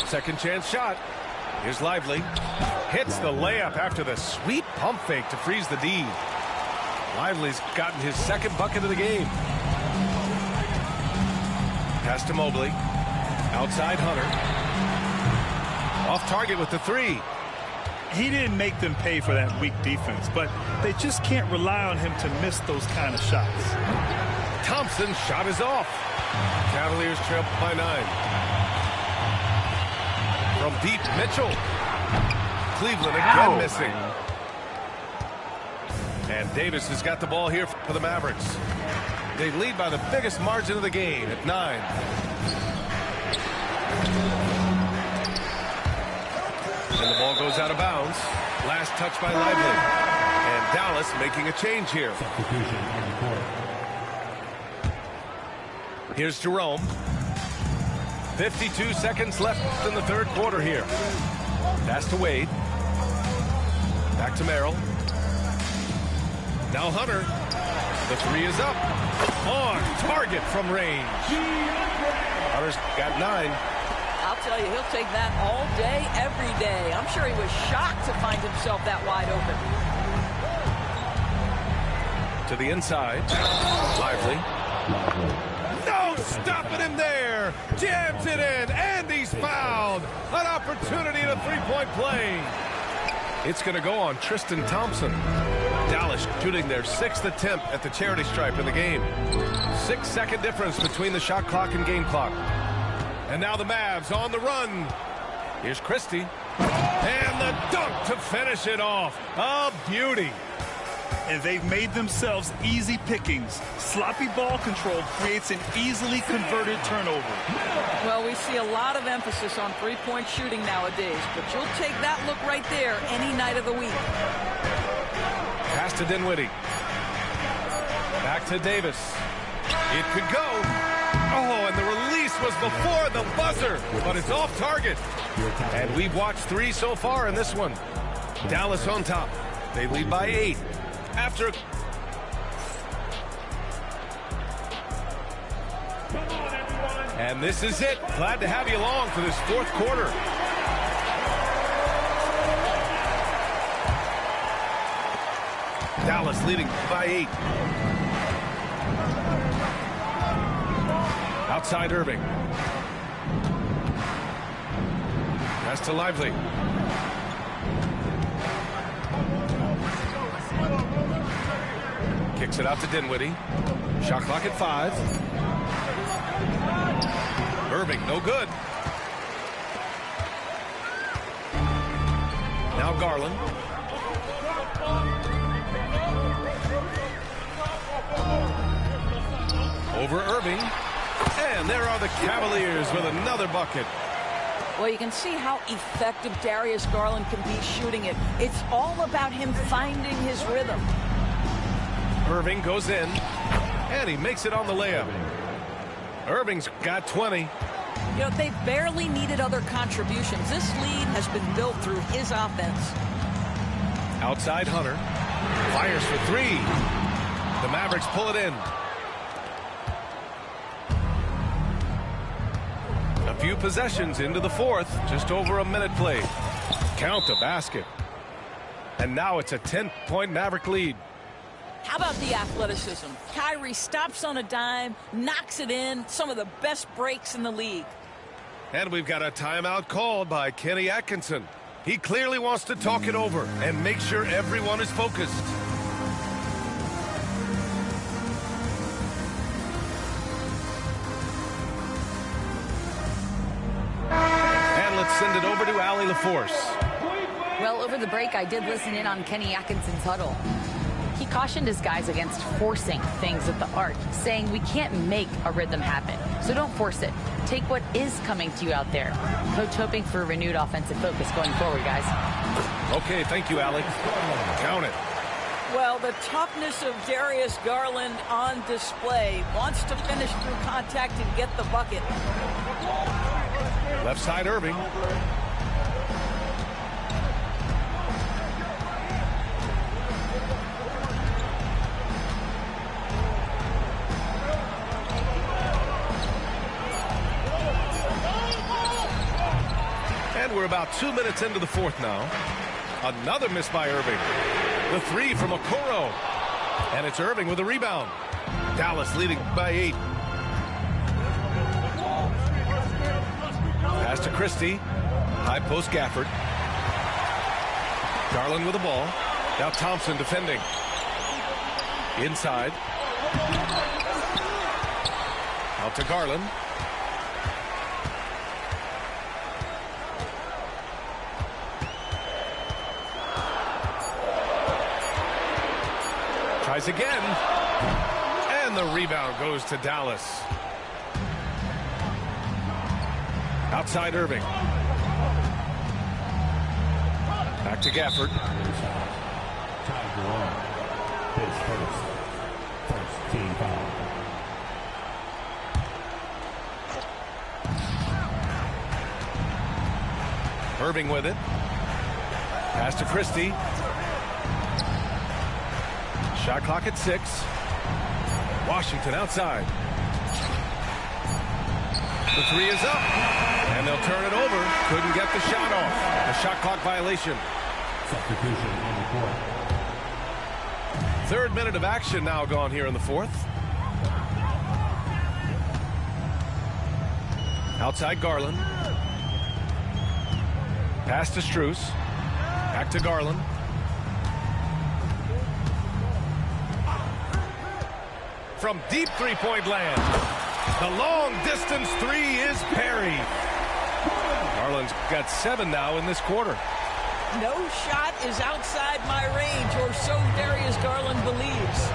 Second chance shot. Here's Lively. Hits the layup after the sweet pump fake to freeze the D. Lively's gotten his second bucket of the game. Pass to Mobley. Outside Hunter. Off target with the 3. He didn't make them pay for that weak defense, but they just can't rely on him to miss those kind of shots. Thompson's shot is off. Cavaliers trail by 9. From deep, Mitchell. Cleveland again missing. And Davis has got the ball here for the Mavericks. They lead by the biggest margin of the game at 9. And the ball goes out of bounds. Last touch by Lively. And Dallas making a change here. Here's Jerome. 52 seconds left in the third quarter here. Pass to Wade. Back to Merrill. Now Hunter. The 3 is up. On target from range. Hunter's got 9. I'll tell you, he'll take that all day, every day. I'm sure he was shocked to find himself that wide open. To the inside. Lively. No stopping him there. Jams it in, and he's fouled. An opportunity to three-point play. It's going to go on Tristan Thompson. Dallas shooting their 6th attempt at the charity stripe in the game. 6-second difference between the shot clock and game clock. And now the Mavs on the run. Here's Christie. And the dunk to finish it off. A beauty. and they've made themselves easy pickings. Sloppy ball control creates an easily converted turnover. Well, we see a lot of emphasis on three-point shooting nowadays, but you'll take that look right there any night of the week. Pass to Dinwiddie. Back to Davis. It could go. Oh, and the release was before the buzzer, but it's off target. And we've watched 3 so far in this one. Dallas on top. They lead by 8. After... And this is it. Glad to have you along for this 4th quarter. Dallas leading by 8. Outside Irving. Pass to Lively. Kicks it out to Dinwiddie. Shot clock at 5. Irving, no good. Now Garland. Over Irving. And there are the Cavaliers with another bucket. Well, you can see how effective Darius Garland can be shooting it. It's all about him finding his rhythm. Irving goes in, and he makes it on the layup. Irving's got 20. You know, they've barely needed other contributions. This lead has been built through his offense. Outside Hunter. Fires for 3. The Mavericks pull it in. A few possessions into the 4th. Just over a minute played. Count the basket. And now it's a 10-point Maverick lead. How about the athleticism? Kyrie stops on a dime, knocks it in. Some of the best breaks in the league. And we've got a timeout called by Kenny Atkinson. He clearly wants to talk it over and make sure everyone is focused. And let's send it over to Allie LaForce. Well, over the break, I did listen in on Kenny Atkinson's huddle. He cautioned his guys against forcing things at the arc, saying we can't make a rhythm happen, so don't force it. Take what is coming to you out there. Coach hoping for a renewed offensive focus going forward, guys. Okay, thank you, Allie. Count it. Well, the toughness of Darius Garland on display. Wants to finish through contact and get the bucket. Left side Irving. And we're about 2 minutes into the 4th now. Another miss by Irving. The 3 from Okoro. And it's Irving with a rebound. Dallas leading by 8. Pass to Christie. High post Gafford. Garland with the ball. Now Thompson defending. Inside. Out to Garland. Tries again. And the rebound goes to Dallas. Outside Irving. Back to Gafford. First team foul. Irving with it. Pass to Christie. Shot clock at 6. Washington outside. The 3 is up. And they'll turn it over. Couldn't get the shot off. A shot clock violation. Substitution on the court. 3rd minute of action now gone here in the 4th. Outside Garland. Pass to Strus. Back to Garland. From deep three-point land. The long-distance 3 is Perry. Garland's got 7 now in this quarter. No shot is outside my range, or so Darius Garland believes.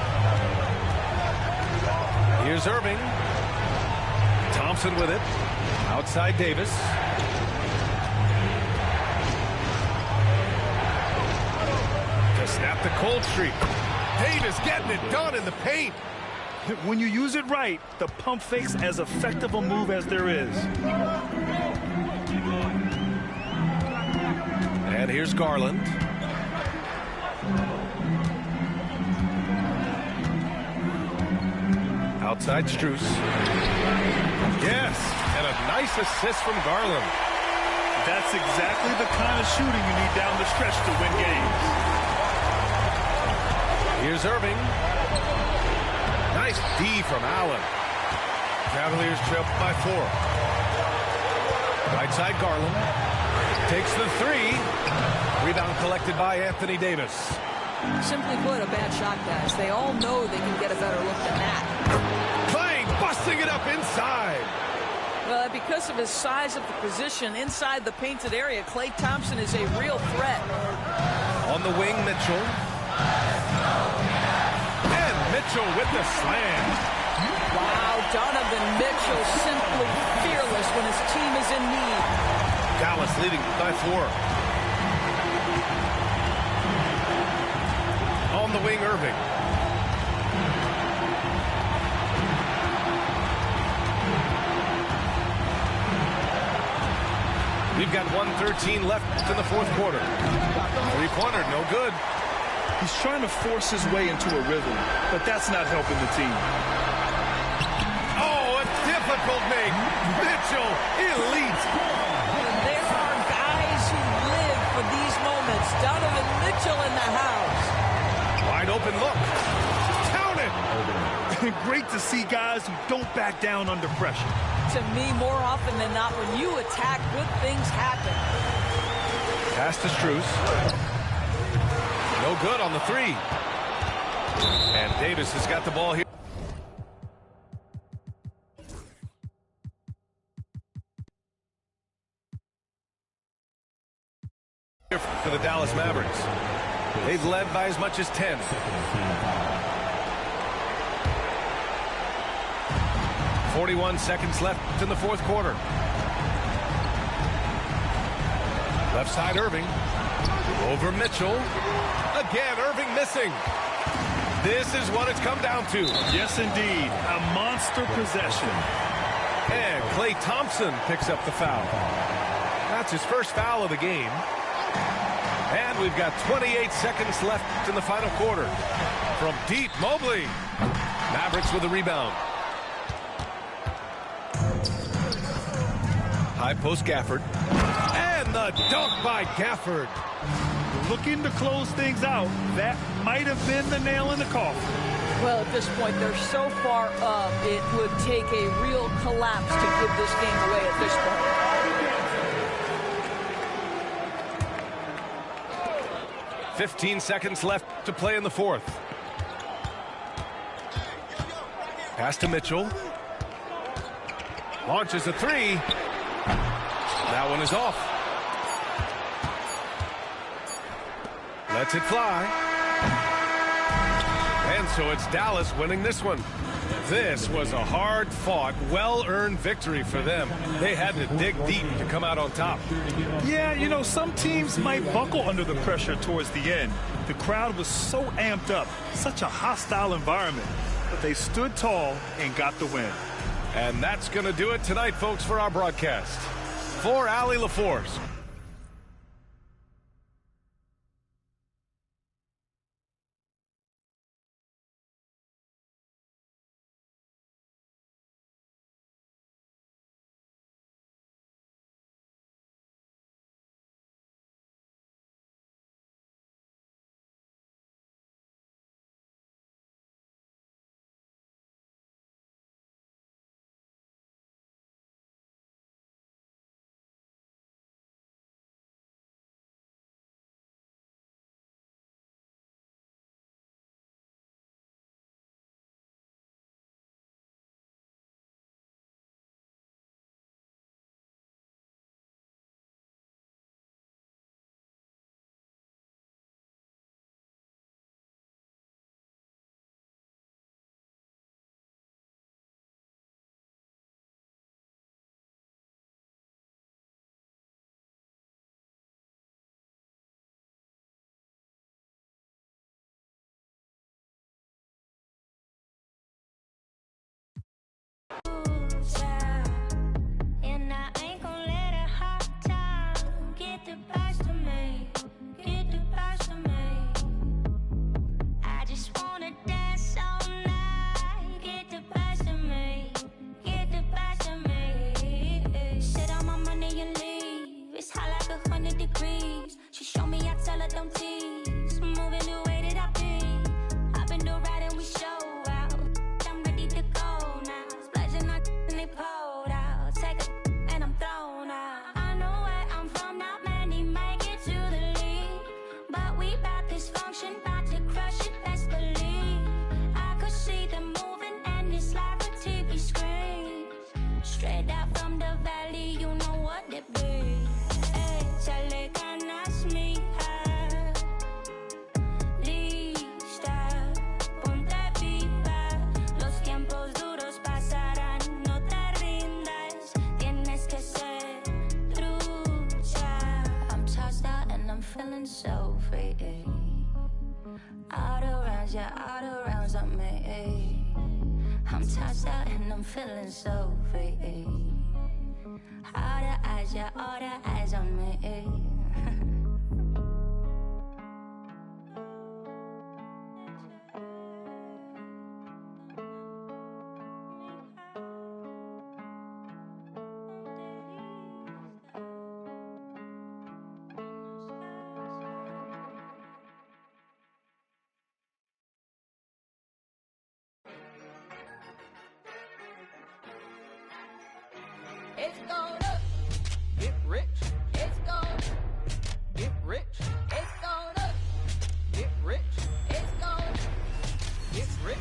Here's Irving. Thompson with it. Outside Davis. To snap the cold streak. Davis getting it done in the paint. When you use it right, the pump fake's as effective a move as there is. And here's Garland. Outside Strus. Yes, and a nice assist from Garland. That's exactly the kind of shooting you need down the stretch to win games. Here's Irving. Nice D from Allen. Cavaliers trail by 4. Right side Garland. Takes the 3. Rebound collected by Anthony Davis. Simply put, a bad shot, guys. They all know they can get a better look than that. Clay busting it up inside. Well, because of his size of the position inside the painted area, Klay Thompson is a real threat. On the wing, Mitchell. And Mitchell with the slam. Wow, Donovan Mitchell simply fearless when his team is in need. Dallas leading by 4. On the wing, Irving. We've got 1:13 left in the 4th quarter. 3-pointer, no good. He's trying to force his way into a rhythm, but that's not helping the team. Oh, a difficult make. Mitchell, elite. There are guys who live for these moments. Donovan Mitchell in the house. Wide open look. Count it. Great to see guys who don't back down under pressure. To me, more often than not, when you attack, good things happen. Pass to Strus. No good on the 3. And Davis has got the ball here. For the Dallas Mavericks. They've led by as much as 10. 41 seconds left in the 4th quarter. Left side, Irving. Over Mitchell. Again, Irving missing. This is what it's come down to. Yes, indeed. A monster possession. And Klay Thompson picks up the foul. That's his first foul of the game. And we've got 28 seconds left in the final quarter. From deep, Mobley. Mavericks with a rebound. High post Gafford. And the dunk by Gafford. Looking to close things out. That might have been the nail in the coffin. Well, at this point, they're so far up, it would take a real collapse to give this game away at this point. 15 seconds left to play in the 4th. Pass to Mitchell. Launches a 3. That one is off. Lets it fly. And so it's Dallas winning this one. This was a hard-fought, well-earned victory for them. They had to dig deep to come out on top. Yeah, you know, some teams might buckle under the pressure towards the end. The crowd was so amped up, such a hostile environment. But they stood tall and got the win. And that's going to do it tonight, folks, for our broadcast. For Allie LaForce. And I ain't gon' let a hard time get the best of me, get the best of me. I just wanna dance all night, get the best of me, get the best of me. Sit on my money and leave, it's hot like 100 degrees. She show me, I tell her don't tease, moving the way that I be. I've been the ride and we show out, I'm ready to go now. Splashing on and they pulled out, take a and I'm thrown out. I know where I'm from, not many make it to the league, but we bout this function, bout to crush it, best believe. I could see them moving and it's like a TV screen, straight out from the valley, you know what it be. Échale ganas, mija, lista, ponte viva. Los tiempos duros pasarán, no te rindas, tienes que ser trucha. I'm tossed out and I'm feeling so free. Out of rounds, yeah, out of rounds on me. I'm tossed out and I'm feeling so free. All the eyes, yeah, all the eyes on me. It's gonna get rich. It's gonna get rich. It's gonna get rich. It's gonna get rich.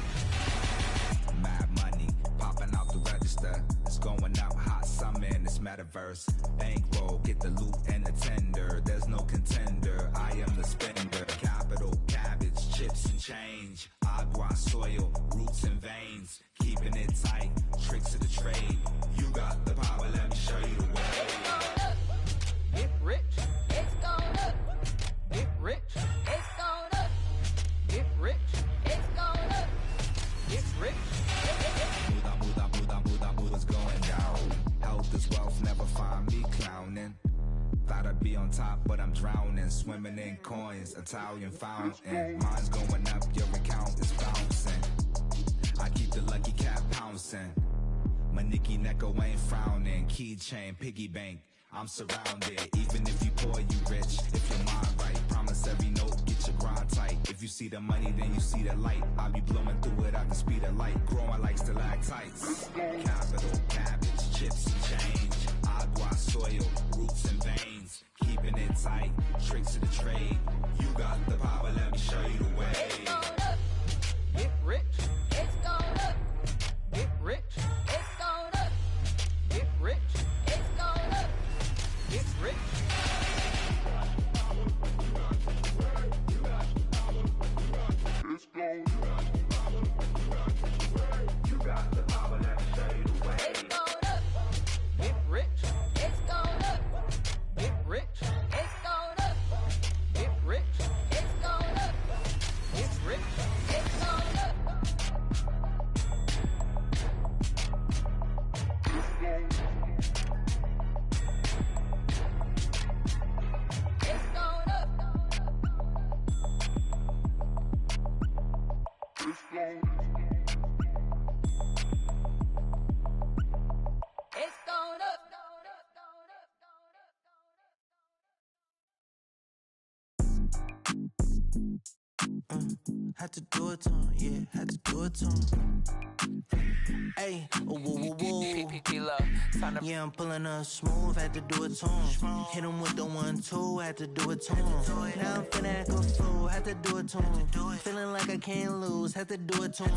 Mad money popping out the register. It's going out hot summer in this metaverse. Bankroll, get the loot and the tender. There's no contender. I am the spender. Capital, cabbage, chips and change. Agua, soil, roots and veins. Keeping it tight. Tricks of the trade. You got the power, let me show you the way. It's gonna get rich. It's gonna get rich. It's gonna get rich. It's gonna get rich. Muda's going down. Health is wealth, never find me clowning. Thought I'd be on top, but I'm drowning. Swimming in coins, Italian fountain. Mine's going up, your account is bouncing. I keep the lucky cat pouncing. My Nicky Necko ain't frowning. Keychain, piggy bank, I'm surrounded. Even if you poor, you rich. If your mind right, promise every note, get your grind tight. If you see the money, then you see the light. I'll be blowing through it at the speed of light. Growing like stalactites. Capital, cabbage, chips and change. Agua, soil, roots and veins. Keeping it tight, tricks of the trade. You got the power, let me show you the way. It's gonna get rich. It's gonna get rich. It's gonna get rich. It's gonna get rich. It's gonna. You got the power, let me show you the way. It's gonna get rich. It's gonna get rich. It's gonna get rich. It's gonna get rich. It's gonna. Had to do it to him, yeah, had to do it to him. Hey, whoa, whoa, whoa. Yeah, I'm pulling up smooth, had to do it to him. Hit him with the 1-2, had to do it to him. Now I'm finna act a fool, had to do it to him. Feeling like I can't lose, had to do it to him.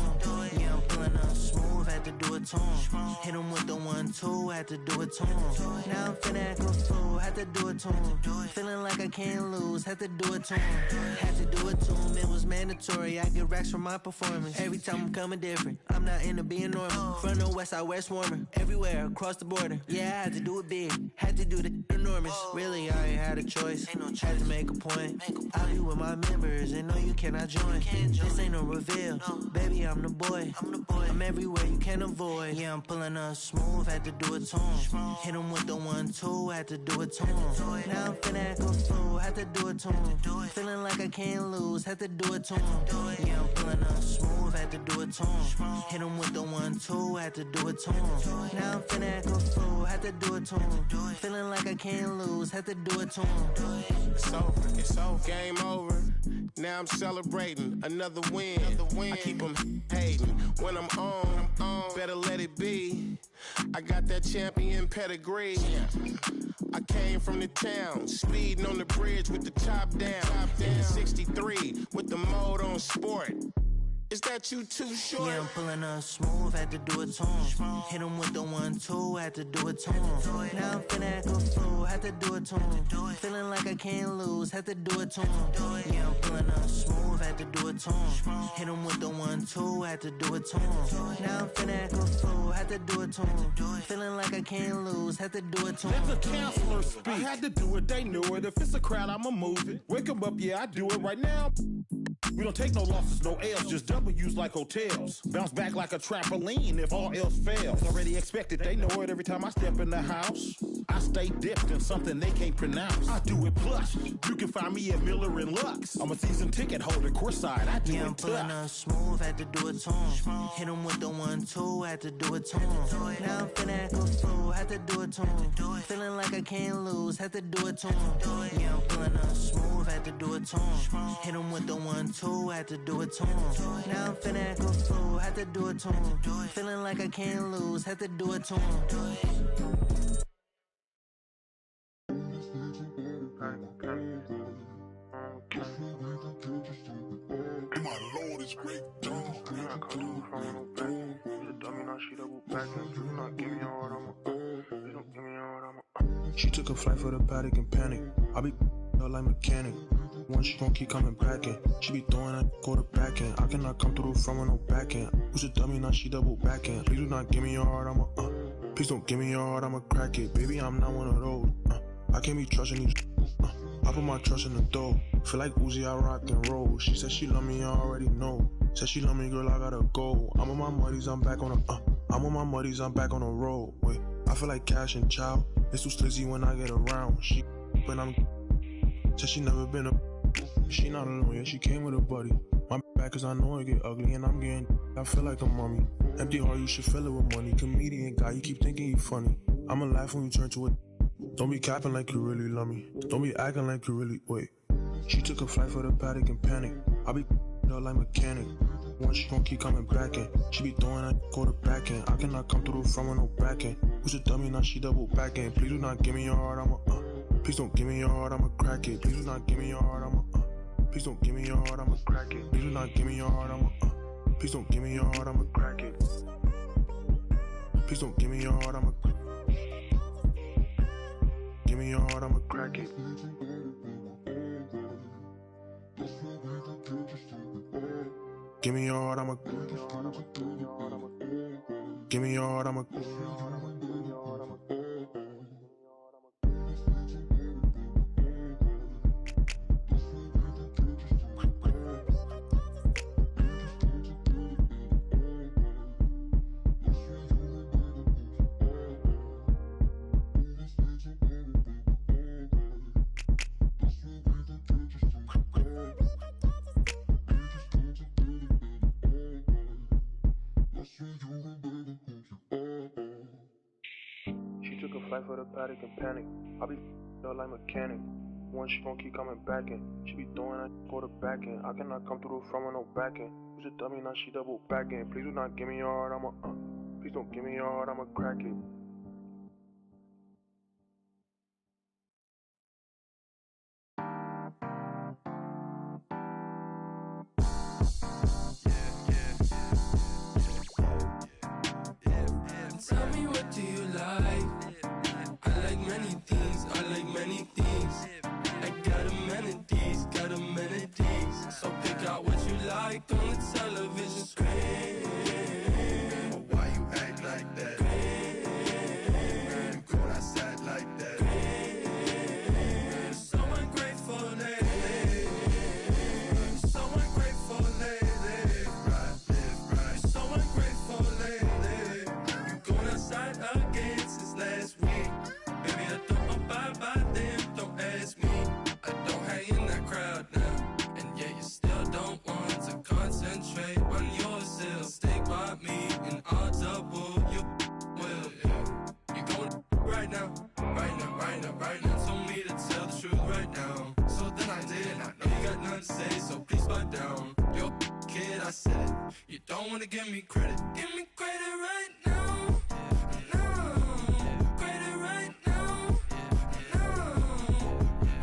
Yeah, I'm pulling up smooth, had to do it to him. Hit him with the 1-2, had to do it to him. Now I'm finna act a fool, had to do it to him. Feeling like I can't lose, had to do it to him. Had to do it to him, it was mandatory. I get racks from my performance. Every time I'm coming different, I'm not into being normal. From the west side, west warmer. Everywhere, across the border. Yeah, I had to do it big, had to do the north. enormous. Really, I ain't had a choice. Had to make a point. I'll be with my members and no, you cannot join. This ain't no reveal. Baby, I'm the boy. I'm everywhere you can avoid. Yeah, I'm pulling up smooth. Had to do it to him. Hit him with the 1-2. Had to do it to him. Now I'm finna act a fool. Had to do it to him. Feeling like I can't lose. Had to do it to him. Yeah, I'm pulling up smooth. Had to do it to him. Hit him with the 1-2. Had to do it to him. Now I'm finna act a fool. Had to do it to him. Feeling like I can't lose. Had to do it to him. It's over. Game over. Now I'm celebrating another win. I keep them hating. When I'm on, better let it be. I got that champion pedigree. I came from the town, speeding on the bridge with the top down. In the 63 with the mode on sport. Is that you too short? Yeah, I'm pulling up smooth, had to do it to him. Hit him with the 1-2, had to do it to him. Now I'm finna act a fool, had to do it to him. Feeling like I can't lose, had to do it to him. Yeah, I'm pulling up smooth, had to do it to him. Hit him with the 1-2, had to do it to him. Now I'm finna act a fool, had to do it to him. Feeling like I can't lose, had to do it to him. Let the counselor speak. I had to do it, they knew it. If it's a crowd, I'ma move it. Wake them up, yeah, I do it right now. We don't take no losses, no L's, just W's like hotels. Bounce back like a trampoline if all else fails. Already expected, they know it every time I step in the house. I stay dipped in something they can't pronounce. I do it plus. You can find me at Miller and Lux. I'm a season ticket holder, courtside. I do yeah, it I'm pulling up smooth, had to do it to him. Hit him with the 1-2, had to do it to him. Now I'm finna act a fool, had to do it to him. Feeling like I can't lose, had to do it to him. Yeah, I'm pulling up smooth, had to do it to him. Hit him with the 1-2, had to do it to him. Now I'm finna act a fool, had to do it to him. Feeling like I can't lose, had to do it to him. My Lord is great. She took a flight for the paddock and panic. I be her like mechanic. One she gon' keep coming back in. She be throwing that quarterback in. I cannot come through the front with no back end. Who's a dummy, now she double back in. Please do not give me your heart, I'm a Please don't give me your heart, I'ma crack it. Baby, I'm not one of those. I can't be trusting these. I put my trust in the dough. Feel like Uzi, I rock and roll. She said she love me, I already know. Said she love me, girl, I gotta go. I'm on my muddies, I'm back on the I'm on my muddies, I'm back on the road. Wait, I feel like Cash and Chow. It's too slizzy when I get around. She when I'm said she never been a. She not alone, yeah, she came with a buddy. My back cause I know it get ugly and I'm getting. I feel like a mummy. Empty heart, you should fill it with money. Comedian guy, you keep thinking you funny. I'ma laugh when you turn to it. Don't be capping like you really love me. Don't be acting like you really wait. She took a flight for the paddock and panic. I be her like mechanic. One she gon' keep coming back in. She be throwing that quarterback in. I cannot come through the front with no back end. Who's a dummy, now she double back in. Please do not give me your heart, I'm a Please don't give me your heart, I'ma crack it. Please do not give me your heart, I'm a Please don't give me your heart, I'ma crack it. Please do not give me your heart, I'm a Please don't give me your heart, I'ma crack it. Please don't give me your heart, I'ma Give me your heart, I'ma crack it. Give me your heart, I'ma Give me your heart, I'ma She took a flight for the paddock and panic. I be her like mechanic. One she gon' keep coming back in. She be throwing that quarterback in. I cannot come through the front with no back end. Who's a dummy, now she double back in. Please do not give me your heart, I'm a Please don't give me your heart, I'ma crack it. Tell me, what do you like? I like many things, I like many things. I got amenities, got amenities. So pick out what you like on the television screen. Why you act like that? You go outside like that. to give me credit. Give me credit right now. Credit right now.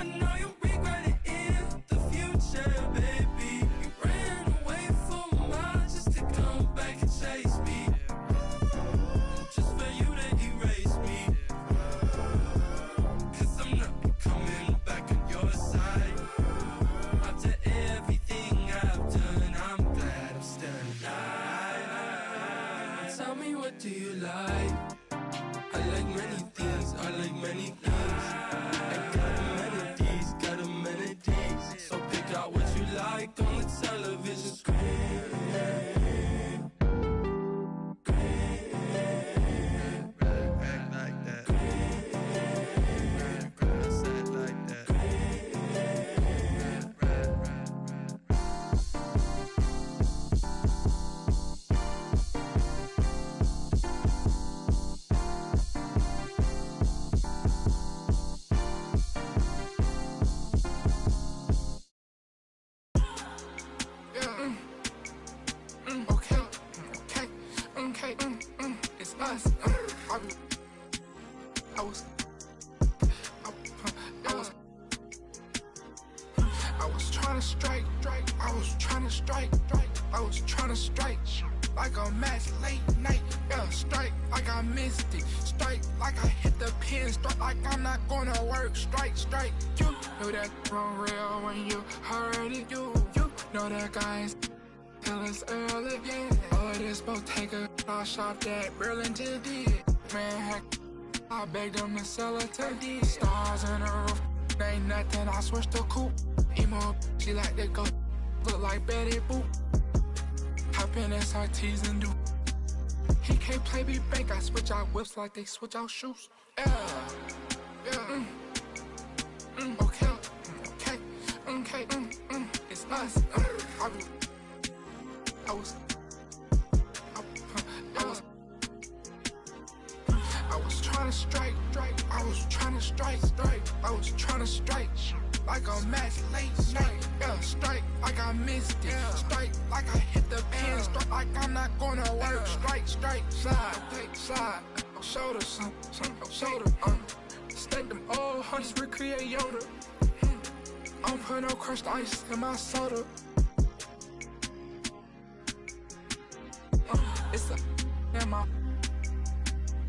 I know you regret it in the future, baby. You ran away for a while just to come back and chase me. Just for you to erase me. Cause I'm not coming back on your side. After everything I've done, I'm glad I'm still alive. Tell me, what do you like? I like many things, I like many things. I got amenities, so pick out what you like on the television screen. Act like that. Said like that. Okay, it's us. I was trying to strike. I was trying to strike like a match late night. Yeah, strike like I missed it. Strike like I hit the pin. Strike like I'm not gonna work. Strike. You know that wrong real when you heard it. You know that guys till it's early. Yeah. Oh, this boat take a shot that Burlington did. Man, heck, I begged them to sell it to these stars in the roof. Ain't nothing, I switched the coupe. Emo, she like to go look like Betty Boop. Hop in SRTs and do. He can't play me bank, I switch out whips like they switch out shoes. Yeah. Okay, it's us. I was trying to strike. I was trying to strike like a match late night. Yeah, strike like I missed it. Strike like I hit the pin. Strike like I'm not gonna work. Strike, slide. Shoulder, shoulder. Stake them all hunts, recreate Yoda. I don't put no crushed ice in my soda. It's a my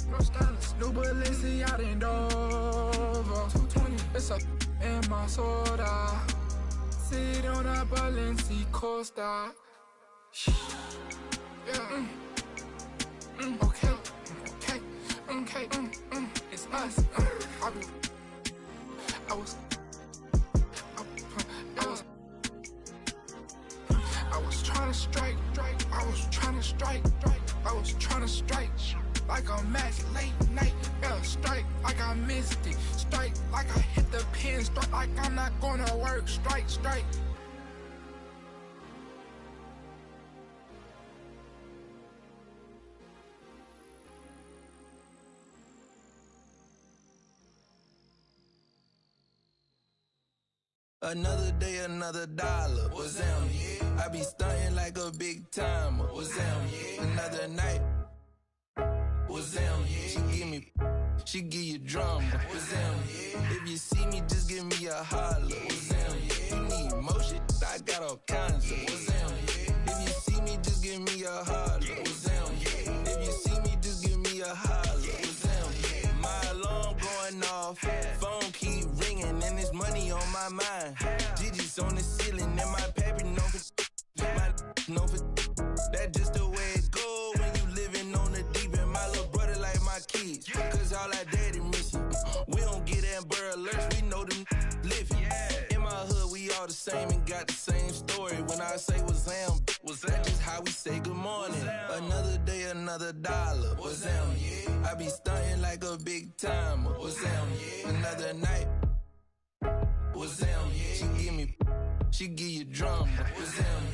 no stylist. New Balenciaga in Dover. 220. It's a in my soda. Sit on a Balenci Costa. Yeah. Okay. It's us. I was trying to strike. I was trying to strike like a match late night. Yeah, strike like I missed it. Strike like I hit the pin. Strike like I'm not gonna work. Strike. Another day, another dollar. What's them? I be stunting like a big timer. What's them? Another night. What's them? She give you drama. What's them? If you see me, just give me a holler. What's them? You need motion, I got all kinds of. What's them? If you see me, just give me a holler. What's them? If you see me, just give me a holler. What's them? My alarm going off, phone keep ringing, and there's money on my mind. Digits on the ceiling, and my paper known for that's just the way it go when you living on the deep end. My little brother like my kids, cause all our daddy missing. We don't get Amber Alerts, we know them living. In my hood, we all the same and got the same story. When I say what's them, that's just how we say good morning. Another day, another dollar. What's them? I be stunting like a big timer. What's them? Another night. What's them? She give you drama. What's them?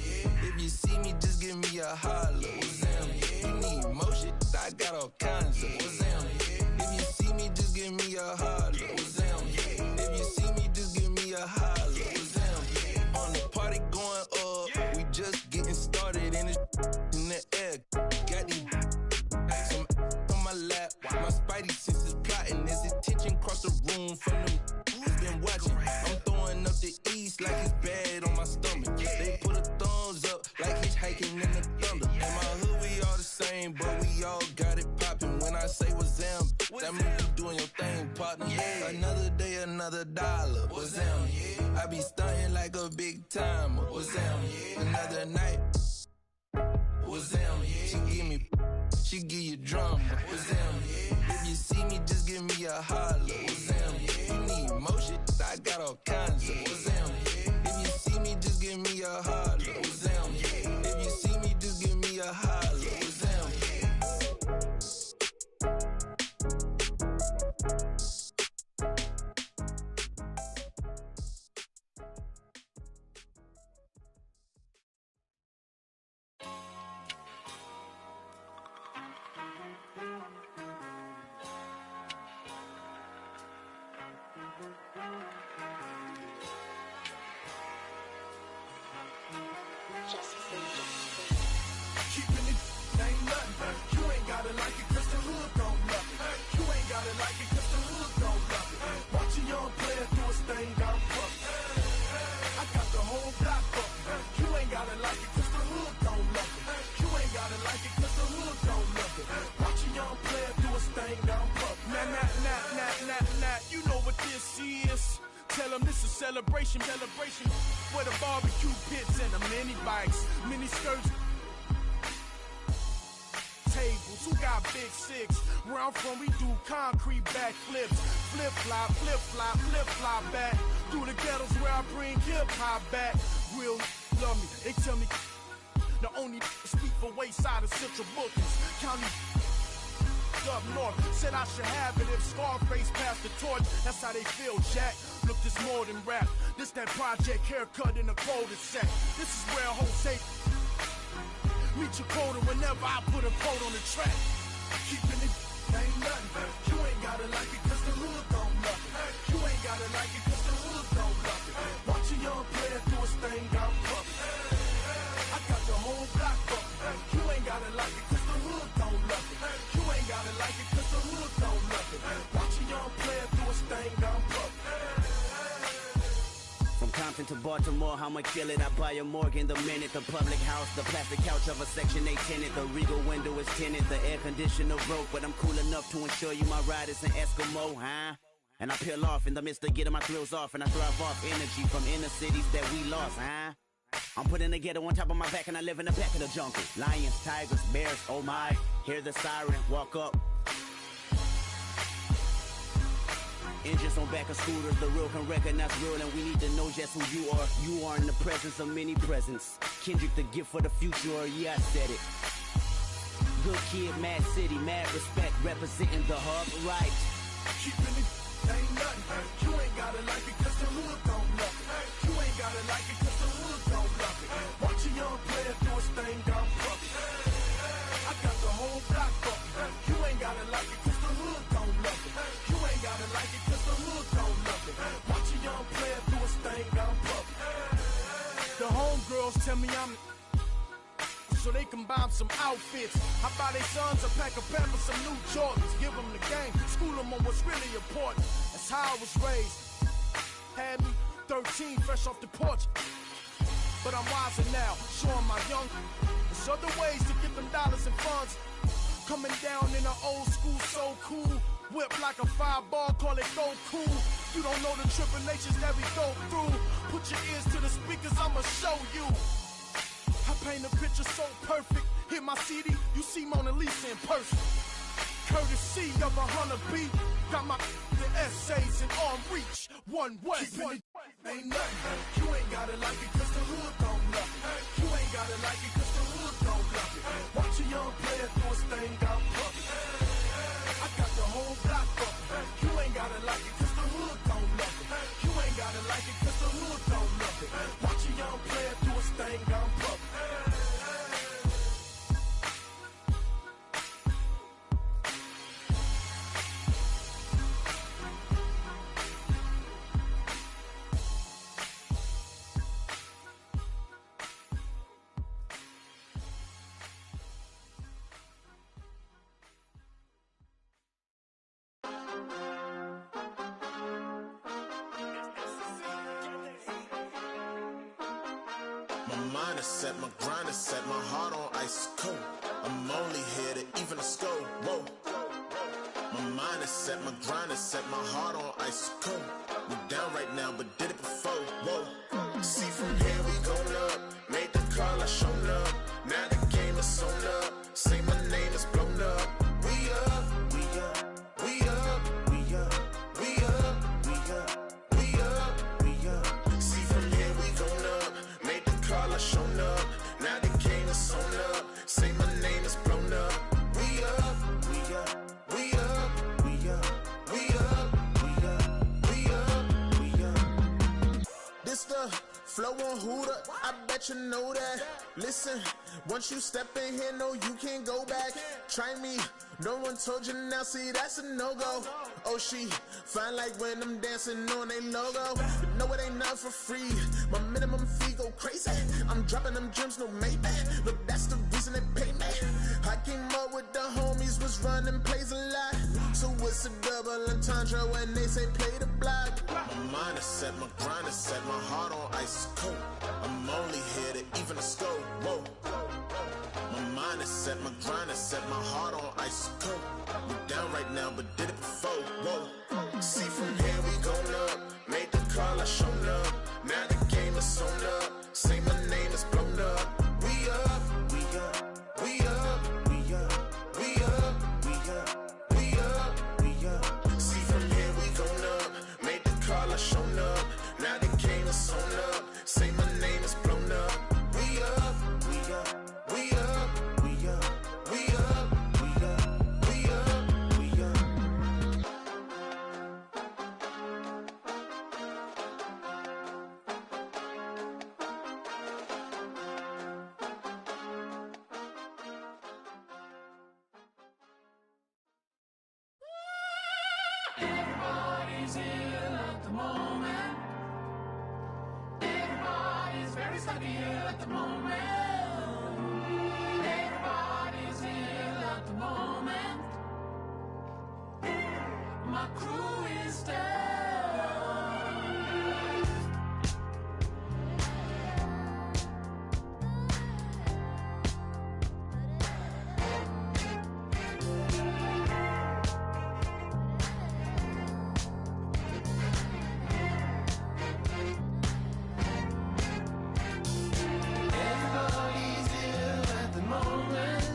If you see me, just give me a holler. What's them? You need motion, I got all kinds of. What's them? If you see me, just give me a holler. What's them? If you see me, just give me a holler. What's them? On the party going up, we just getting started in the air. another dollar. What's down, yeah? I be stunting like a big timer. What's down, yeah? Another night. What's down, yeah? She give you drama. What's down, yeah? If you see me, just give me a holler. What's down, yeah? You need motion? I got all kinds of. What's down, yeah? If you see me, just give me a holler. What's down, yeah? If you see me, just give me a holler. What's down, yeah? Keeping it ain't nothing. You ain't gotta like it cause the hood don't love it. You ain't gotta like it cause the hood don't love it. Watch a young player do his thing down front. I got the whole block fucking. You ain't gotta like it cause the hood don't love it. You ain't gotta like it cause the hood don't love it. Watch a young player do his thing down front. Nah, you know what this is. Tell them this is celebration. Where the barbecue pits and the mini bikes, mini skirts, tables. Who got big six? Where I'm from, we do concrete backflips. Flip flop back. Through the ghettos where I bring hip hop back. Real love me. They tell me the only speak for Wayside and Central Bookings. County up north said I should have it if Scarface passed the torch. That's how they feel, Jack. Look, this more than rap. This that project haircut in a cul-de-sac. This is where Jose meet your quota whenever I put a quote on the track. Keeping it ain't nothing. You ain't gotta like it cause the hood don't love it. You ain't gotta like it cause the hood don't love it. Watch a young player do his thing down public. I got the whole block fucking. You ain't gotta like it cause the hood don't love it. You ain't gotta like it cause the hood don't love it. Watch a young player do his thing down public. From Compton to Baltimore, I'ma kill it. I buy a Morgan the minute. The public house, the plastic couch of a Section 8 tenant. The Regal window is tinted. The air conditioner broke, but I'm cool enough to ensure you my ride is an Eskimo, huh? And I peel off in the midst of getting my thrills off, and I thrive off energy from inner cities that we lost, huh? I'm putting the ghetto on top of my back, and I live in the back of the jungle. Lions, tigers, bears, oh my. Hear the siren, walk up. Engines on back of scooters, the real can recognize real, and we need to know just who you are. You are in the presence of many presents. Kendrick, the gift for the future, yeah, I said it. Good kid, mad city, mad respect, representing the hub, right. Keeping it ain't nothing. You ain't gotta like it cause the hood don't love it. You ain't gotta like it cause the hood don't love it. Watch a young player do his thing down public. I got the whole block fucking. You ain't gotta like it cause the hood don't love it. You ain't gotta like it cause the hood don't love it. Watch a young player do his thing down public. The homegirls tell me I'm so they can buy some outfits. I buy their sons a pack of Pampers, some new Jordans. Give them the game, school them on what's really important. That's how I was raised. Had me 13, fresh off the porch. But I'm wiser now, showing my young there's other ways to get them dollars and funds. Coming down in an old school, so cool. Whip like a fireball, call it go cool. You don't know the tribulations that we go through. Put your ears to the speakers, I'ma show you. I paint a picture so perfect. Hit my CD, you see Mona Lisa in person. Courtesy of a hunter beat. Got my the essays in arm reach. One way. Ain't nothing. You ain't gotta like it cause the hood don't love it. You ain't gotta like it cause the hood don't love it. Watch a young player do his thing down public. I got the whole block fucking. You ain't gotta like it cause the hood don't love it. You ain't gotta like it cause the hood don't love it. Watch a young player do his thing down public. Mind is set, my grind is set, my heart on ice cold. I'm only here to even a score. Whoa. My mind is set, my grind is set, my heart on ice cold. Flow on Hooter, I bet you know that. Listen, once you step in here, no, you can't go back. Try me, no one told you now, see, that's a no-go. Oh, she fine like when I'm dancing on a logo. But no, it ain't nothing for free. My minimum fee go crazy. I'm dropping them gems, no Maybach. Look, that's the reason they pay me. I came up with the homies, was running plays a lot. So what's a double entendre when they say play the block? My mind is set, my grind is set, my heart on ice cold. I'm only here to even a scope. Whoa. My mind is set, my grind is set, my heart on ice cold. We down right now, but did it before. Whoa. See from here we going up. Made the call, I shown up. Now the game is sewn up. Say my name is blown up. We up, we up, we up, we up, we up, we up, we up, we up. See from here we going up. Made the call, I shown up. Now the game is sewn up. Say my name is blown up. We up, we up, we up, we up, we up, we up, we up, we up. Everybody's ill at the moment. Everybody's very stucky ill at the moment. Everybody's ill at the moment. My crew is down. Everybody's ill at the moment.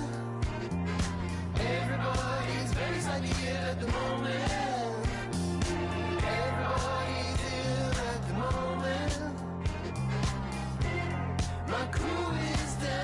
Everybody's very stucky ill at the moment. Everybody's ill at the moment. My crew is down.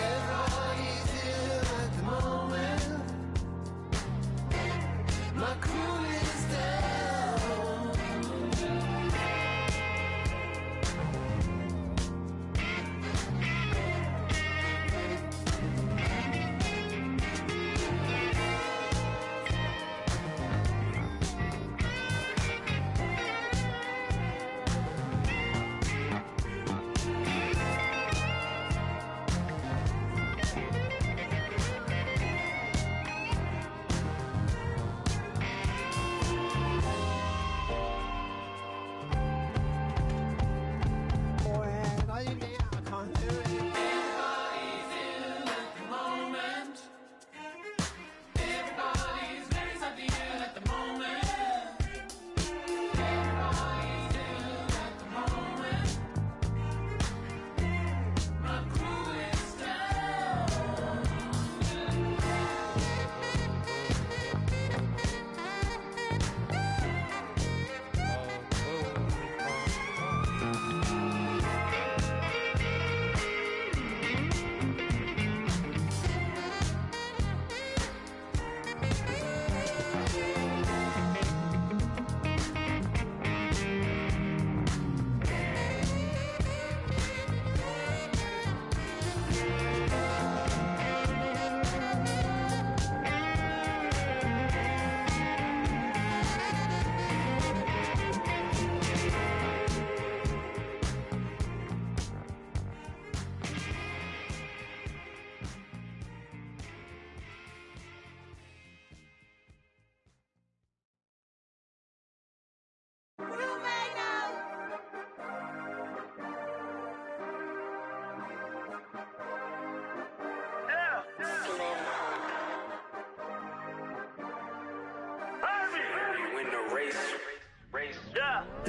Everybody's ill at the moment. My crew is down. Everybody's ill at the moment. Everybody's very stucky ill at the moment. Everybody's ill at the moment. My crew is down.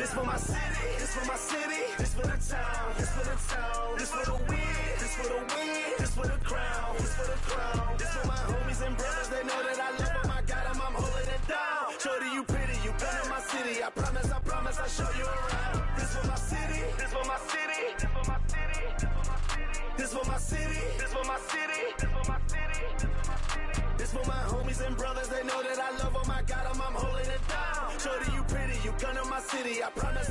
This for my city, this for my city, this for the town, this for the town, this for the win, this for the win, this for the crown, this for the crown. This for my homies and brothers, they know that I love them, I got them, I'm holding it down. Shorty, you pretty, you come in my city, I promise, I'll show you around. This for my city, this for my city, this for my city, this for my city, this for my city, this for my city. This for my homies and brothers, they know that I love them, I got them, I'm holding it down. Shorty, you pretty, you come to my city, I promise,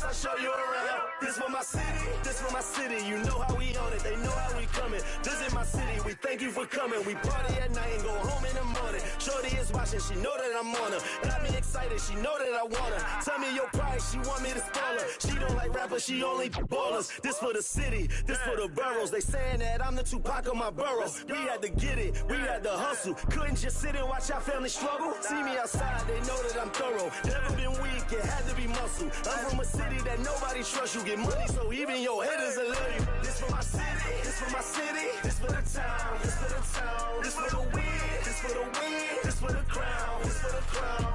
I'll show you around. This for my city, you know how we on it, they know how we coming. Visit my city, we thank you for coming. We party at night and go home in the morning. Shorty is watching, she know that I'm on her. Got me excited, she know that I want her. Tell me your price, she want me to spoil her. She don't like rappers, she only ballers. This for the city, this for the boroughs. They saying that I'm the Tupac of my borough. We had to get it, we had to hustle. Couldn't just sit and watch our family struggle. See me outside, they know that I'm thorough. Never been weak, it had to be muscle. I'm from a city that nobody trusts. You get money, so even your haters will love you. This for my city, this for my city, this for the town, this for the town, this for the win, this for the win, this for the crown, this for the crown.